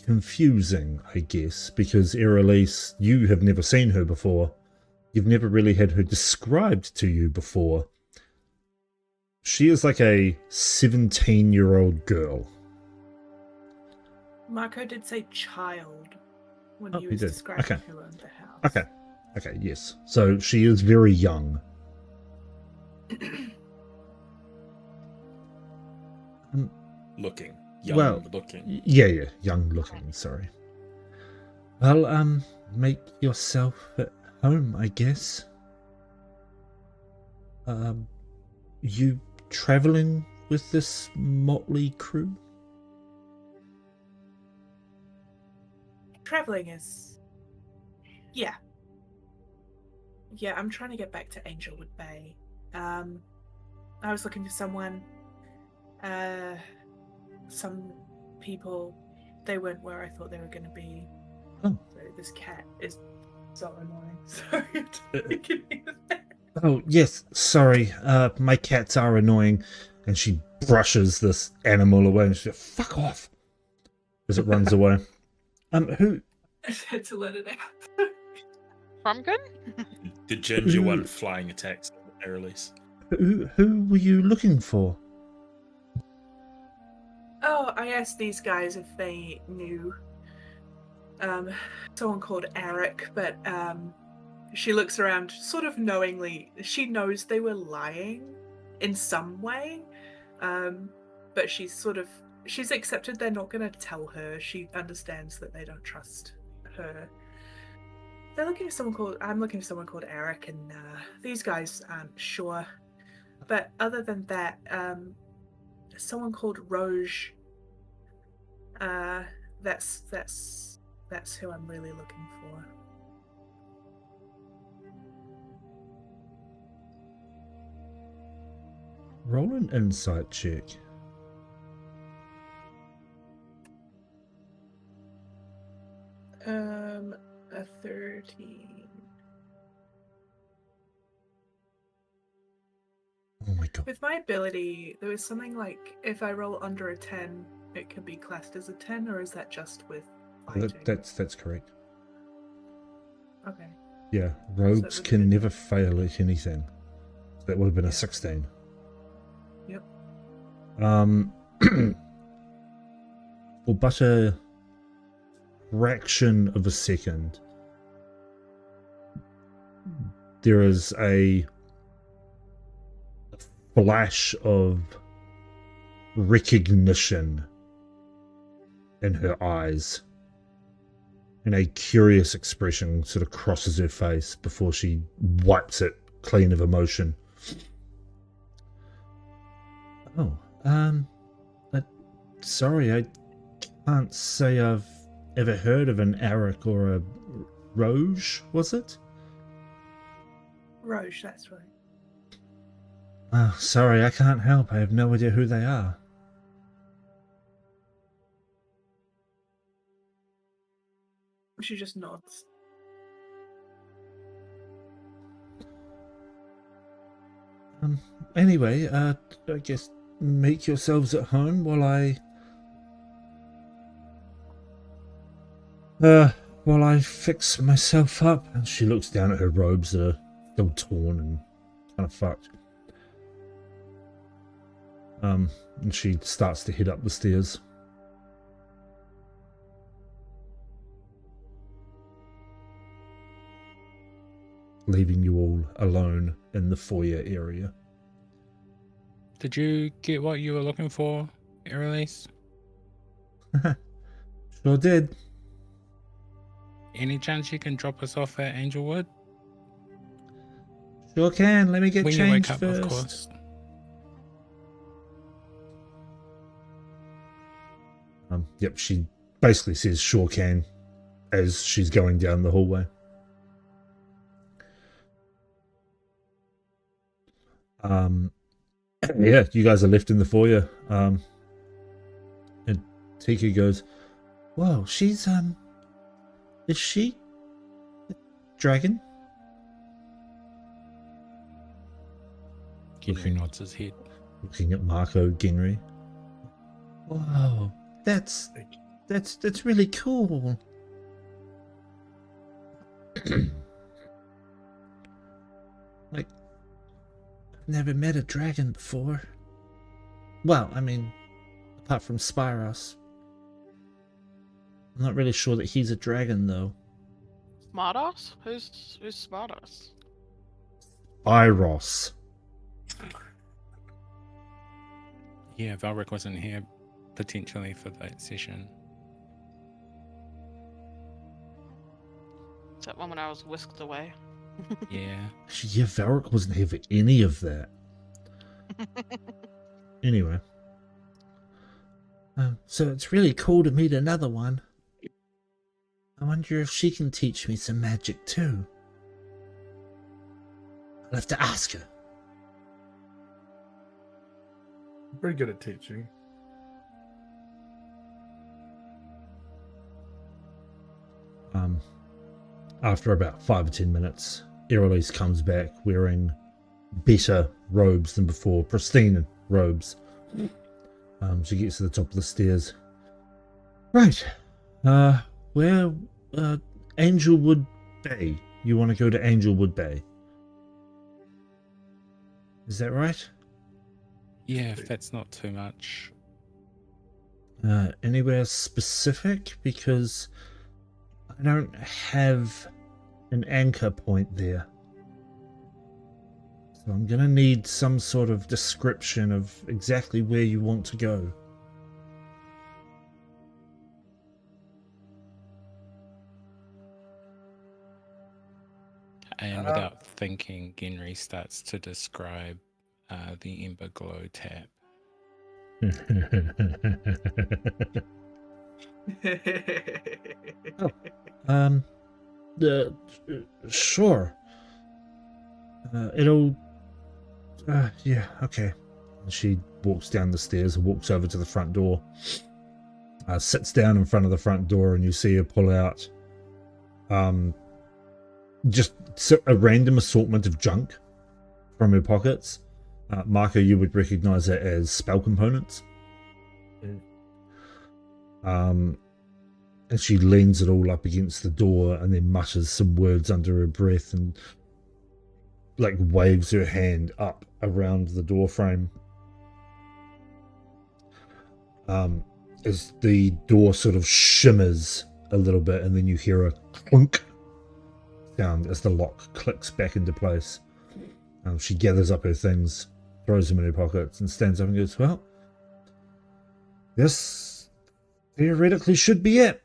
confusing, I guess, because Erelise, you have never seen her before. You've never really had her described to you before. She is like a 17-year-old girl. Marco did say child when Oh, he he was did. describing Okay. who owned the house. Okay, yes. So she is very young. Looking. Young Well, looking. Yeah, young looking, sorry. Well, make yourself at home, I guess. You traveling with this motley crew? Traveling is... Yeah. Yeah, I'm trying to get back to Angelwood Bay. I was looking for someone. Some people, they weren't where I thought they were going to be. Oh. So this cat is so annoying. Sorry. Oh, yes, sorry. My cats are annoying. And she brushes this animal away and she says, fuck off, as it runs away. Who? I had to let it out. Frumpkin? The ginger one flying attacks Erelise. Who were you looking for? Oh, I asked these guys if they knew someone called Eric, but she looks around sort of knowingly. She knows they were lying in some way, but she's accepted they're not going to tell her. She understands that they don't trust her. I'm looking for someone called Eric, and these guys aren't sure. But other than that, someone called Roge. That's who I'm really looking for. Roll an insight check. A 13. Oh my god. With my ability, there was something like if I roll under a 10, it could be classed as a 10, or is that just with fighting? That's correct. Okay. Yeah, rogues So it can would- never fail at anything. That would have been a 16. Yep. For but a fraction of a second, there is a flash of recognition in her eyes, and a curious expression sort of crosses her face before she wipes it clean of emotion. Oh, sorry, I can't say I've ever heard of an Arik or a Roge, was it? Roge, that's right. Sorry, I can't help. I have no idea who they are. She just nods. Anyway, I guess make yourselves at home while I fix myself up. And she looks down at her robes that are still torn and kind of fucked. And she starts to head up the stairs. Leaving you all alone in the foyer area. Did you get what you were looking for, Erelise? Sure did. Any chance you can drop us off at Angelwood? Sure can. Let me get When you changed wake up, first. of course. Yep, she basically says sure can as she's going down the hallway. Yeah, you guys are left in the foyer. And Tika goes, "Whoa, she's is she a dragon?" Henry nods his head. Looking at Marco Genry. Wow, that's really cool. Like, I've never met a dragon before. Well, I mean, apart from Spyros. I'm not really sure that he's a dragon, though. Smartass? Who's Smartass? Spyros. Yeah, Valric wasn't here potentially for that session. Is that one when I was whisked away? Yeah. Actually, yeah, Valric wasn't here for any of that. Anyway. So it's really cool to meet another one. I wonder if she can teach me some magic too. I'll have to ask her. Pretty good at teaching. After about 5 or 10 minutes, Erelise comes back wearing better robes than before, pristine robes. She gets to the top of the stairs. Right. Where? Angelwood Bay. You want to go to Angelwood Bay? Is that right? Yeah, if that's not too much. Anywhere specific? Because I don't have an anchor point there. So I'm going to need some sort of description of exactly where you want to go. And without thinking, Genry starts to describe the Ember Glow tap. Sure. It'll. Yeah, okay. She walks down the stairs and walks over to the front door. Sits down in front of the front door, and you see her pull out. Just a random assortment of junk from her pockets. Marco, you would recognize it as spell components. And she leans it all up against the door and then mutters some words under her breath and like waves her hand up around the door frame. As the door sort of shimmers a little bit, and then you hear a clunk sound as the lock clicks back into place. She gathers up her things, throws them in her pockets, and stands up and goes, "Well, this theoretically should be it."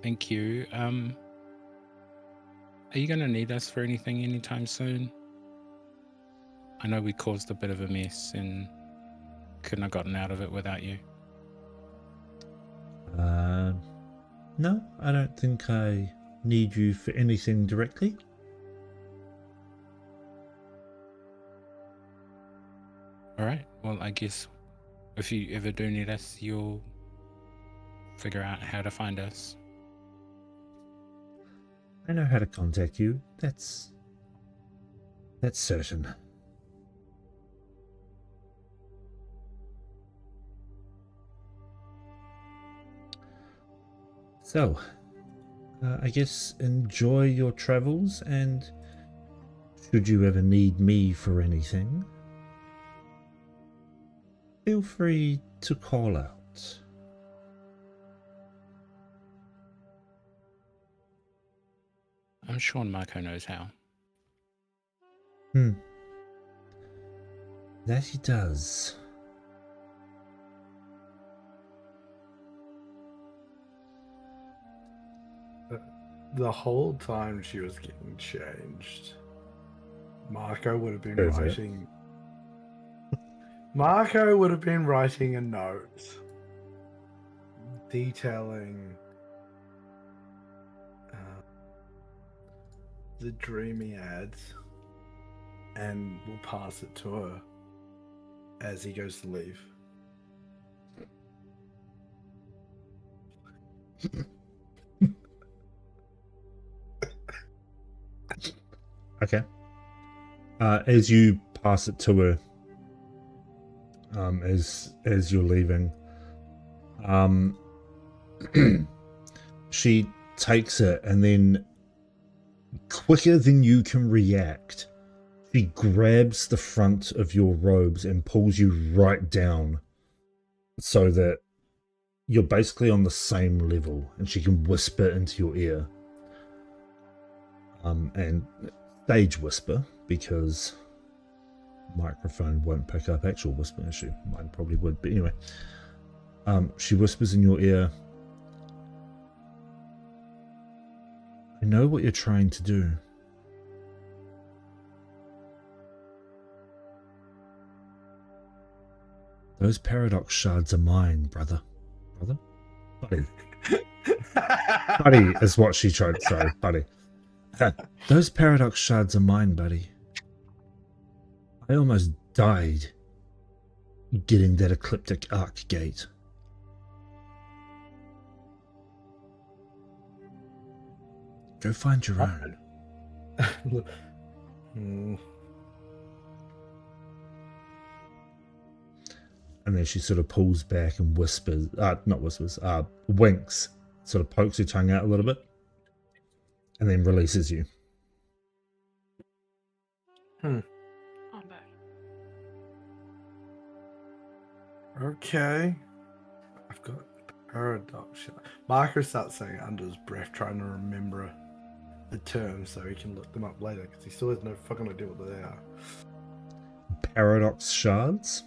Thank you. Are you going to need us for anything anytime soon? I know we caused a bit of a mess and couldn't have gotten out of it without you. No, I don't think I need you for anything directly. Alright, well, I guess If you ever do need us, you'll figure out how to find us. I know how to contact you. That's certain. So, I guess enjoy your travels, and should you ever need me for anything, feel free to call out. I'm sure Marco knows how. That he does. The whole time she was getting changed, Marco would have been Perfect. writing. Marco would have been writing a note detailing the dreamy ads, and will pass it to her as he goes to leave. Okay. As you pass it to her, as you're leaving, she takes it, and then, quicker than you can react, she grabs the front of your robes and pulls you right down, so that you're basically on the same level, and she can whisper into your ear. And stage whisper, because microphone won't pick up actual whisper. Actually, mine probably would, but anyway. She whispers in your ear, I know what you're trying to do. Those paradox shards are mine, brother. Brother? Buddy. Buddy is what she tried to say, buddy. Those paradox shards are mine, buddy. I almost died getting that ecliptic arc gate. Go find your own. And then she sort of pulls back and whispers, winks, sort of pokes her tongue out a little bit, and then releases you. I'm back. Okay. I've got paradox. Marco starts saying it under his breath, trying to remember the terms so he can look them up later, because he still has no fucking idea what they are. Paradox shards.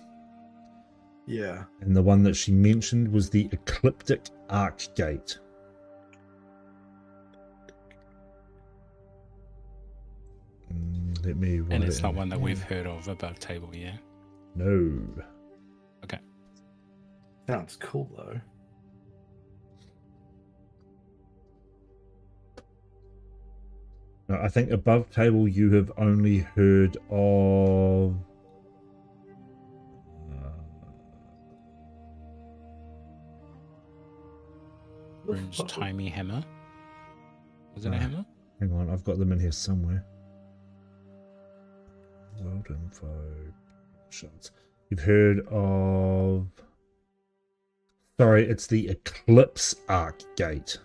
Yeah. And the one that she mentioned was the ecliptic arc gate. Let me write And it's it not in one that here. we've heard of above table, yeah? No. Okay. Sounds cool though. No, I think above table you have only heard of Rin's Timey Hammer. Was it a Ah. hammer? hang on, I've got them in here somewhere. World info shots. You've heard of, sorry, it's the Eclipse Arc Gate.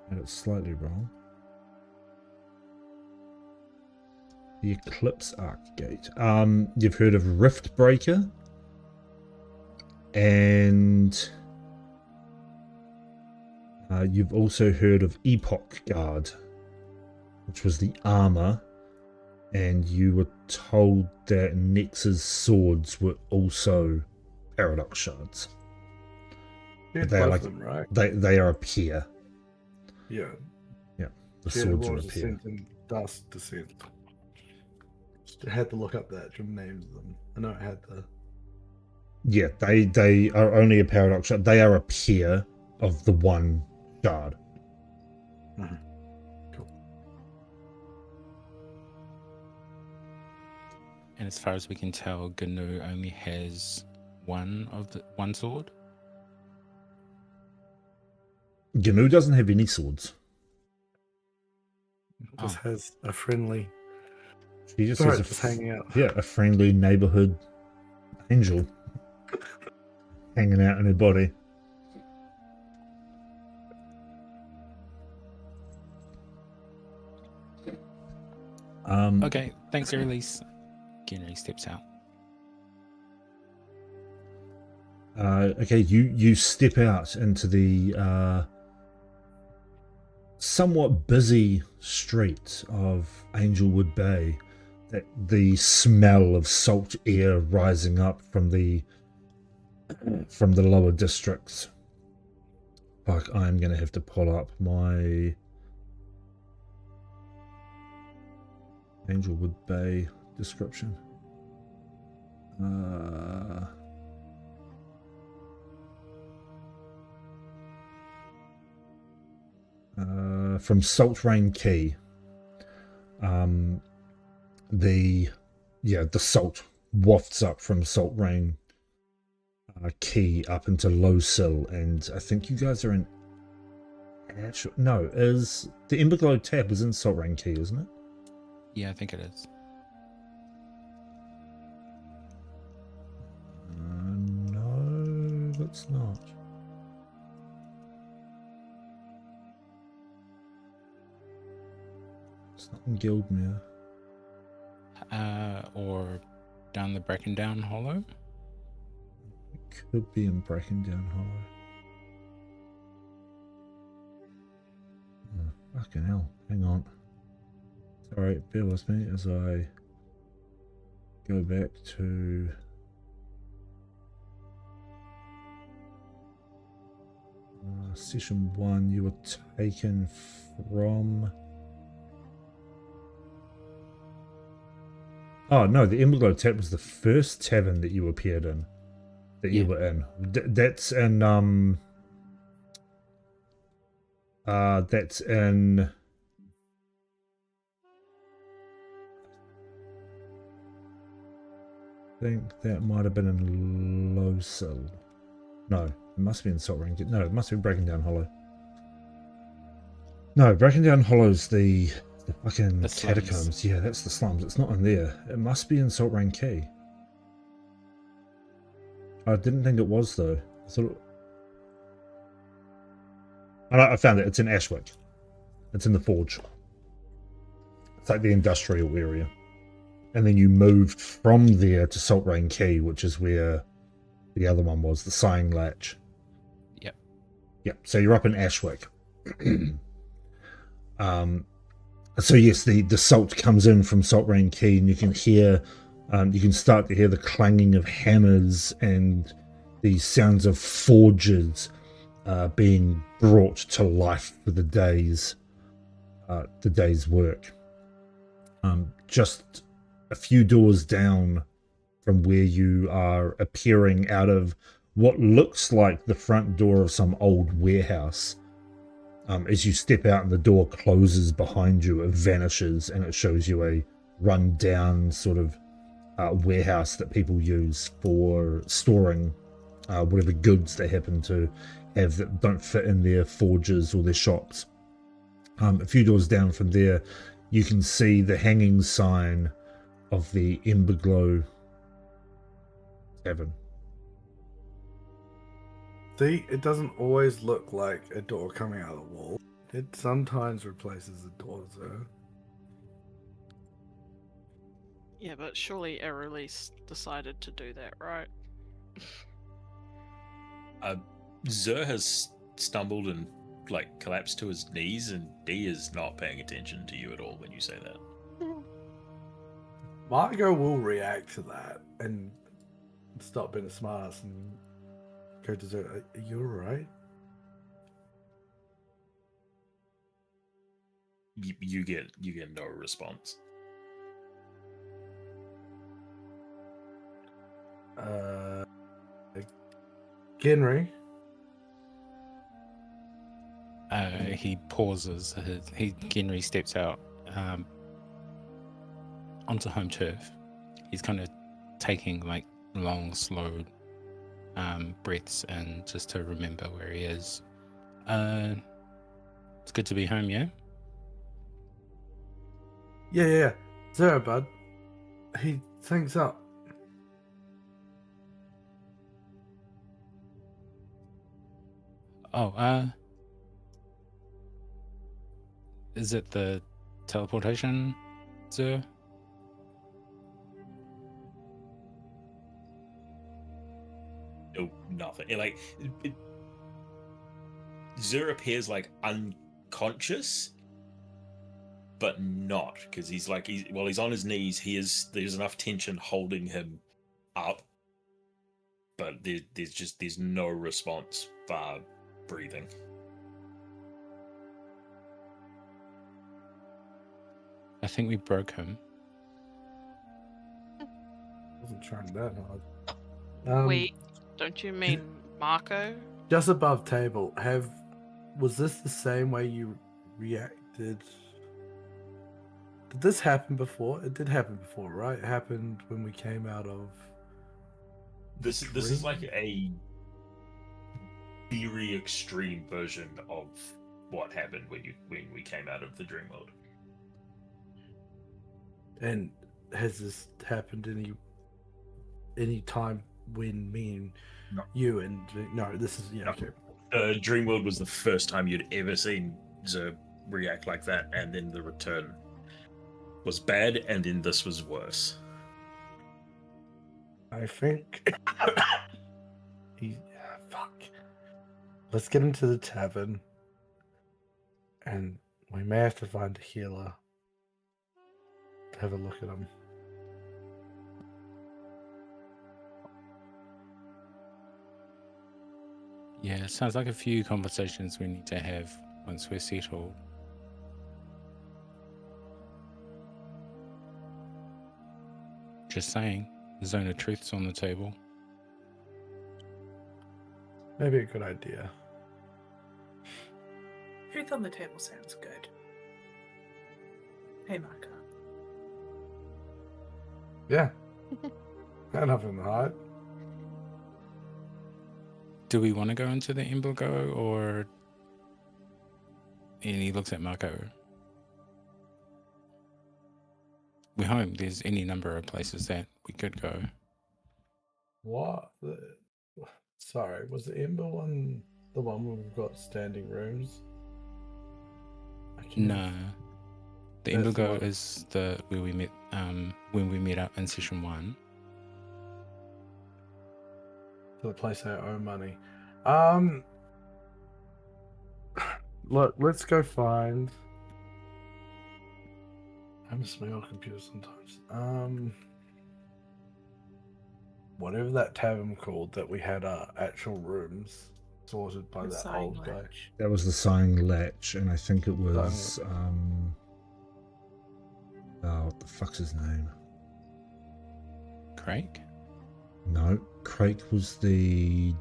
And it's slightly wrong. The Eclipse Arc Gate. You've heard of Rift Breaker, and you've also heard of Epoch Guard, which was the armor, and you were told that Nex's swords were also paradox shards. Yeah, They're both like- of them, right? They are a pair. Yeah. The Yeah, swords are War a pair. Descent and Dust Descent. Just had to look up the actual names of them. I know I had the. Yeah, they are only a paradox shard. They are a pair of the one shard. And as far as we can tell, Gnu only has one sword. Gnu doesn't have any swords. Just Oh, has a friendly She just spirit has just hanging out. a friendly neighborhood angel hanging out in her body. okay. Thanks, Elise. Ginry steps out. Okay, you step out into the somewhat busy streets of Angelwood Bay. That the smell of salt air rising up from the lower districts. Fuck, I'm gonna have to pull up my Angelwood Bay description. From Salt Rain Quay. The salt wafts up from Salt Rain Quay up into Low Sill, and I think you guys are in is the Emberglow Tap is in Salt Rain Quay, isn't it? Yeah, I think it is. No, it's not. It's not in Guildmere. Or down the Brackendown Hollow. It could be in Brackendown Hollow. Oh, fucking hell. Hang on. Sorry, bear with me as I go back to session 1. You were taken from... Oh no, the Emberglow Tap was the first tavern that you appeared in. You were in. That's in that's in I think that might have been in Low Sill. No, it must be in Salt Rain. No, it must be Brackendown Hollow. No, Brackendown Hollow's the fucking The slums. catacombs. Yeah, that's the slums. It's not in there. It must be in Salt Rain Quay. I didn't think it was, though. I thought I found it. It's in Ashwick. It's in the Forge. It's like the industrial area. And then you moved from there to Salt Rain Quay, which is where the other one was, the Sighing Latch. Yep. So you're up in Ashwick. So yes, the salt comes in from Salt Rain Quay, and you can hear, you can start to hear the clanging of hammers and the sounds of forges being brought to life for the day's work. Just a few doors down from where you are appearing out of what looks like the front door of some old warehouse. As you step out and the door closes behind you, it vanishes and it shows you a run-down sort of warehouse that people use for storing whatever goods they happen to have that don't fit in their forges or their shops. A few doors down from there, you can see the hanging sign of the Emberglow Tavern. See, it doesn't always look like a door coming out of the wall. It sometimes replaces the doors, though. Yeah, but surely Erelise decided to do that, right? Zer has stumbled and collapsed to his knees, and D is not paying attention to you at all when you say that. Margot will react to that and stop being a smartass and go to Zer. Are you alright? You get no response. Genry? He pauses. Genry steps out onto home turf. he's kind of taking like long, slow breaths and just to remember where he is. It's good to be home, yeah? Yeah. Zero, bud. He thinks up. Oh, is it the teleportation, sir? No, nothing. Zur appears like unconscious, but not, because he's on his knees. There's enough tension holding him up, but there's no response bar breathing. I think we broke him. Wasn't trying that hard. Wait, don't you mean Marco? Just above table. Was this the same way you reacted? Did this happen before? It did happen before, right? It happened when we came out of. This is like a very extreme version of what happened when we came out of the dream world. And has this happened any time when me and you and no? This is No. Okay. Dream world was the first time you'd ever seen Zur react like that, and then the return was bad, and then this was worse. I think fuck. Let's get into the tavern, and we may have to find a healer to have a look at him. Yeah, sounds like a few conversations we need to have once we're settled. Just saying, the zone of truth's on the table. Maybe a good idea. Truth on the table sounds good. Hey, Marco. Yeah. Got nothing to hide. Do we want to go into the Embargo, or... And he looks at Marco. We're home. There's any number of places that we could go. What? Sorry, was the Ember one the one where we've got standing rooms? No. The That's the Embargo one. is where we met when we met up in session 1. To the place I owe money. Look, let's go find. I miss my old computer sometimes. Whatever that tavern called that we had actual rooms sorted by The that Sighing old guy. Latch. That was the Sighing Latch, and I think it was what the fuck's his name? Craig? No, Craig was the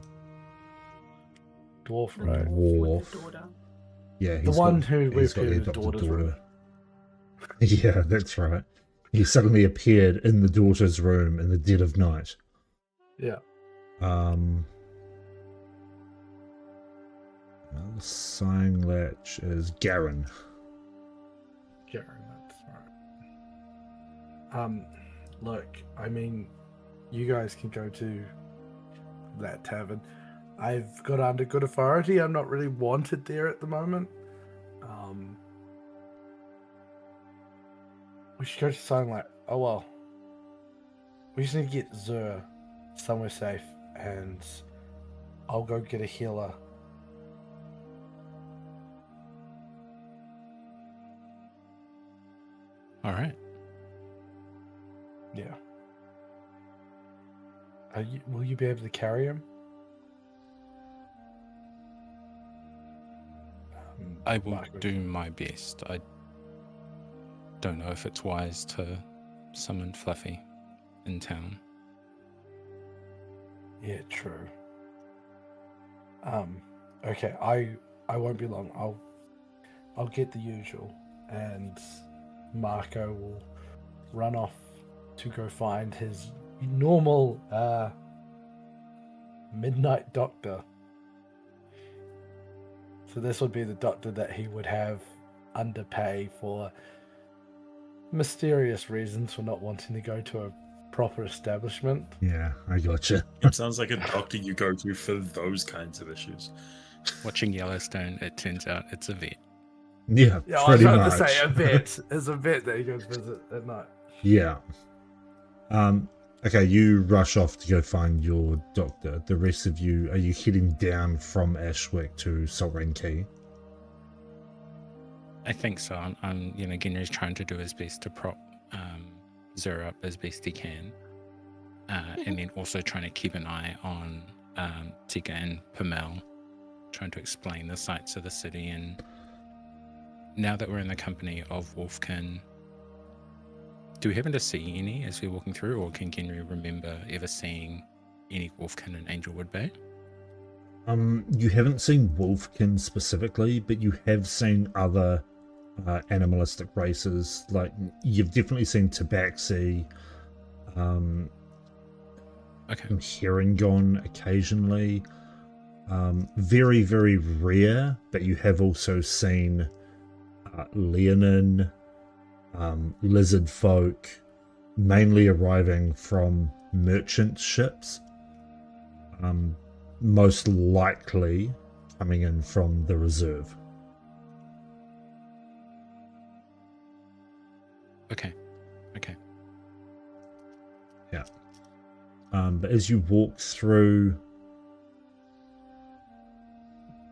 Dwarf, The right? dwarf with Dwarf. the daughter. Yeah, The one who we he's got appeared the in his adopted daughter's room. Yeah, that's right. He suddenly appeared in the daughter's room in the dead of night. Yeah. The Sighing Latch is Garen. Garen, that's right. Look, I mean, you guys can go to that tavern. I've got under good authority. I'm not really wanted there at the moment. We should go to something like, oh well. We just need to get Zur somewhere safe, and I'll go get a healer. All right. Yeah. Will you be able to carry him? I will Marco. do my best. I don't know if it's wise to summon Fluffy in town. Yeah, true. Okay, I won't be long. I'll get the usual, and Marco will run off to go find his normal midnight doctor. So this would be the doctor that he would have underpay for mysterious reasons for not wanting to go to a proper establishment. Yeah, I gotcha. It sounds like a doctor you go to for those kinds of issues. Watching Yellowstone, it turns out it's a vet. Yeah, Yeah, I was pretty about much. to say a vet. There's a vet that he goes visit at night. Yeah. Okay, you rush off to go find your doctor. The rest of you, are you heading down from Ashwick to Saltrain Key? I think so. Ginry's trying to do his best to prop Zura up as best he can. And then also trying to keep an eye on Tika and Pamel, trying to explain the sights of the city. And now that we're in the company of Wolfkin, do we happen to see any as we're walking through, or can Ginry remember ever seeing any Wolfkin in Angelwood Bay? You haven't seen Wolfkin specifically, but you have seen other animalistic races. Like, you've definitely seen Tabaxi, Okay. Herringon occasionally. Very, very rare, but you have also seen Leonin, lizard folk, mainly arriving from merchant ships, most likely coming in from the reserve. Okay. Yeah. But as you walk through,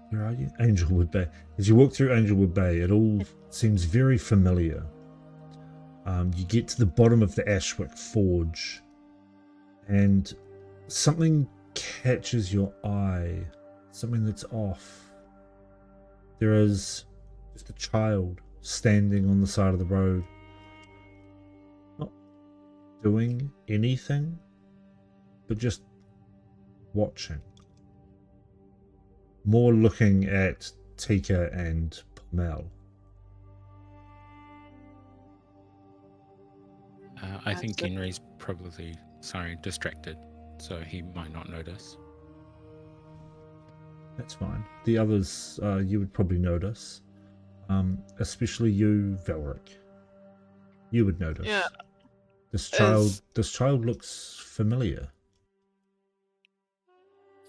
where are you? Angelwood Bay. As you walk through Angelwood Bay, it all seems very familiar. You get to the bottom of the Ashwick Forge, and something catches your eye. Something that's off. There is just a child standing on the side of the road, not doing anything, but just watching. More looking at Tika and Pamel. I think Ginry's probably, distracted, so he might not notice. That's fine. The others, you would probably notice. Especially you, Velric. You would notice. Yeah. This child looks familiar.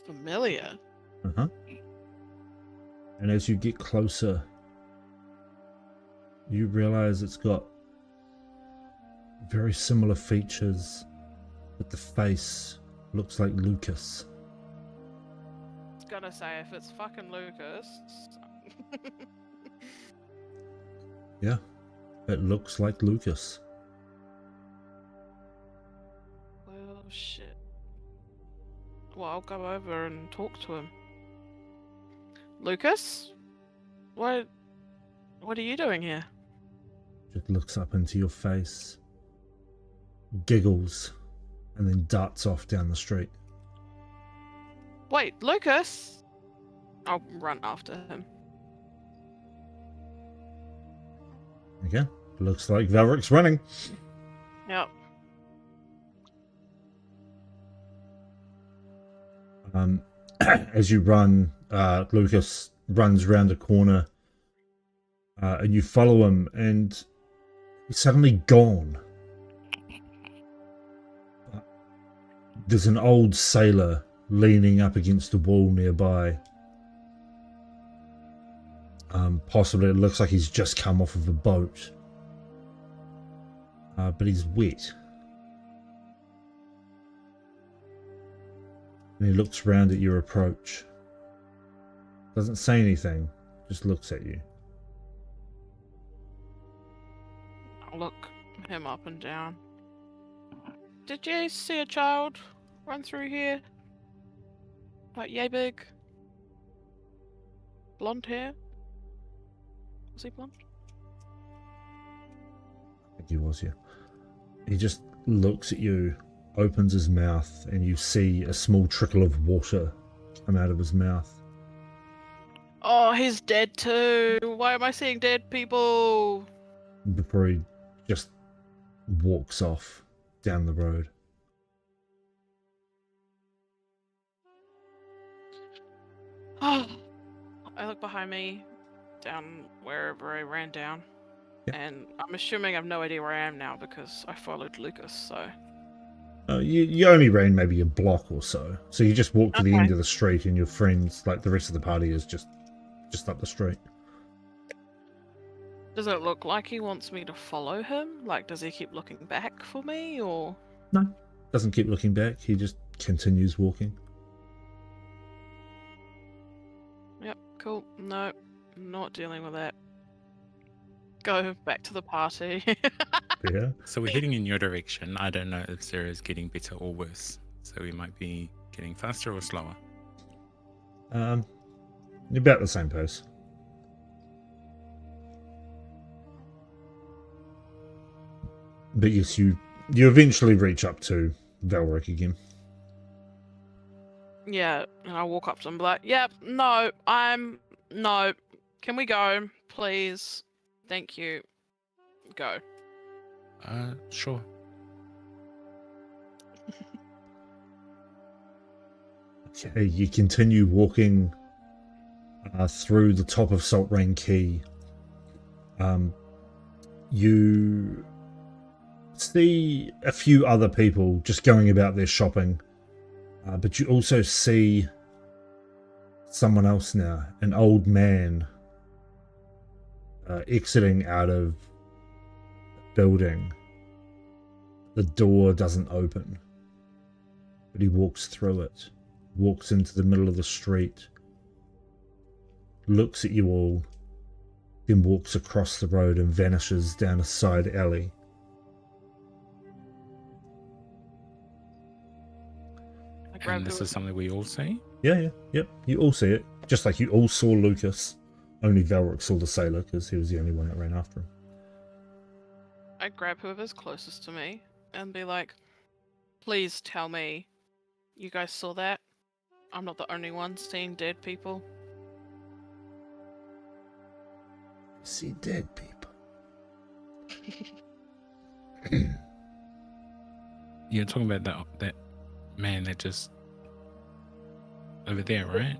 Familiar. Uh-huh. And as you get closer, you realize it's got very similar features, but the face looks like Lucas. I was gonna say, if it's fucking Lucas. Yeah, it looks like Lucas. Well, shit. Well, I'll go over and talk to him. Lucas? What are you doing here? Just looks up into your face, giggles, and then darts off down the street. Wait, Lucas? I'll run after him. Okay, looks like Valric's running. Yep. As you run, Lucas runs around a corner, and you follow him, and he's suddenly gone. There's an old sailor leaning up against a wall nearby. Possibly it looks like he's just come off of a boat. But he's wet. And he looks round at your approach. Doesn't say anything, just looks at you. I'll look him up and down. Did you see a child run through here? Like yay big? Blonde hair? Was he blonde? I think he was, yeah. He just looks at you, opens his mouth, and you see a small trickle of water come out of his mouth. Oh, he's dead too. Why am I seeing dead people? Before he just walks off down the road. I look behind me, down wherever I ran down. Yep. And I'm assuming I've no idea where I am now because I followed Lucas, so... You only ran maybe a block or so. So you just walk to the Okay. end of the street and your friends, like the rest of the party, is just up the street. Does it look like he wants me to follow him? Like, does he keep looking back for me, or...? No, doesn't keep looking back. He just continues walking. Yep, cool. No, not dealing with that. Go back to the party. Yeah. So we're heading in your direction. I don't know if Zera's getting better or worse. So we might be getting faster or slower. About the same pace. But yes, you eventually reach up to Valric again. Yeah, and I walk up to him and be like, yep, no, no, can we go, please? Thank you. Go. Sure. Okay, you continue walking through the top of Salt Rain Key. You see a few other people just going about their shopping, but you also see someone else now, an old man exiting out of the building. The door doesn't open, but he walks through it, walks into the middle of the street, looks at you all, then walks across the road and vanishes down a side alley. And this is something we all see? Yeah, yep. You all see it. Just like you all saw Lucas. Only Valric saw the sailor because he was the only one that ran after him. I grab whoever's closest to me and be like, please tell me you guys saw that. I'm not the only one seeing dead people. See dead people. You're talking about that man that just over there, right?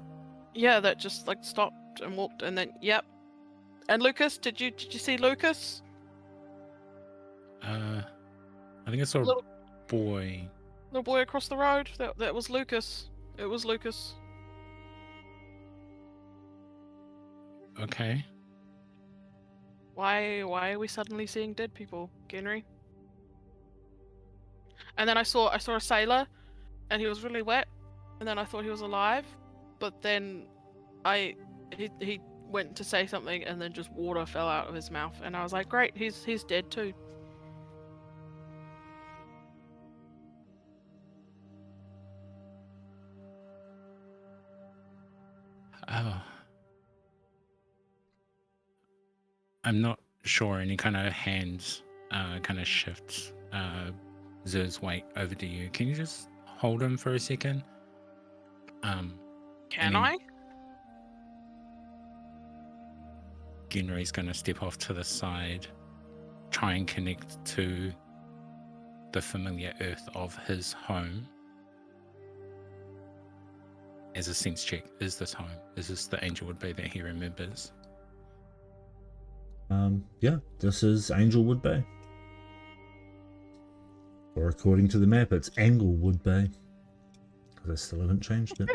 Yeah, that just like stopped and walked and then yep. And Lucas, did you see Lucas? I think I saw a Little- boy. Little boy across the road? That was Lucas. It was Lucas. Okay. Why are we suddenly seeing dead people, Genry? And then I saw a sailor and he was really wet and then I thought he was alive, but then he went to say something and then just water fell out of his mouth and I was like, great, he's dead too. Oh. I'm not sure, and he kind of hands kind of shifts Zer's weight over to you. Can you just hold him for a second? Can then I? Genry's going to step off to the side, try and connect to the familiar earth of his home. As a sense check, is this home? Is this the Angelwood Bay that he remembers? Yeah, this is Angelwood Bay. Or according to the map, it's Anglewood Bay. Because I still haven't changed it.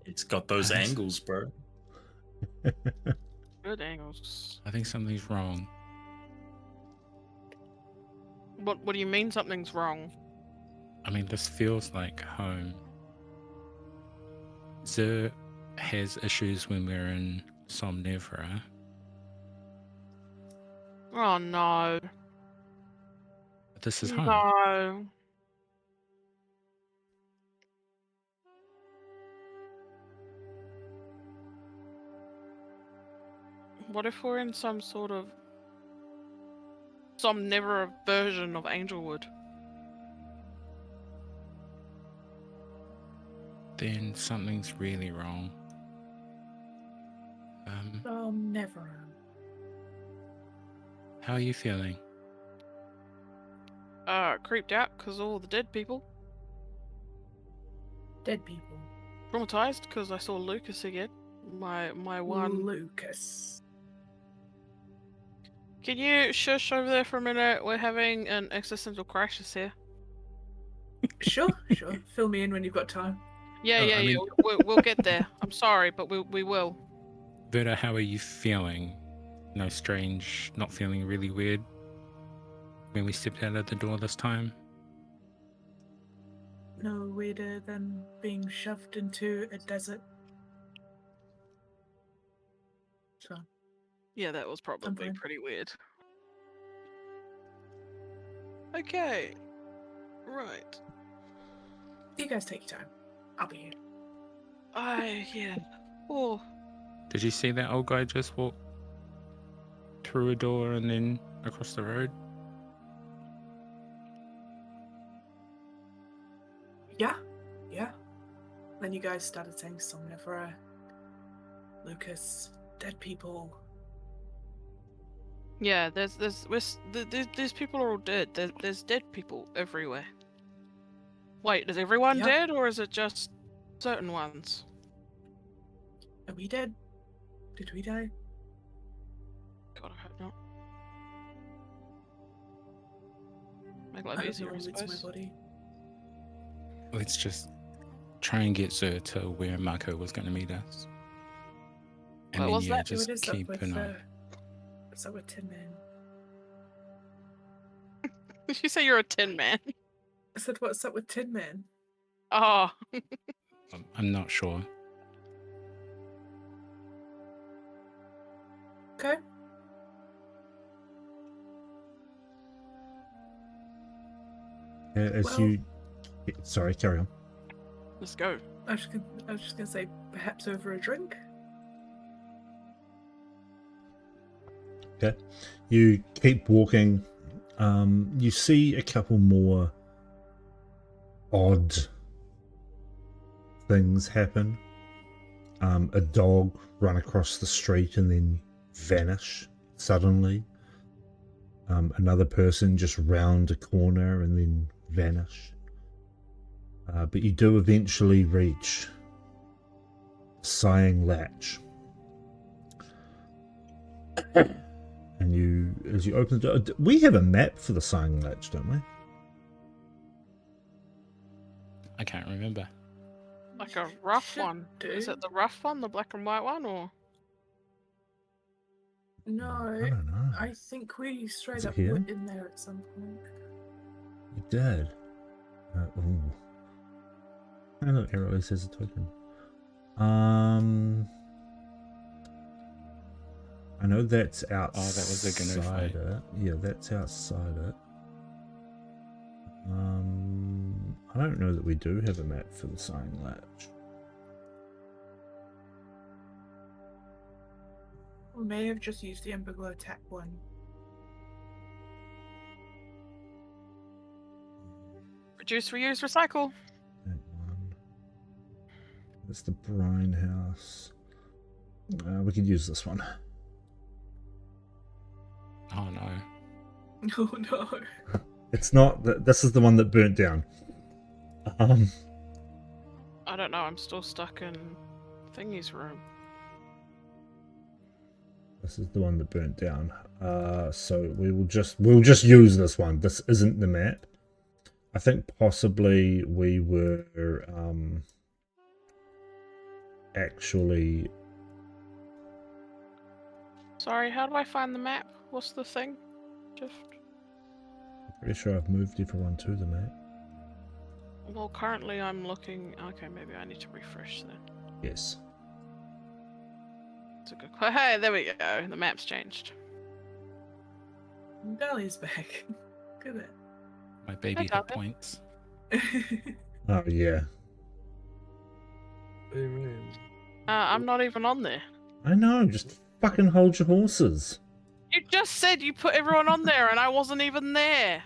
It's got those Nice. angles, bro. Good angles. I think something's wrong. What do you mean something's wrong? I mean, this feels like home. Zer has issues when we're in Somnevra. Oh no. But this is home. No. What if we're in some sort of Somnevra version of Angelwood? Then something's really wrong. Oh, never. How are you feeling? creeped out because all the dead people. Dead people. Traumatized because I saw Lucas again. My one. Lucas. Can you shush over there for a minute? We're having an existential crisis here. Sure. Fill me in when you've got time. Yeah, I mean- we'll get there. I'm sorry, but we will. Verta, how are you feeling? No strange, not feeling really weird when we stepped out of the door this time? No weirder than being shoved into a desert. So, Yeah, that was probably fine. pretty weird. Okay. Right. you guys take your time. I'll be here. Yeah. Oh. Did you see that old guy just walk through a door and then across the road? Yeah. Then you guys started saying somnifera, Lucas, dead people. Yeah, these people are all dead. There's dead people everywhere. Wait, is everyone Yeah. dead or is it just certain ones? Are we dead? Did we die? God, I hope not. Make I life hope easier, no I one leaves my suppose. body. Let's just try and get Zer to where Marco was going to meet us. And What then, was yeah, that? just What is up keep with an eye. what's up with Tin Man? Did you say you're a tin man? I said, what's up with Tin Man? Oh. I'm not sure. Okay. As Well- you, sorry, carry on. Let's go. I was just gonna say, perhaps over a drink. Okay, you keep walking. You see a couple more odd things happen. A dog run across the street and then vanish suddenly. Another person just round a corner and then vanish. But you do eventually reach Sighing Latch. And you, as you open the door, we have a map for the Sighing Latch, don't we? I can't remember. Like a rough Should one. Is do. it the rough one, the black and white one, or? No, I don't know. I think we straight Is it up here? were in there at some point. You did. Ooh. I know arrow says a token. I know that's outside. Oh, that was the Gnu fight. it. Yeah, that's outside it. I don't know that we do have a map for the Sighing Latch. We may have just used the Emberglow Tap one. Reduce, reuse, recycle. That one. That's the Brine House. We could use this one. Oh no. Oh no. It's not. This is the one that burnt down. I don't know, I'm still stuck in Thingy's room. This is the one that burnt down. So we'll just use this one. This isn't the map. I think possibly we were actually. Sorry, how do I find the map? What's the thing? Just. Pretty sure I've moved everyone to the map. Well, currently I'm looking. Okay, maybe I need to refresh then. Yes. It's a good. Hey, there we go. The map's changed. Dahlia's back. Look at My baby hit Dahlia. points. that. Oh yeah. I'm not even on there. I know. Just fucking hold your horses. You just said you put everyone on there, and I wasn't even there.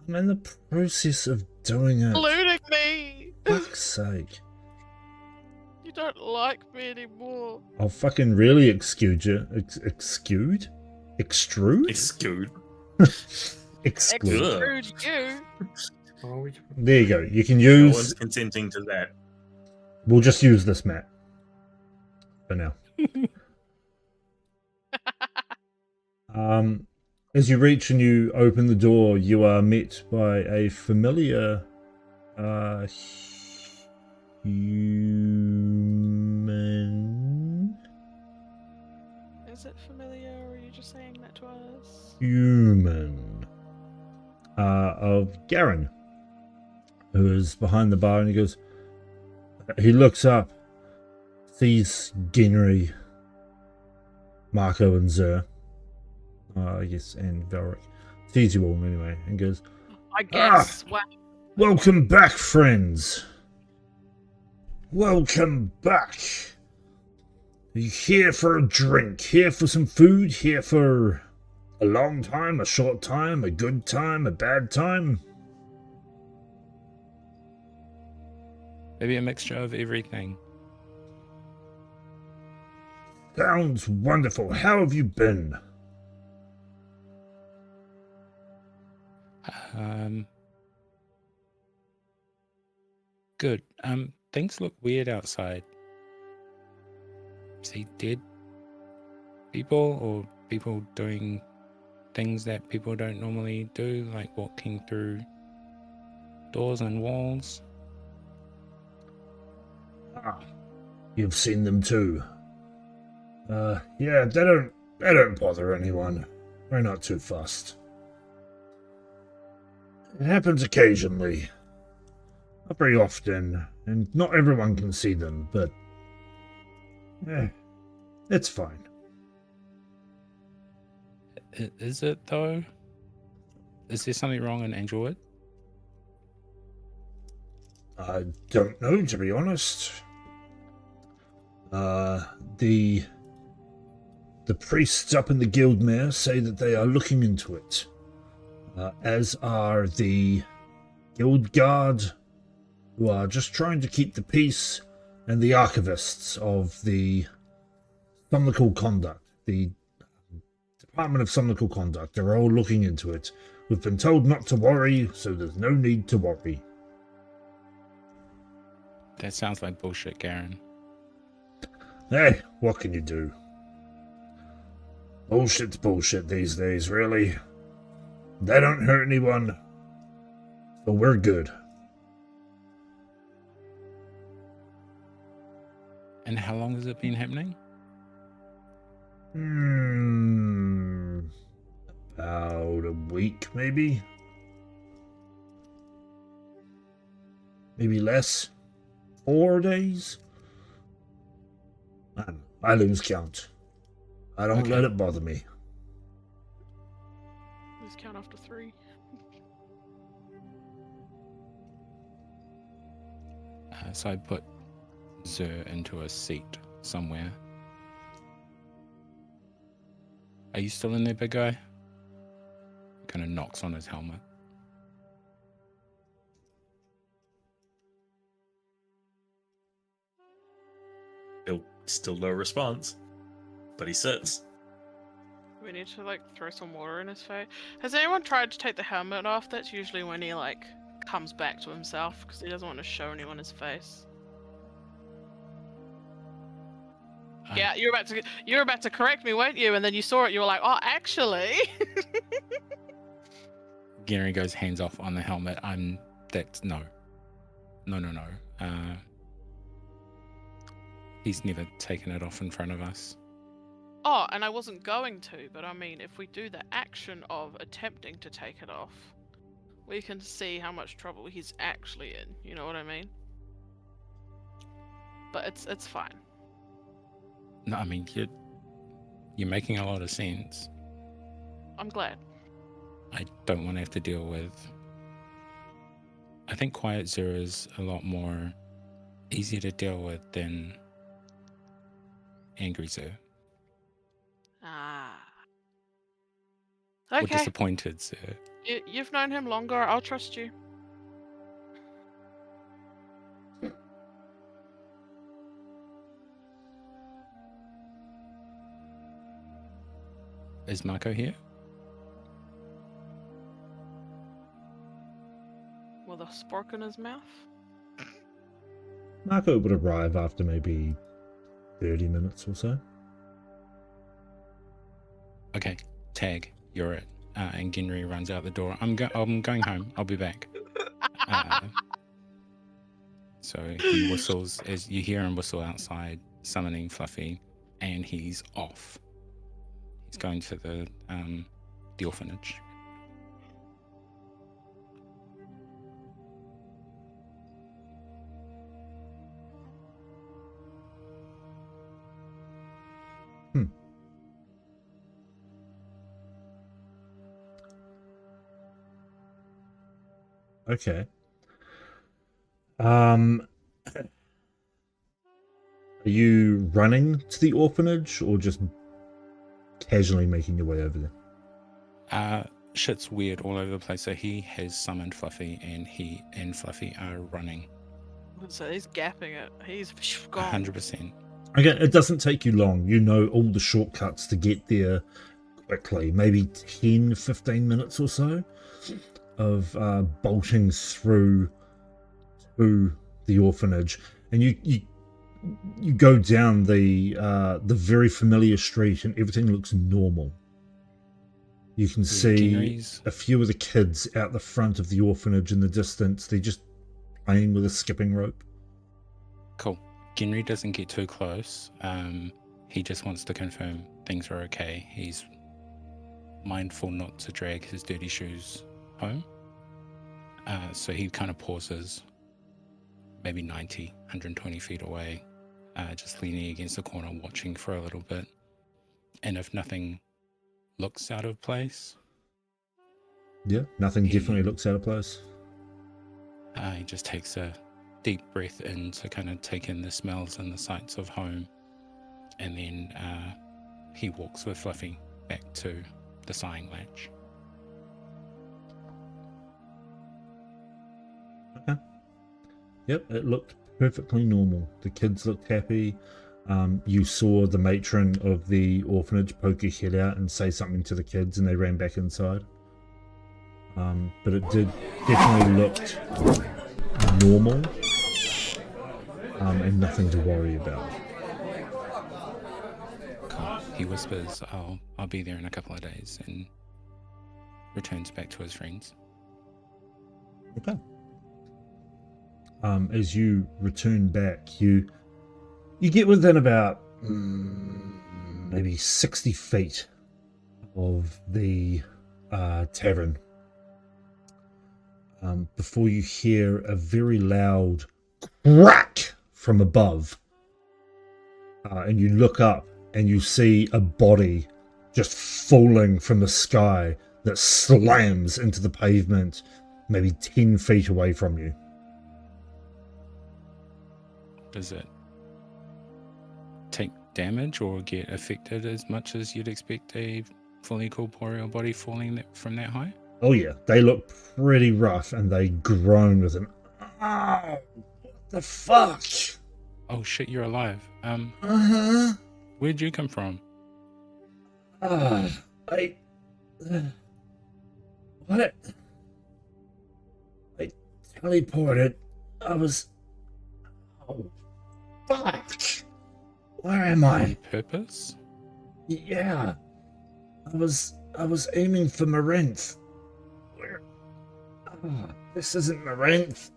I'm in the process of doing it. Eluding me. Fuck's sake. You don't like me anymore. I'll fucking really extrude you. Extrude? Extrude? Exclude. Exclude. Exclude you. Oh, we There you go. You can No one's use. consenting to that. We'll just use this map for now. As you reach and you open the door, you are met by a familiar human. Is it familiar, or are you just saying that to us? Human of Garen, who is behind the bar, and he goes. He looks up, sees Genry, Marco, and Zer. I guess, and Velric. Sees you all anyway, and goes, I guess. Wow. "Welcome back, friends. Welcome back. Are you here for a drink? Here for some food? Here for a long time? A short time? A good time? A bad time?" Maybe a mixture of everything. Sounds wonderful. How have you been? Good. Things look weird outside. See dead people or people doing things that people don't normally do, like walking through doors and walls. Ah, you've seen them too. Yeah, they don't bother anyone. We're not too fussed. It happens occasionally. Not very often, and not everyone can see them, but it's fine. Is it though? Is there something wrong in Angelwood? I don't know, to be honest. The priests up in the Guildmere say that they are looking into it, as are the Guild Guard, who are just trying to keep the peace, and the archivists of the Somnical Conduct, the Department of Somnical Conduct. They're all looking into it. We've been told not to worry, so there's no need to worry. That sounds like bullshit, Garen. Hey, what can you do? Bullshit's bullshit these days, really. They don't hurt anyone, so we're good. And how long has it been happening? About a week, maybe? Maybe less? 4 days? I lose count. I don't Okay. let it bother me. Let's count after 3. So I put Zer into a seat somewhere. Are you still in there, big guy? Kind of knocks on his helmet. Still no response, but he sits. We need to like throw some water in his face. Has anyone tried to take the helmet off? That's usually when he like comes back to himself because he doesn't want to show anyone his face. Yeah, you're about to correct me, weren't you? And then you saw it, you were like, oh, actually. Gary goes hands off on the helmet. That's no. He's never taken it off in front of us. Oh, and I wasn't going to, but I mean, if we do the action of attempting to take it off, we can see how much trouble he's actually in. You know what I mean? But it's fine. No, I mean you're making a lot of sense. I'm glad. I don't want to have to deal with. I think Quiet Zero is a lot more easier to deal with than Angry Zero. Ah. Or Okay. disappointed Zero. You've known him longer. I'll trust you. Is Marco here? a spork in his mouth? Marco would arrive after maybe 30 minutes or so. Okay, tag, you're it. And Ginry runs out the door. I'm going home. I'll be back. So he whistles as you hear him whistle outside, summoning Fluffy, and he's off. He's going to the orphanage. Okay. Are you running to the orphanage or just casually making your way over there? Shit's weird all over the place. So he has summoned Fluffy, and he and Fluffy are running. So he's gapping it. He's gone. 100%. Okay, it doesn't take you long. You know all the shortcuts to get there quickly. Maybe 10, 15 minutes or so of bolting through to the orphanage, and you go down the very familiar street, and everything looks normal. You can see Ginry's a few of the kids out the front of the orphanage in the distance. They're just playing with a skipping rope. cool. Ginry doesn't get too close. He just wants to confirm things are okay. He's mindful not to drag his dirty shoes home. So he kind of pauses, maybe 90, 120 feet away, just leaning against the corner, watching for a little bit. And if nothing looks out of place, Yeah, nothing definitely looks out of place. he just takes a deep breath in to kind of take in the smells and the sights of home. And then he walks with Fluffy back to the sighing latch. Okay. Yep, it looked perfectly normal. The kids looked happy. You saw the matron of the orphanage poke her head out and say something to the kids, and they ran back inside. But it did definitely looked normal, and nothing to worry about. Cool. He whispers, I'll be there in a couple of days, and returns back to his friends. Okay. As you return back, you get within about maybe 60 feet of the tavern before you hear a very loud crack from above, and you look up and you see a body just falling from the sky that slams into the pavement maybe 10 feet away from you. Does it take damage or get affected as much as you'd expect a fully corporeal body falling from that high? Oh yeah, they look pretty rough, and they groan with an "Ow, what the fuck?" Oh shit, you're alive. Uh-huh. Where'd you come from? I what? I teleported. I was. Oh, fuck! Where am On I? purpose? Yeah, I was aiming for Wyrmthicket. Where? This isn't Wyrmthicket.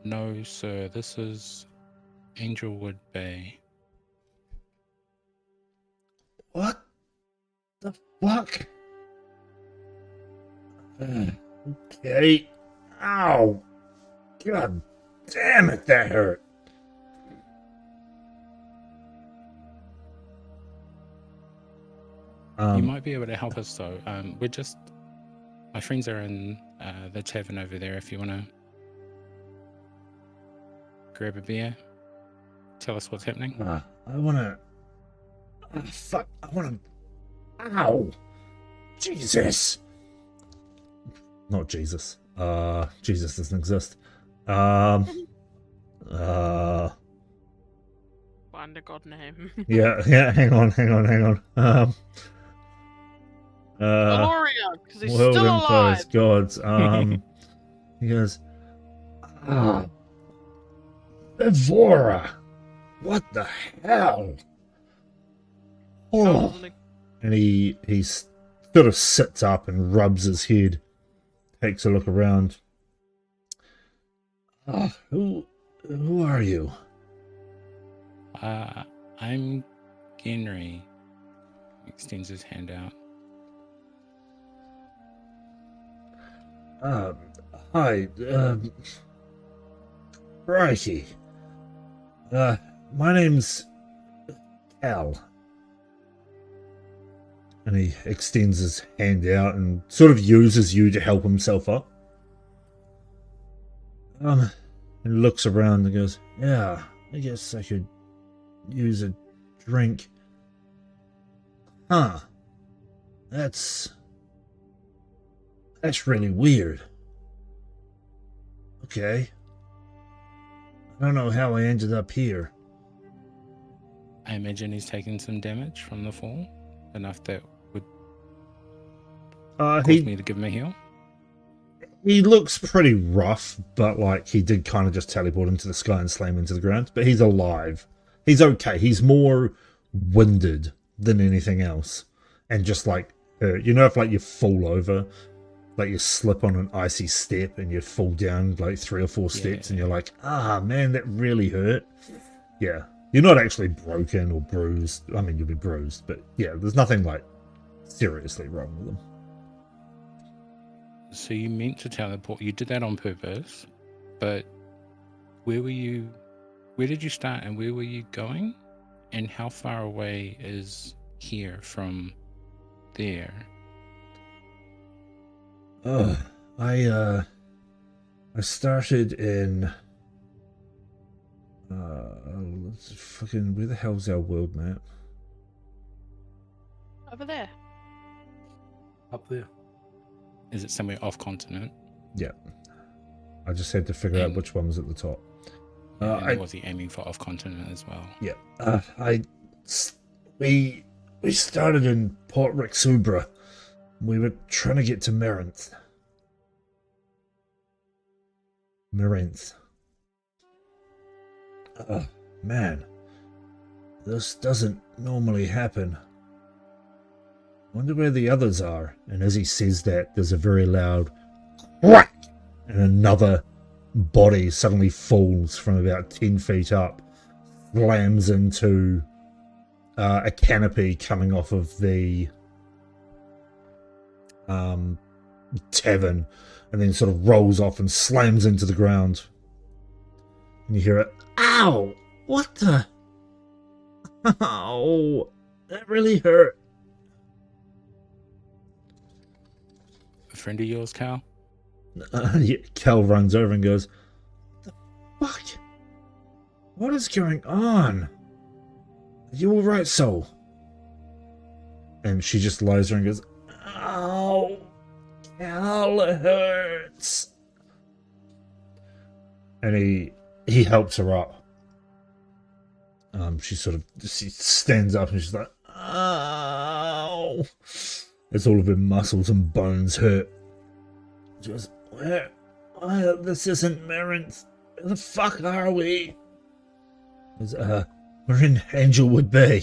No, sir. This is Angelwood Bay. What the fuck? Okay. Ow! God damn it, that hurt. You might be able to help us though. My friends are in the tavern over there. If you want to grab a beer, tell us what's happening. I wanna. Fuck! I wanna. Ow! Jesus! Not Jesus. Jesus doesn't exist. Find a god name. Yeah. Hang on. Aloria, because he's World still Empire's alive. gods. He goes, Evora, what the hell? Oh. Shoulders and And he sort of sits up and rubs his head, takes a look around. Who are you? I'm Henry. Extends his hand out. Hi, Righty. My name's Cal. And he extends his hand out and sort of uses you to help himself up. And looks around and goes, yeah, I guess I could use a drink. Huh. That's really weird. Okay. I don't know how I ended up here. I imagine he's taken some damage from the fall. Enough that would cause me to give him a heal. He looks pretty rough, but like he did kind of just teleport into the sky and slam into the ground. But he's alive. He's okay. He's more winded than anything else. And just like, you know, if like you fall over, like you slip on an icy step and you fall down like 3 or 4 steps and you're like, man, that really hurt. Yeah. You're not actually broken or bruised. I mean, you'll be bruised, but yeah, there's nothing like seriously wrong with them. So you meant to teleport. You did that on purpose, but where did you start and where were you going? And how far away is here from there? I started in fucking, where the hell's our world map? Over there. Up there. Is it somewhere off continent? Yeah. I just had to figure out which one was at the top. And was he aiming for off continent as well? Yeah. We started in Port Rexubra. We were trying to get to Marinth. Man. This doesn't normally happen. Wonder where the others are. And as he says that, there's a very loud whack, and another body suddenly falls from about 10 feet up, slams into a canopy coming off of the tavern, and then sort of rolls off and slams into the ground. And you hear it, ow! What the? Oh, that really hurt. A friend of yours, Cal? Yeah, Cal runs over and goes, "The fuck? What is going on? Are you alright, soul?" And she just lies there and goes, "Ow, Cal, it hurts." And he helps her up. She stands up and she's like, "Ow." As all of her muscles and bones hurt. She goes, Where? This isn't Marinth. Where the fuck are we? We're in Angelwood Bay.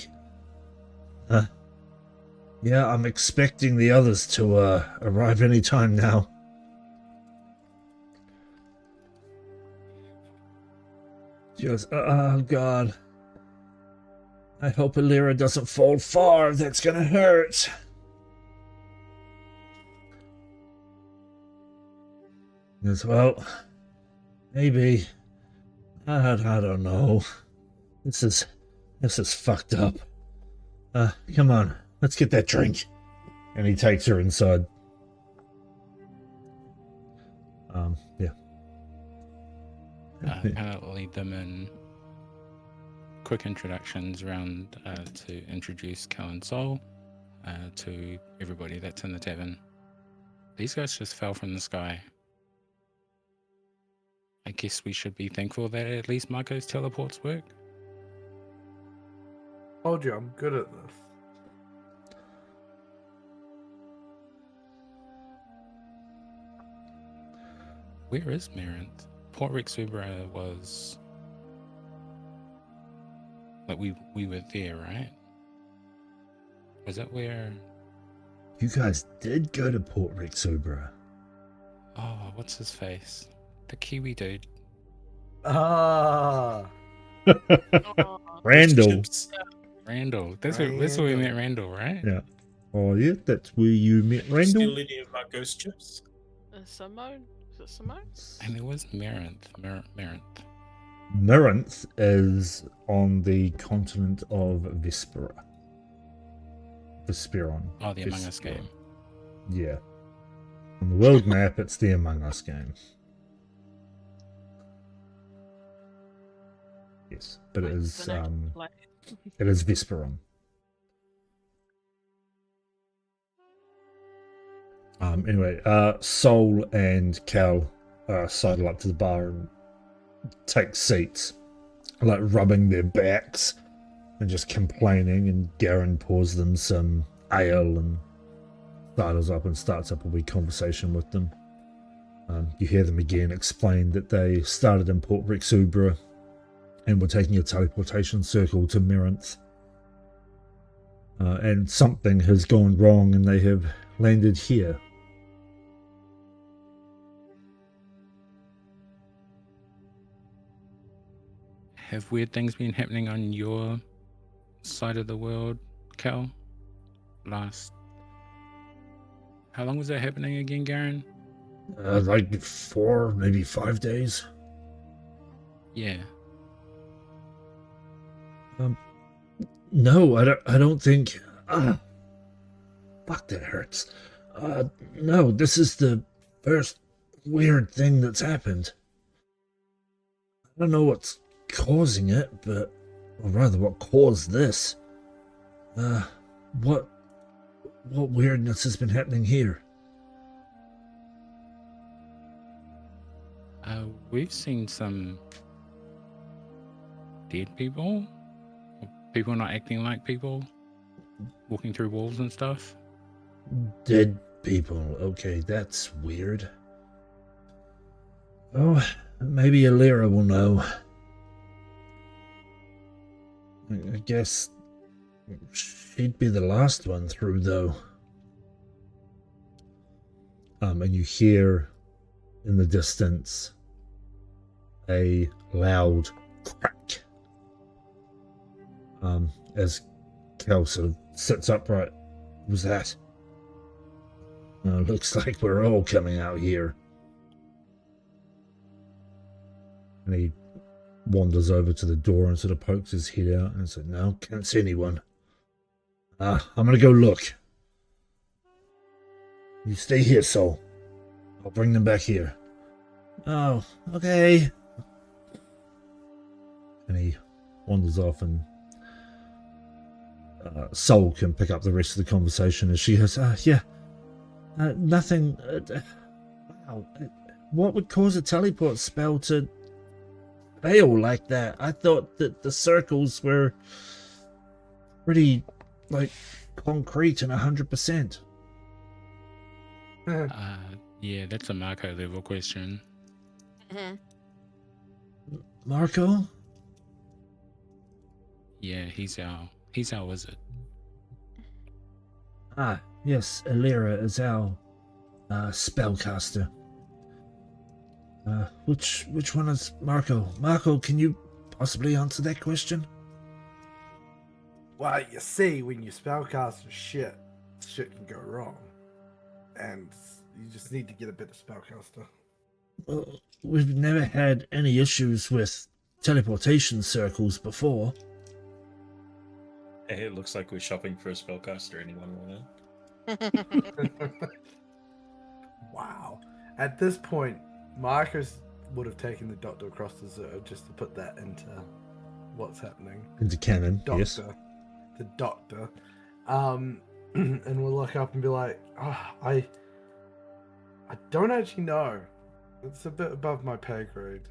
Yeah, I'm expecting the others to arrive any time now. She goes, oh god. I hope Alira doesn't fall far. That's gonna hurt. He goes, well, maybe. I don't know. This is fucked up. Come on, let's get that drink. And he takes her inside. Yeah. I'll lead them in quick introductions around to introduce Cal and Sol to everybody that's in the tavern. These guys just fell from the sky. I guess we should be thankful that at least Marco's teleports work. Told you I'm good at this. Where is Marinth? Port Rexubra was like we were there, right? Was that where? You guys did go to Port Rexubra. Oh, what's his face? The Kiwi dude. Ah, Oh, Randall. Chips. Randall. That's where we met Randall, right? Yeah. Oh, yeah, that's where you met Randall. Still any of my ghost chips? Simone? Is it Simone? And there was Marinth. Marinth. Mirinth is on the continent of Vespera. Vesperon. Oh, the Among Us Vespera. game. Yeah. On the world map, it's the Among Us game. Yes, but it What's is the name of the place? it is Vesperon. Anyway, Sol and Cal sidle up to the bar and take seats, like rubbing their backs and just complaining, and Garen pours them some ale and sidles up and starts up a wee conversation with them. You hear them again explain that they started in Port Rexubra and were taking a teleportation circle to Mirinth. And something has gone wrong and they have landed here. Have weird things been happening on your side of the world, Cal? How long was that happening again, Garen? Like 4, maybe 5 days. Yeah. No, I don't think. Fuck, that hurts. No, this is the first weird thing that's happened. I don't know what's causing it, or rather, what caused this. What weirdness has been happening here? We've seen some dead people. People not acting like people. Walking through walls and stuff. Dead people. Okay, that's weird. Oh, maybe Alira will know. I guess she'd be the last one through, though. And you hear in the distance a loud crack. As Kel sort of sits upright. What was that? Looks like we're all coming out here. And he wanders over to the door and sort of pokes his head out and said, "No, can't see anyone. I'm gonna go look. You stay here, Sol. I'll bring them back here." "Oh, okay." And he wanders off, and Sol can pick up the rest of the conversation as she has, nothing. Wow. What would cause a teleport spell to fail like that? I thought that the circles were pretty, concrete and 100%. Yeah, that's a Marco level question. Mhm. Marco? Yeah, he's our wizard. Yes, Alira is our spellcaster. Which one is Marco? Marco, can you possibly answer that question? Well, you see, when you spellcast shit can go wrong. And you just need to get a better spellcaster. Well, we've never had any issues with teleportation circles before. Hey, it looks like we're shopping for a spellcaster. Anyone want it? Wow. At this point, Marcus would have taken the doctor across the zoo just to put that into what's happening. Into canon, Doctor. yes. The doctor. And we'll look up and be like, I don't actually know. It's a bit above my pay grade.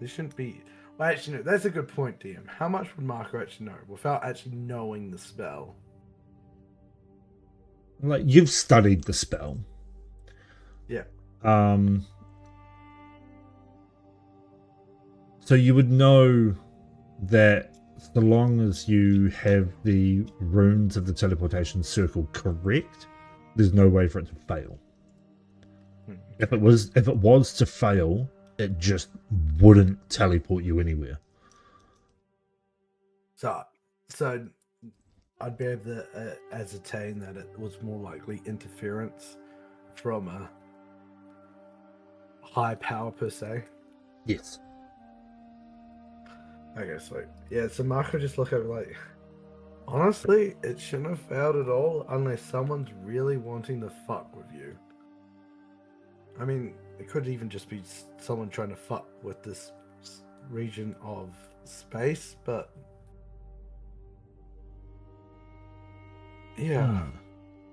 This shouldn't be... Well, actually, no, that's a good point, DM. How much would Marco actually know without actually knowing the spell? You've studied the spell. Yeah. So you would know that so long as you have the runes of the teleportation circle correct, there's no way for it to fail. If it was to fail, it just wouldn't teleport you anywhere. So I'd be able to ascertain that it was more likely interference from a high power per se. Yes. Okay, sweet. Yeah, so Mark would just look at it like, honestly, it shouldn't have failed at all unless someone's really wanting to fuck with you. I mean, it could even just be someone trying to fuck with this region of space, but yeah.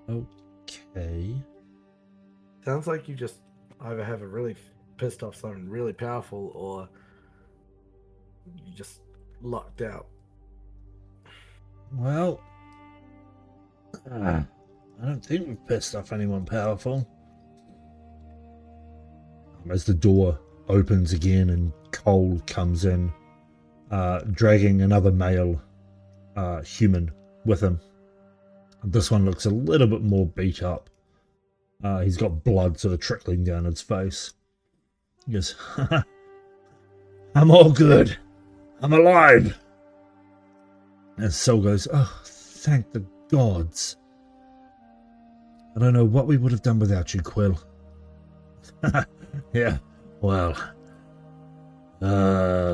Okay. Sounds like you just either have a really pissed off someone really powerful, or you just lucked out. Well, I don't think we've pissed off anyone powerful. As the door opens again and Cole comes in, dragging another male human with him. This one looks a little bit more beat up. He's got blood sort of trickling down his face. He goes, I'm all good. I'm alive. And Sol goes, oh, thank the gods. I don't know what we would have done without you, Quill. Yeah, well,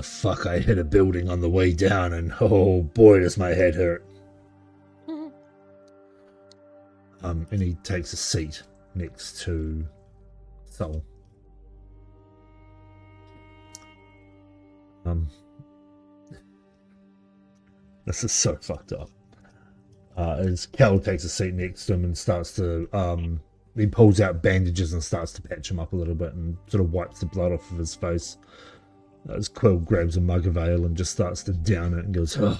fuck, I hit a building on the way down and oh boy does my head hurt. And he takes a seat next to Sol. This is so fucked up. As Kel takes a seat next to him and starts to, he pulls out bandages and starts to patch him up a little bit and sort of wipes the blood off of his face. As Quill grabs a mug of ale and just starts to down it and goes, oh,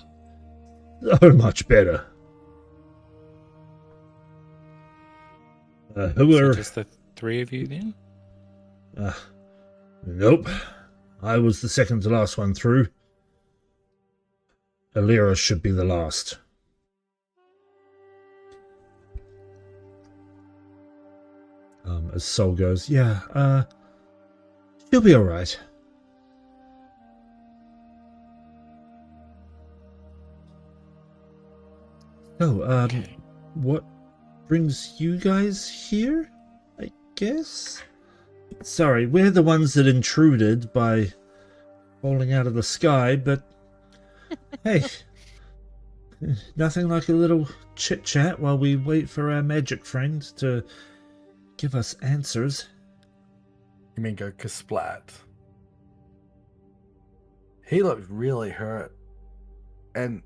so much better. Who So are... just the three of you then? Nope. I was the second to last one through. Alira should be the last. As Sol goes, yeah, she'll be alright. So, Okay. what brings you guys here, I guess? Sorry, we're the ones that intruded by falling out of the sky, but hey, nothing like a little chit-chat while we wait for our magic friend to give us answers. You mean go kasplat? He looked really hurt. And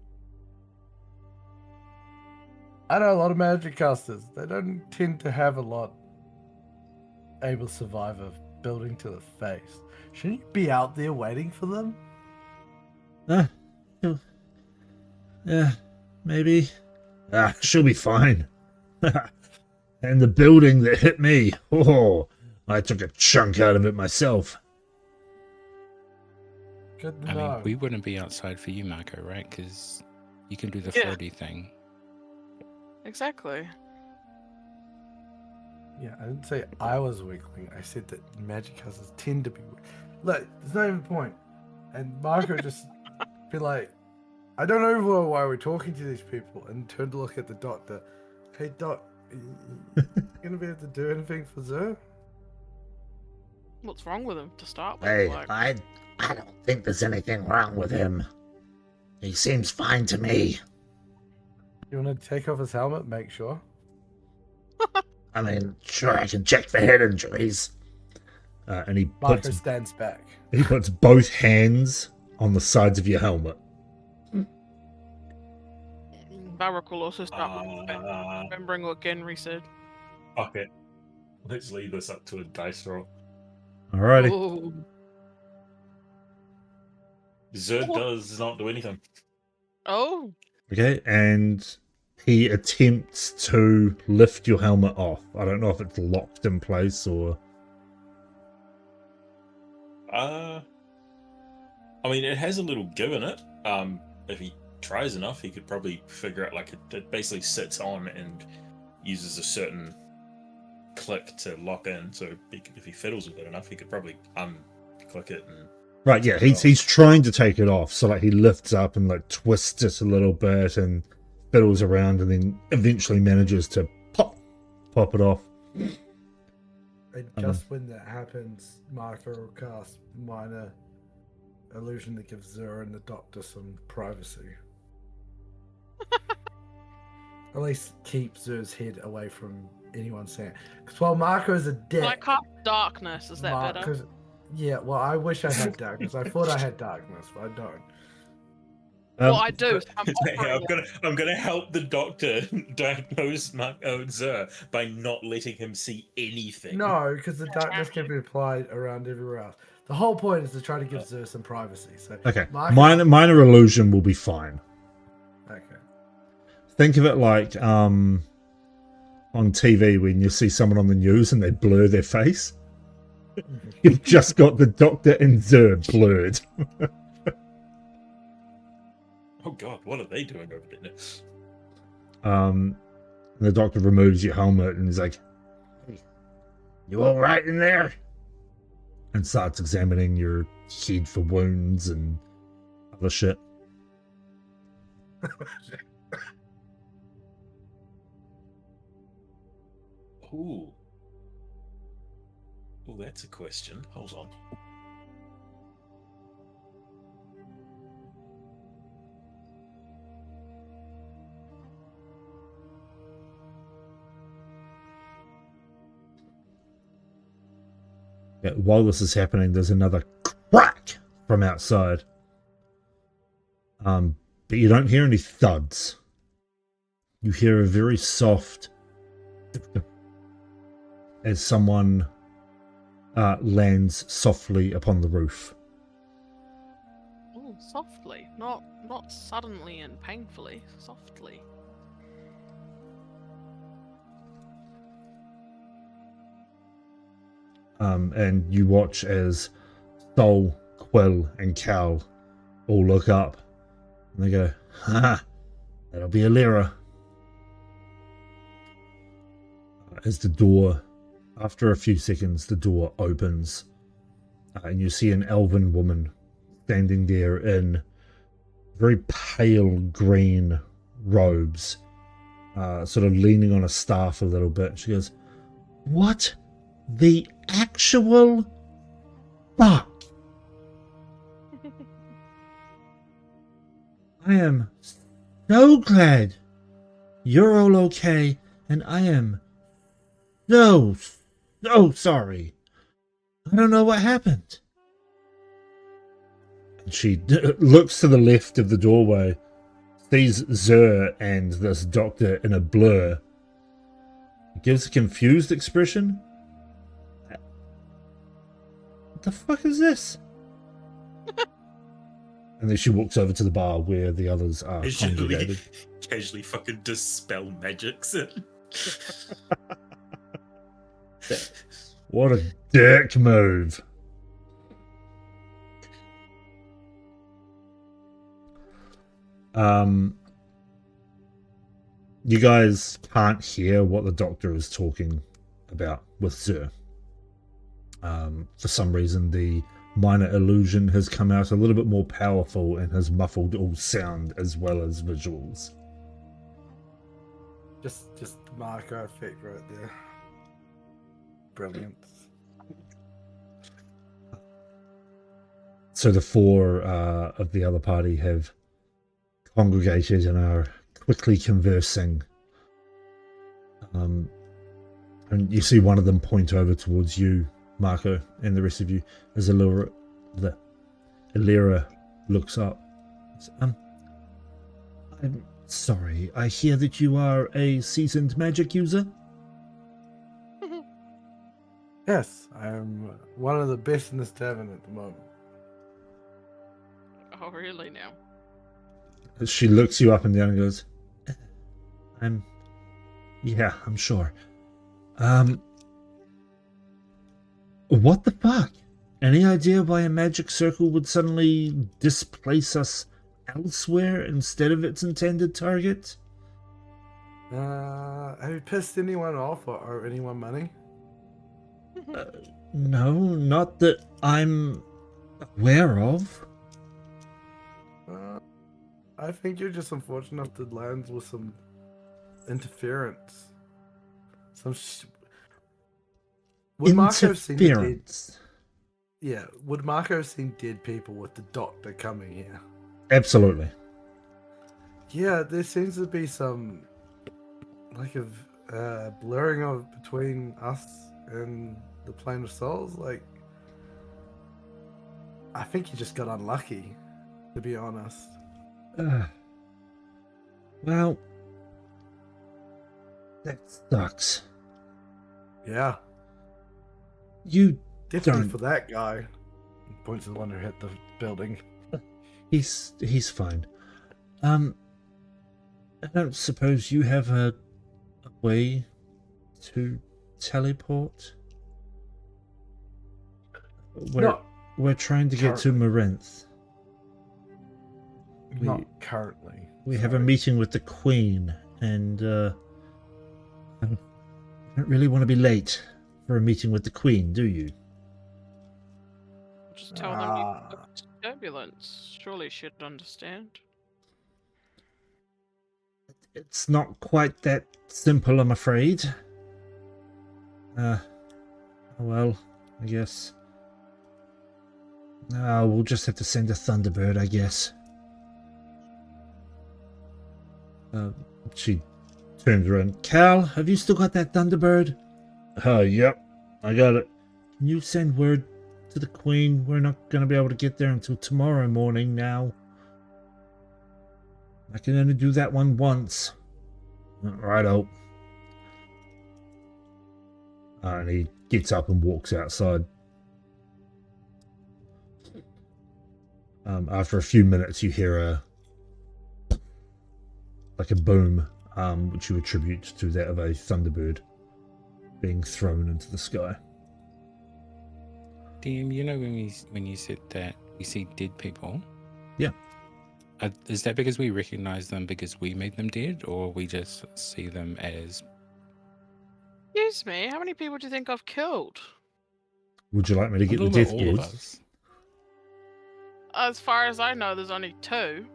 I know a lot of magic casters. They don't tend to have a lot able to survive a building to the face. Shouldn't you be out there waiting for them? Yeah, maybe. She'll be fine. And the building that hit me, oh, I took a chunk out of it myself. Good to I know. mean, we wouldn't be outside for you, Marco, right? Because you can do the Yeah. floaty thing. Exactly. Yeah, I didn't say I was a weakling. I said that magic casters tend to be weak. Look, there's not even a point. And Marco just be like, I don't know why we're talking to these people, and turn to look at the doctor. Hey, Doc, you gonna be able to do anything for Zer? What's wrong with him to start with? Hey, Like, I don't think there's anything wrong with him. He seems fine to me. You want to take off his helmet, make sure? I mean, sure, I can check for head injuries. And he Marco stands back. puts both hands on the sides of your helmet. Barak will also start remembering what Genry said. Fuck it. Let's leave this up to a dice roll. Alrighty. Ooh. Zerd does not do anything. Oh, Okay, and he attempts to lift your helmet off. I don't know if it's locked in place or I mean, it has a little give in it. If he tries enough, he could probably figure out, like, it basically sits on and uses a certain click to lock in. So if he fiddles with it enough, he could probably unclick it and. Right, yeah, he's trying to take it off, so like he lifts up and like twists it a little bit and fiddles around, and then eventually manages to pop it off. And just when that happens, Marco will cast minor illusion that gives Zura and the Doctor some privacy. At least keep Zura's head away from anyone seeing it. Because while Marco's a dick, I cast darkness. Is that better? Yeah, well, I wish I had darkness. I thought I had darkness, but I don't. Well, I do. So I'm gonna help the Doctor diagnose Zura by not letting him see anything. No, because the darkness can be applied around everywhere else. The whole point is to try to give Zura some privacy. So Okay, Marco... minor illusion will be fine. Okay. Think of it like on TV when you see someone on the news and they blur their face. You've just got the Doctor and Zura blurred. Oh God, what are they doing over there? The Doctor removes your helmet and he's like, "Hey, you all right in there?" and starts examining your head for wounds and other shit. Ooh. Oh, that's a question. Hold on. Yeah, while this is happening, there's another crack from outside. But you don't hear any thuds. You hear a very soft as someone lands softly upon the roof. Oh, softly, not suddenly and painfully. Softly. And you watch as Sol, Quill, and Cal all look up, and they go, "Ha! That'll be a Lyra." As the door, after a few seconds, the door opens, and you see an elven woman standing there in very pale green robes, sort of leaning on a staff a little bit. She goes, "What the actual fuck? I am so glad you're all okay, and I am so sorry. I don't know what happened." And she looks to the left of the doorway, sees Zur and this Doctor in a blur, gives a confused expression. What the fuck is this? And then she walks over to the bar where the others are congregated. Casually fucking dispel magics it. What a dick move. You guys can't hear what the Doctor is talking about with Zur. For some reason, the minor illusion has come out a little bit more powerful and has muffled all sound as well as visuals. Just Marco effect right there. Brilliant. So the four of the other party have congregated and are quickly conversing. And you see one of them point over towards you, Marco, and the rest of you, as Elira looks up. I'm sorry, I hear that you are a seasoned magic user? Yes, I am one of the best in this tavern at the moment. Oh, really now? She looks you up and down and goes, I'm sure. What the fuck? any idea why a magic circle would suddenly displace us elsewhere instead of its intended target? Have you pissed anyone off or owe anyone money? No, not that I'm aware of. I think you're just unfortunate enough to land with some interference. Would Marco seen dead? Interference. Yeah, would Marco seen dead people with the doctor coming here? Absolutely. Yeah, there seems to be some like a blurring of between us and the plane of souls. Like, I think you just got unlucky, to be honest. Well, that sucks. Yeah, You definitely don't. for that guy. Points to the one who hit the building. He's fine. I don't suppose you have a way to teleport? Not We're trying to get to currently. Wyrmthicket. Not currently. We have a sorry. meeting with the Queen, and I don't really want to be late for a meeting with the Queen, do you? Just tell them you booked turbulence. Surely she'd understand. It's not quite that simple, I'm afraid. Well, I guess. We'll just have to send a Thunderbird, I guess. She turns around. Cal, have you still got that Thunderbird? Yep, I got it. Can you send word to the Queen? We're not going to be able to get there until tomorrow morning now. I can only do that one once. Righto. And he gets up and walks outside. After a few minutes, you hear a boom, which you attribute to that of a Thunderbird being thrown into the sky. DM, you know when you said that we see dead people? Yeah. Is that because we recognize them because we made them dead, or we just see them as... Excuse me, how many people do you think I've killed? Would you like me to I'm get the talking death about all of gears? us. As far as I know, there's only 2.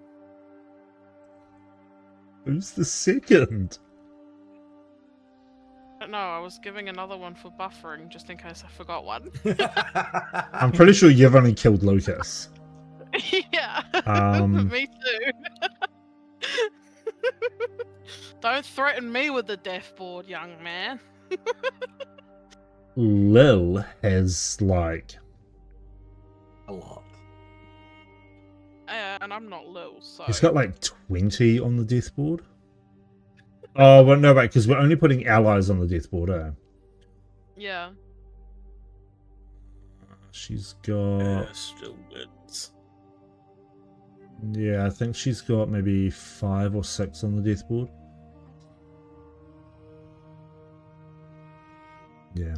Who's the second? No, I was giving another one for buffering, just in case I forgot one. I'm pretty sure you've only killed Lucas. Yeah, Um, me too. Don't threaten me with the death board, young man. Lil has like A lot. And I'm not Lil, so... he's got like 20 on the death board. Oh, well, no, wait, because we're only putting allies on the death board, Yeah. She's got... Still wins. Yeah, I think she's got maybe 5 or 6 on the death board. Yeah.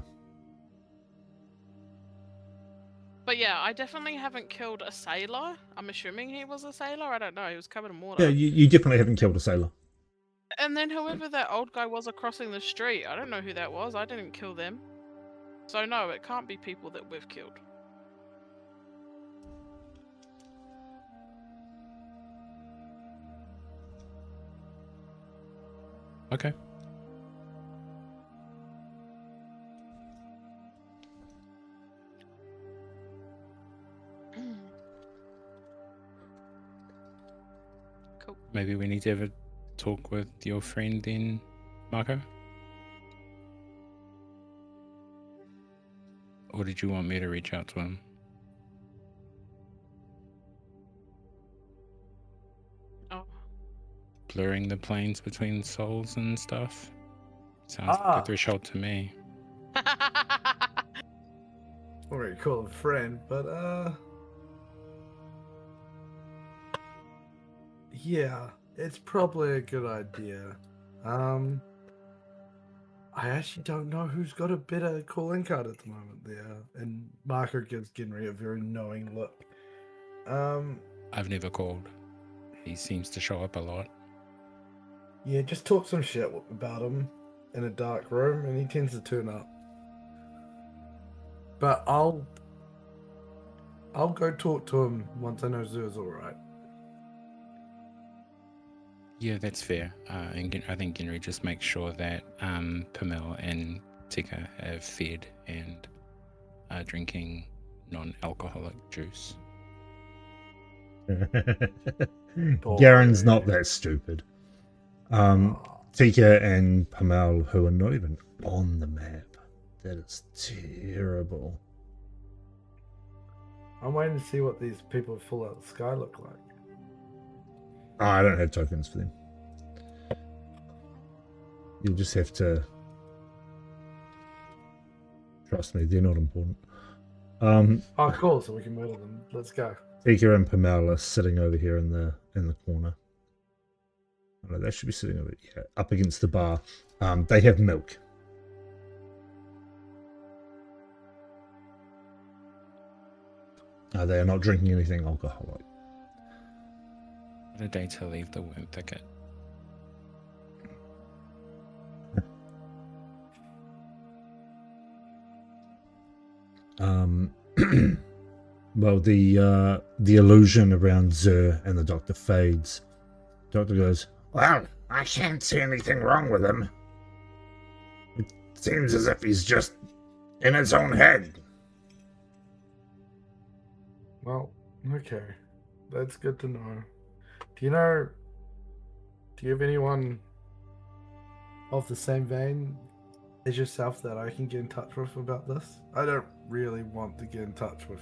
But yeah, I definitely haven't killed a sailor. I'm assuming he was a sailor. I don't know. He was covered in water. Yeah, you definitely haven't killed a sailor. And then whoever that old guy was crossing the street, I don't know who that was. I didn't kill them. So no, it can't be people that we've killed. Okay. Cool. Maybe we need to have a talk with your friend then, Marco? Or did you want me to reach out to him? Oh. Blurring the planes between souls and stuff? Sounds like a threshold to me. Or you call him friend, but yeah, it's probably a good idea. I actually don't know who's got a better calling card at the moment there. And Marco gives Genry a very knowing look. I've never called. He seems to show up a lot. Yeah, just talk some shit about him in a dark room, and he tends to turn up. But I'll go talk to him once I know Zer's alright. Yeah, that's fair. And I think Genry just makes sure that Pamel and Tika have fed and are drinking non-alcoholic juice. Garen's not that stupid. Tika and Pamel, who are not even on the map. That is terrible. I'm waiting to see what these people full out the sky look like. Oh, I don't have tokens for them. You'll just have to trust me, they're not important. Oh, cool, so we can murder them. Let's go. Tika and Pamela are sitting over here in the corner. Oh, no, they should be sitting over here, up against the bar. They have milk. They are not drinking anything alcoholic. What a day to leave the Wyrmthicket. Well, the illusion around Zer and the doctor fades. Doctor goes, Well, I can't see anything wrong with him. It seems as if he's just in his own head. Well, okay. That's good to know. Do you have anyone of the same vein as yourself that I can get in touch with about this? I don't really want to get in touch with,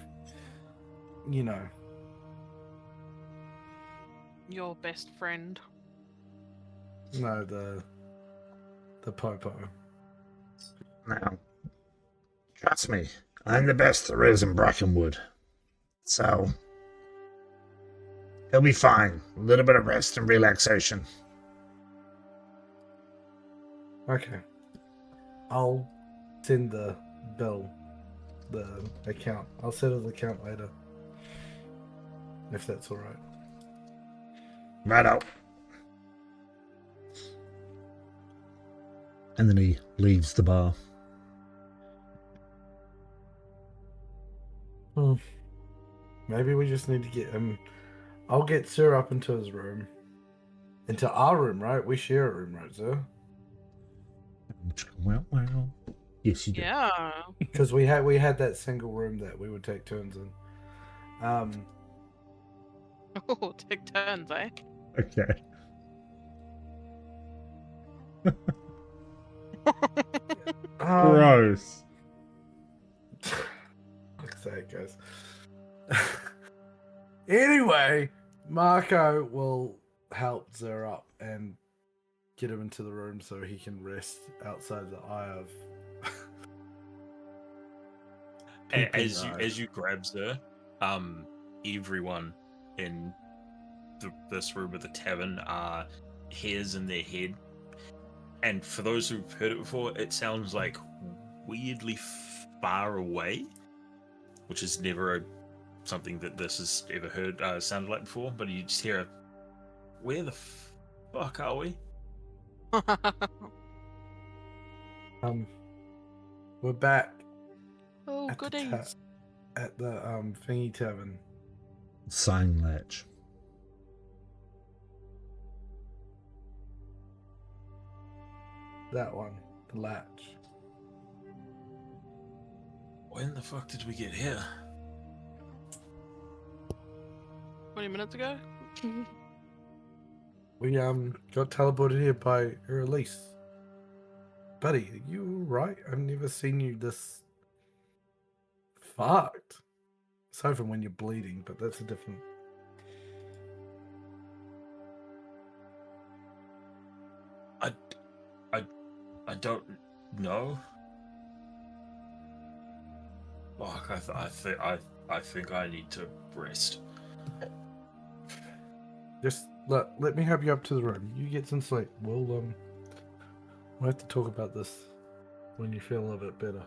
Your best friend. no, the Popo. Now, trust me, I'm the best there is in Brackenwood. So, he'll be fine. A little bit of rest and relaxation. Okay. I'll send the bill, the account. I'll settle the account later. If that's alright. Right out. and then he leaves the bar. Maybe we just need to get him. I'll get Sir up into his room. Into our room, right? We share a room, right, Sir? Well. Yes, you do. Yeah. Because we had that single room that we would take turns in. Oh, take turns, eh? Okay. Gross. Fuck's sake, guys. Anyway, Marco will help Zer up and get him into the room so he can rest outside the eye of. As you grab Zer, everyone in this room at the tavern are hairs in their head, and for those who've heard it before, it sounds like weirdly far away, which is never something that this has ever heard sounded like before. But you just hear a, "Where the fuck are we?" We're back Oh, at goodies. at the thingy tavern. Sign latch. That one, the latch. When the fuck did we get here? 20 minutes ago? We got teleported here by Elise. Buddy, are you right? I've never seen you this fucked. Aside from when you're bleeding, but that's a different. I don't know. Fuck, I think I need to rest. Just let me help you up to the room. You get some sleep. We'll have to talk about this when you feel a little bit better.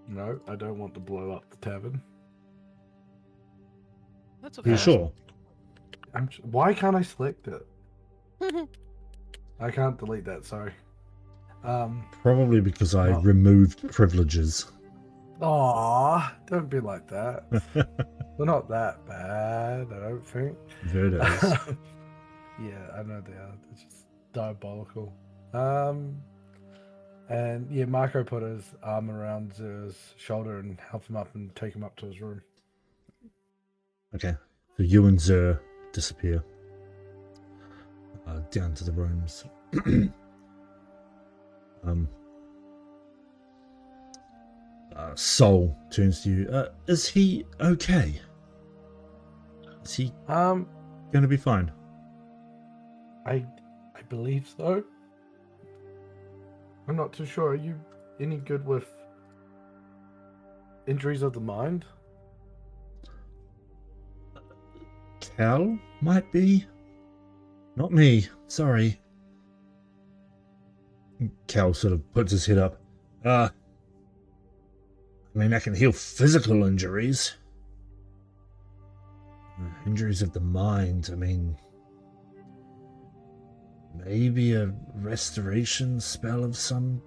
No, I don't want to blow up the tavern. That's Are you okay. sure? Why can't I select it? I can't delete that, sorry. Probably because I Well- removed privileges. Aw, don't be like that. They're not that bad, I don't think. Verdos. Yeah, I know they are. They're just diabolical. And yeah, Marco put his arm around his shoulder and helped him up and take him up to his room. Okay. So you and Zer disappear down to the rooms. Sol turns to you. Is he okay? Is he going to be fine? I believe so. I'm not too sure. Are you any good with injuries of the mind? Cal might be. Not me. Sorry. Cal sort of puts his head up. I mean, I can heal physical injuries. Injuries of the mind, I mean... Maybe a restoration spell of some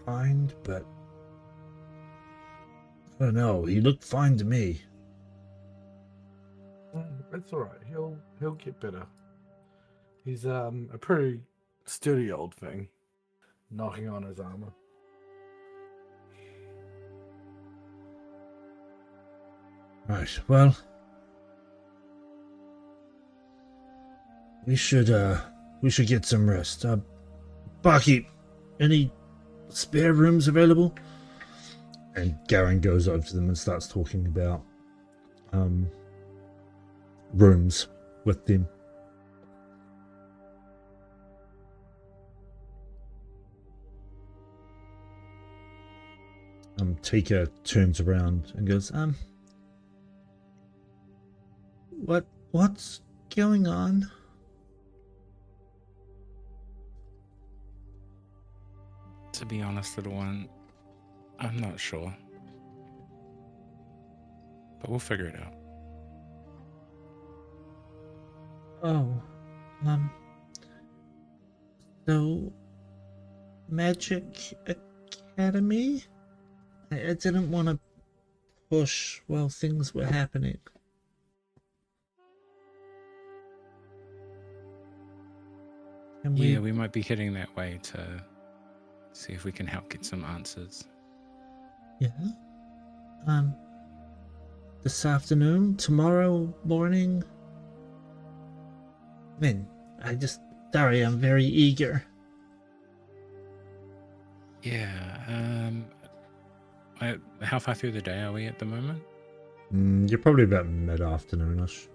kind, but... I don't know, he looked fine to me. It's alright. He'll get better. He's a pretty sturdy old thing. Knocking on his armor. Right, well... We should get some rest. Barkeep, any spare rooms available? And Garen goes over to them and starts talking about rooms with them. Tika turns around and goes, what's going on? To be honest, little one, I'm not sure. But we'll figure it out. Oh, so Magic Academy? I didn't want to push while things were happening. Can we... Yeah, we might be heading that way to see if we can help get some answers. Yeah? This afternoon? Tomorrow morning? Sorry, I'm very eager. Yeah, how far through the day are we at the moment? You're probably about mid-afternoonish.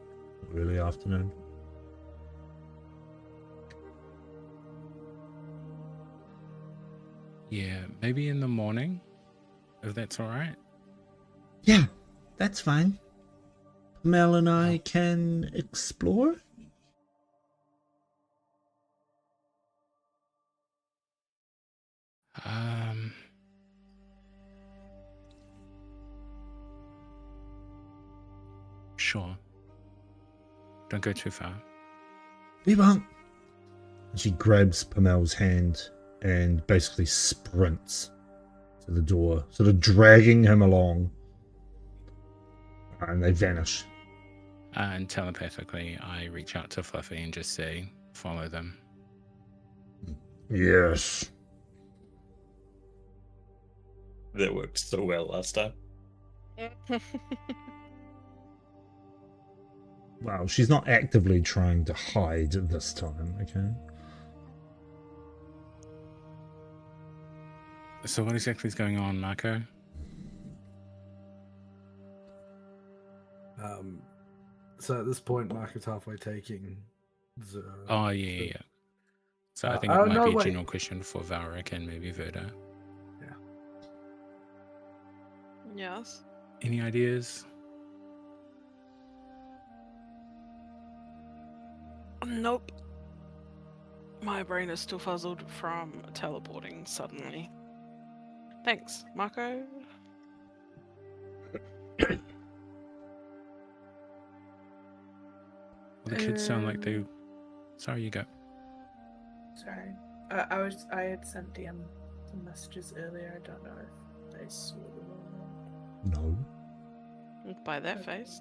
Early afternoon. Yeah, maybe in the morning, if that's all right. Yeah, that's fine. Mel and I can explore? Sure. Don't go too far. We won't. And she grabs Pamel's hand and basically sprints to the door, sort of dragging him along. And they vanish. And telepathically, I reach out to Fluffy and just say, follow them. Yes. That worked so well last time. Wow, she's not actively trying to hide this time, okay? So what exactly is going on, Marco? So at this point, Mark is halfway taking the... Oh, yeah. So I think oh, it might no, be a wait. general question for Valric and maybe Verda. Yes. Any ideas? Nope. My brain is still fuzzled from teleporting suddenly. Thanks, Marco. The kids sound like they. Sorry, you go. Sorry. I had sent DM some messages earlier. I don't know if they saw them or not. No. By their face.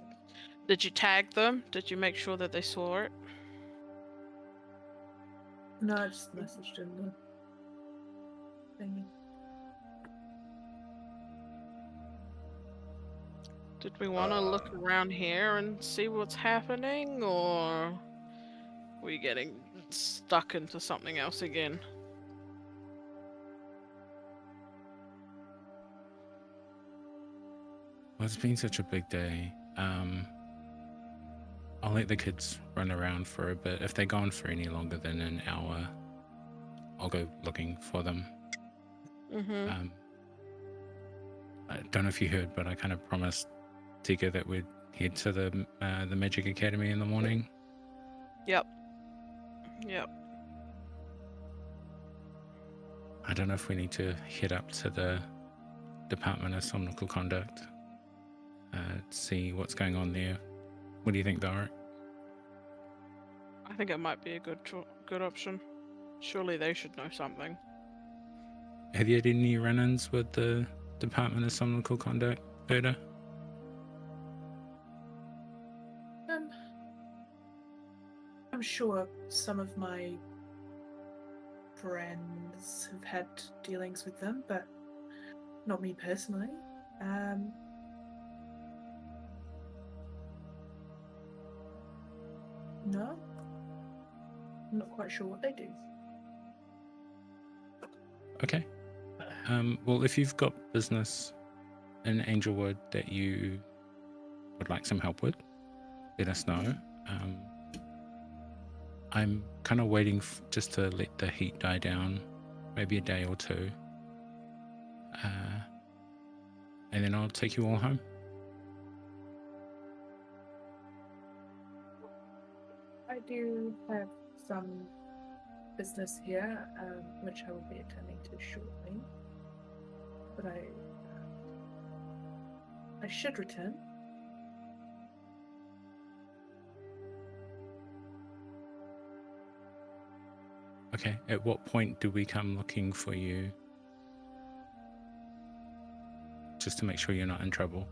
Did you tag them? Did you make sure that they saw it? No, I just messaged in the thingy. Did we want to look around here and see what's happening, or are we getting stuck into something else again? Well, it's been such a big day. I'll let the kids run around for a bit. If they're gone for any longer than an hour, I'll go looking for them. Mm-hmm. I don't know if you heard, but I kind of promised Tika that we'd head to the Magic Academy in the morning. Yep. I don't know if we need to head up to the Department of Somnical Conduct, see what's going on there. What do you think, Dara? I think it might be a good option. Surely they should know something. Have you had any run-ins with the Department of Somnical Conduct, Berta? I'm sure some of my friends have had dealings with them, but not me personally. No. I'm not quite sure what they do. Okay. Well, if you've got business in Angelwood that you would like some help with, let us know. I'm kind of waiting just to let the heat die down, maybe a day or two. And then I'll take you all home. I do have some business here, which I will be attending to shortly. But I should return. Okay, at what point do we come looking for you? Just to make sure you're not in trouble.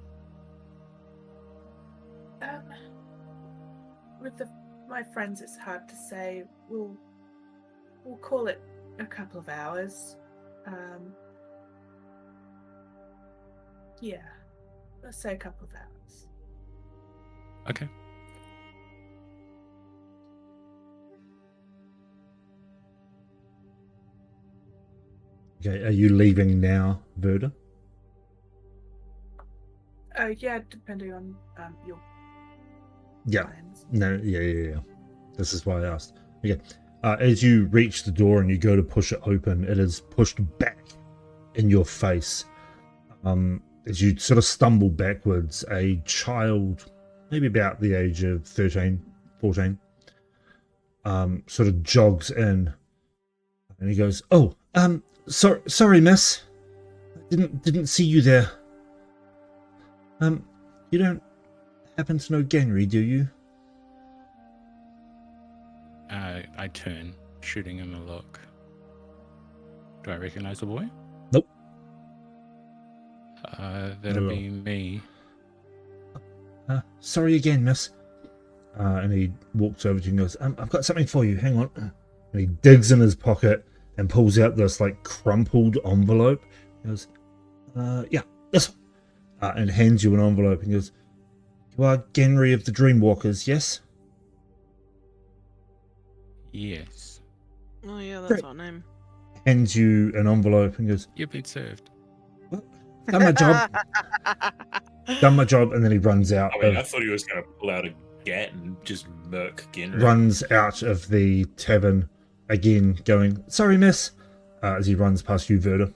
With my friends, it's hard to say. We'll call it a couple of hours. Yeah, let's say a couple of hours. Okay. Okay, are you leaving now, Verda? Yeah, depending on your Yeah. plans. No, yeah. This is why I asked. Okay. As you reach the door and you go to push it open, it is pushed back in your face. As you sort of stumble backwards, a child, maybe about the age of 13, 14, sort of jogs in, and he goes, "Oh, sorry, miss. Didn't see you there. You don't happen to know Genry, do you?" I turn, shooting him a look. Do I recognize the boy? Nope. That'll be me. Sorry again, miss. And he walks over to you and goes, I've got something for you, hang on. And he digs in his pocket and pulls out this like crumpled envelope. He goes, yeah, this one. And hands you an envelope and goes, "You are Genry of the Dreamwalkers, yes?" Yes. Oh yeah, that's Great. our name. Hands you an envelope and goes, You've been served. "Done my job." Done my job, and then he runs out. I thought he was going to pull out a gat and just murk Genry. Runs out of the tavern again, going, "Sorry, miss," as he runs past you, Verda.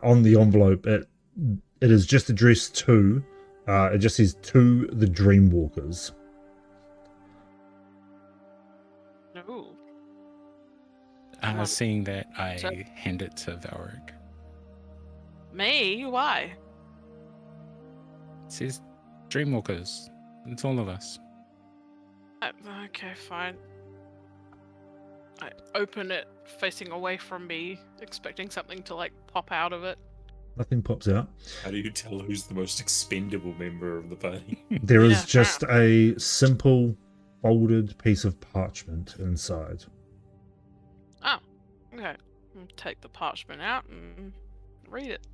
On the envelope, it is just addressed to It just says to the Dreamwalkers. No. Seeing that, So- I hand it to Valric. Me? Why? It says Dreamwalkers. It's all of us. Okay, fine. I open it facing away from me, expecting something to like pop out of it. Nothing pops out. How do you tell who's the most expendable member of the party? There is Yeah. just a simple folded piece of parchment inside. Oh, okay. I'll take the parchment out and read it.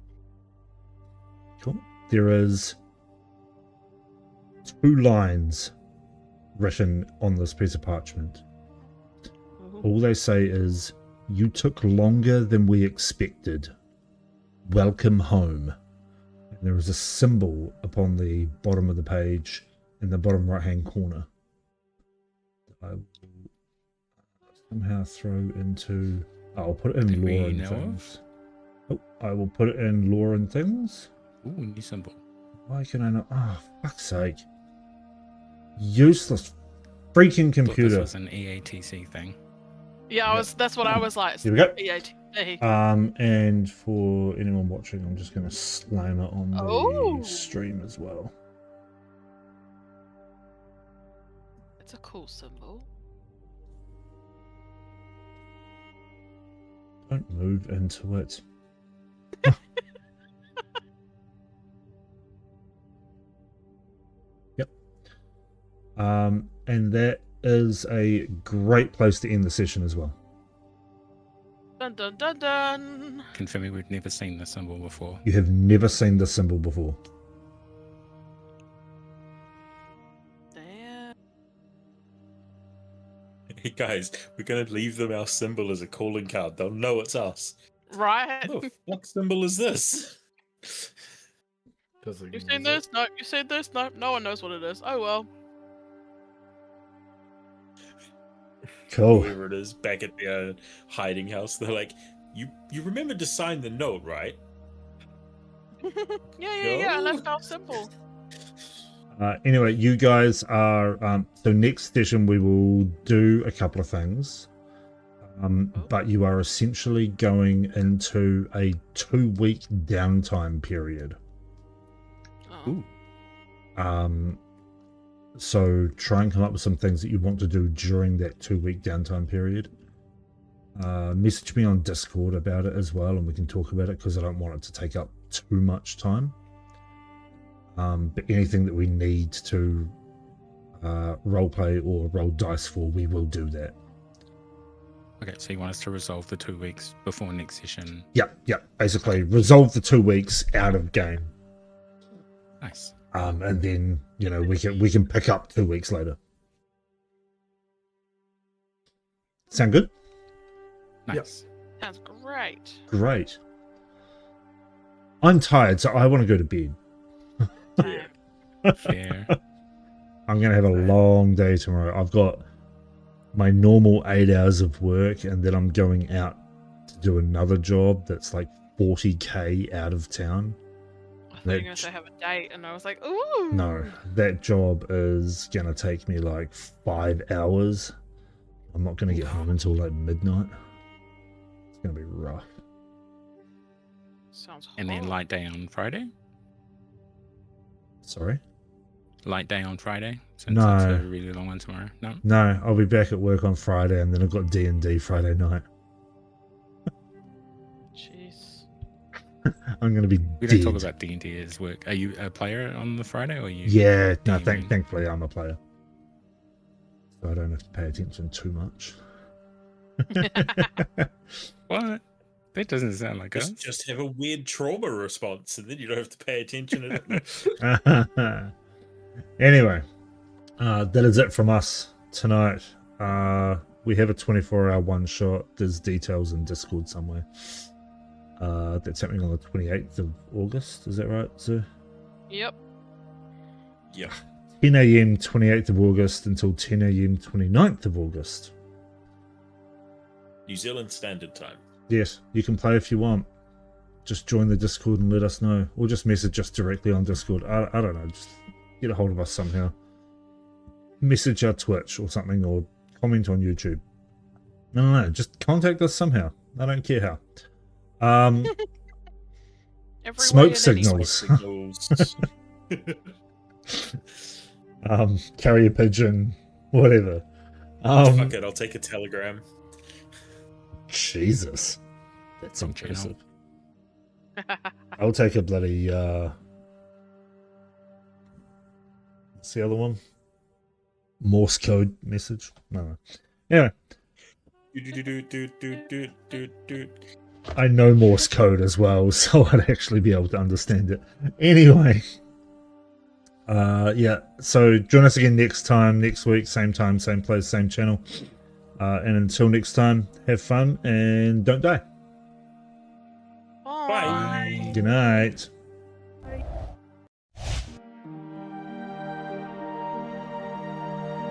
Cool. There is 2 lines written on this piece of parchment. Ooh. All they say is, "You took longer than we expected. Welcome home." And there is a symbol upon the bottom of the page in the bottom right hand corner. I will somehow throw into. I'll put it in That we lore and know of? things. Oh, I will put it in lore and things. Ooh, new symbol. Why can I not? Oh, fuck's sake. Useless freaking Thought computer. this was an EATC thing. Yeah, that's what I was like. Here we go. EATC. And for anyone watching, I'm just going to slam it on the Oh. stream as well. It's a cool symbol. Don't move into it. Yep. And that is a great place to end the session as well. Dun dun dun dun. Confirming we've never seen this symbol before. You have never seen this symbol before. Damn. Hey guys, we're gonna leave them our symbol as a calling card. They'll know it's us. Right. What the fuck symbol is this? Doesn't You've use seen it. this? No. You've seen this? No. No one knows what it is. Oh well. Cool. Whoever it is back at their hiding house, they're like, "You remembered to sign the note, right?" Yeah. I No. left out simple. Anyway, you guys are. So next session we will do a couple of things. But you are essentially going into a 2-week downtime period. Oh. Ooh. So try and come up with some things that you want to do during that 2-week downtime period. Message me on Discord about it as well, and we can talk about it because I don't want it to take up too much time. But anything that we need to roleplay or roll dice for, we will do that. Okay, so you want us to resolve the 2 weeks before next session? Yep. Basically, resolve the 2 weeks out of game. Nice. And then we can pick up 2 weeks later. Sound good? Nice. Sounds great. Great. I'm tired, so I want to go to bed. Damn. Fair. I'm going to have a long day tomorrow. I've got my normal 8 hours of work, and then I'm going out to do another job that's like 40k out of town. I thought you were going to say have a date, and I was like, ooh. No, that job is going to take me like 5 hours. I'm not going to get home until like midnight. It's going to be rough. Sounds And then horrible. light day on Friday? Sorry? Light day on Friday? Since No. it's a really long one tomorrow. No? No, I'll be back at work on Friday, and then I've got D&D Friday night. Jeez. I'm going to be We dead. don't talk about D&D as work. Are you a player on the Friday, or are you? Yeah, no, gaming? thankfully I'm a player. So I don't have to pay attention too much. What? That doesn't sound like us. Just have a weird trauma response, and then you don't have to pay attention at it. Anyway, that is it from us tonight. We have a 24-hour one-shot. There's details in Discord somewhere. That's happening on the 28th of August. Is that right, sir? Yep. Yeah. 10 a.m. 28th of August until 10 a.m. 29th of August. New Zealand Standard Time. Yes, you can play if you want. just join the Discord and let us know, or just message us directly on Discord. I don't know, just get a hold of us somehow. Message our Twitch or something, or comment on YouTube. I don't know, just contact us somehow. I don't care how. Every way Smoke and any way. signals. Carrier pigeon, whatever. Fuck it, I'll take a telegram. Jesus, that's From impressive. I'll take a bloody what's the other one? Morse code message. No. Anyway, I know Morse code as well, so I'd actually be able to understand it. Anyway, yeah. So join us again next week, same time, same place, same channel. And until next time, have fun and don't die. Bye. Good night.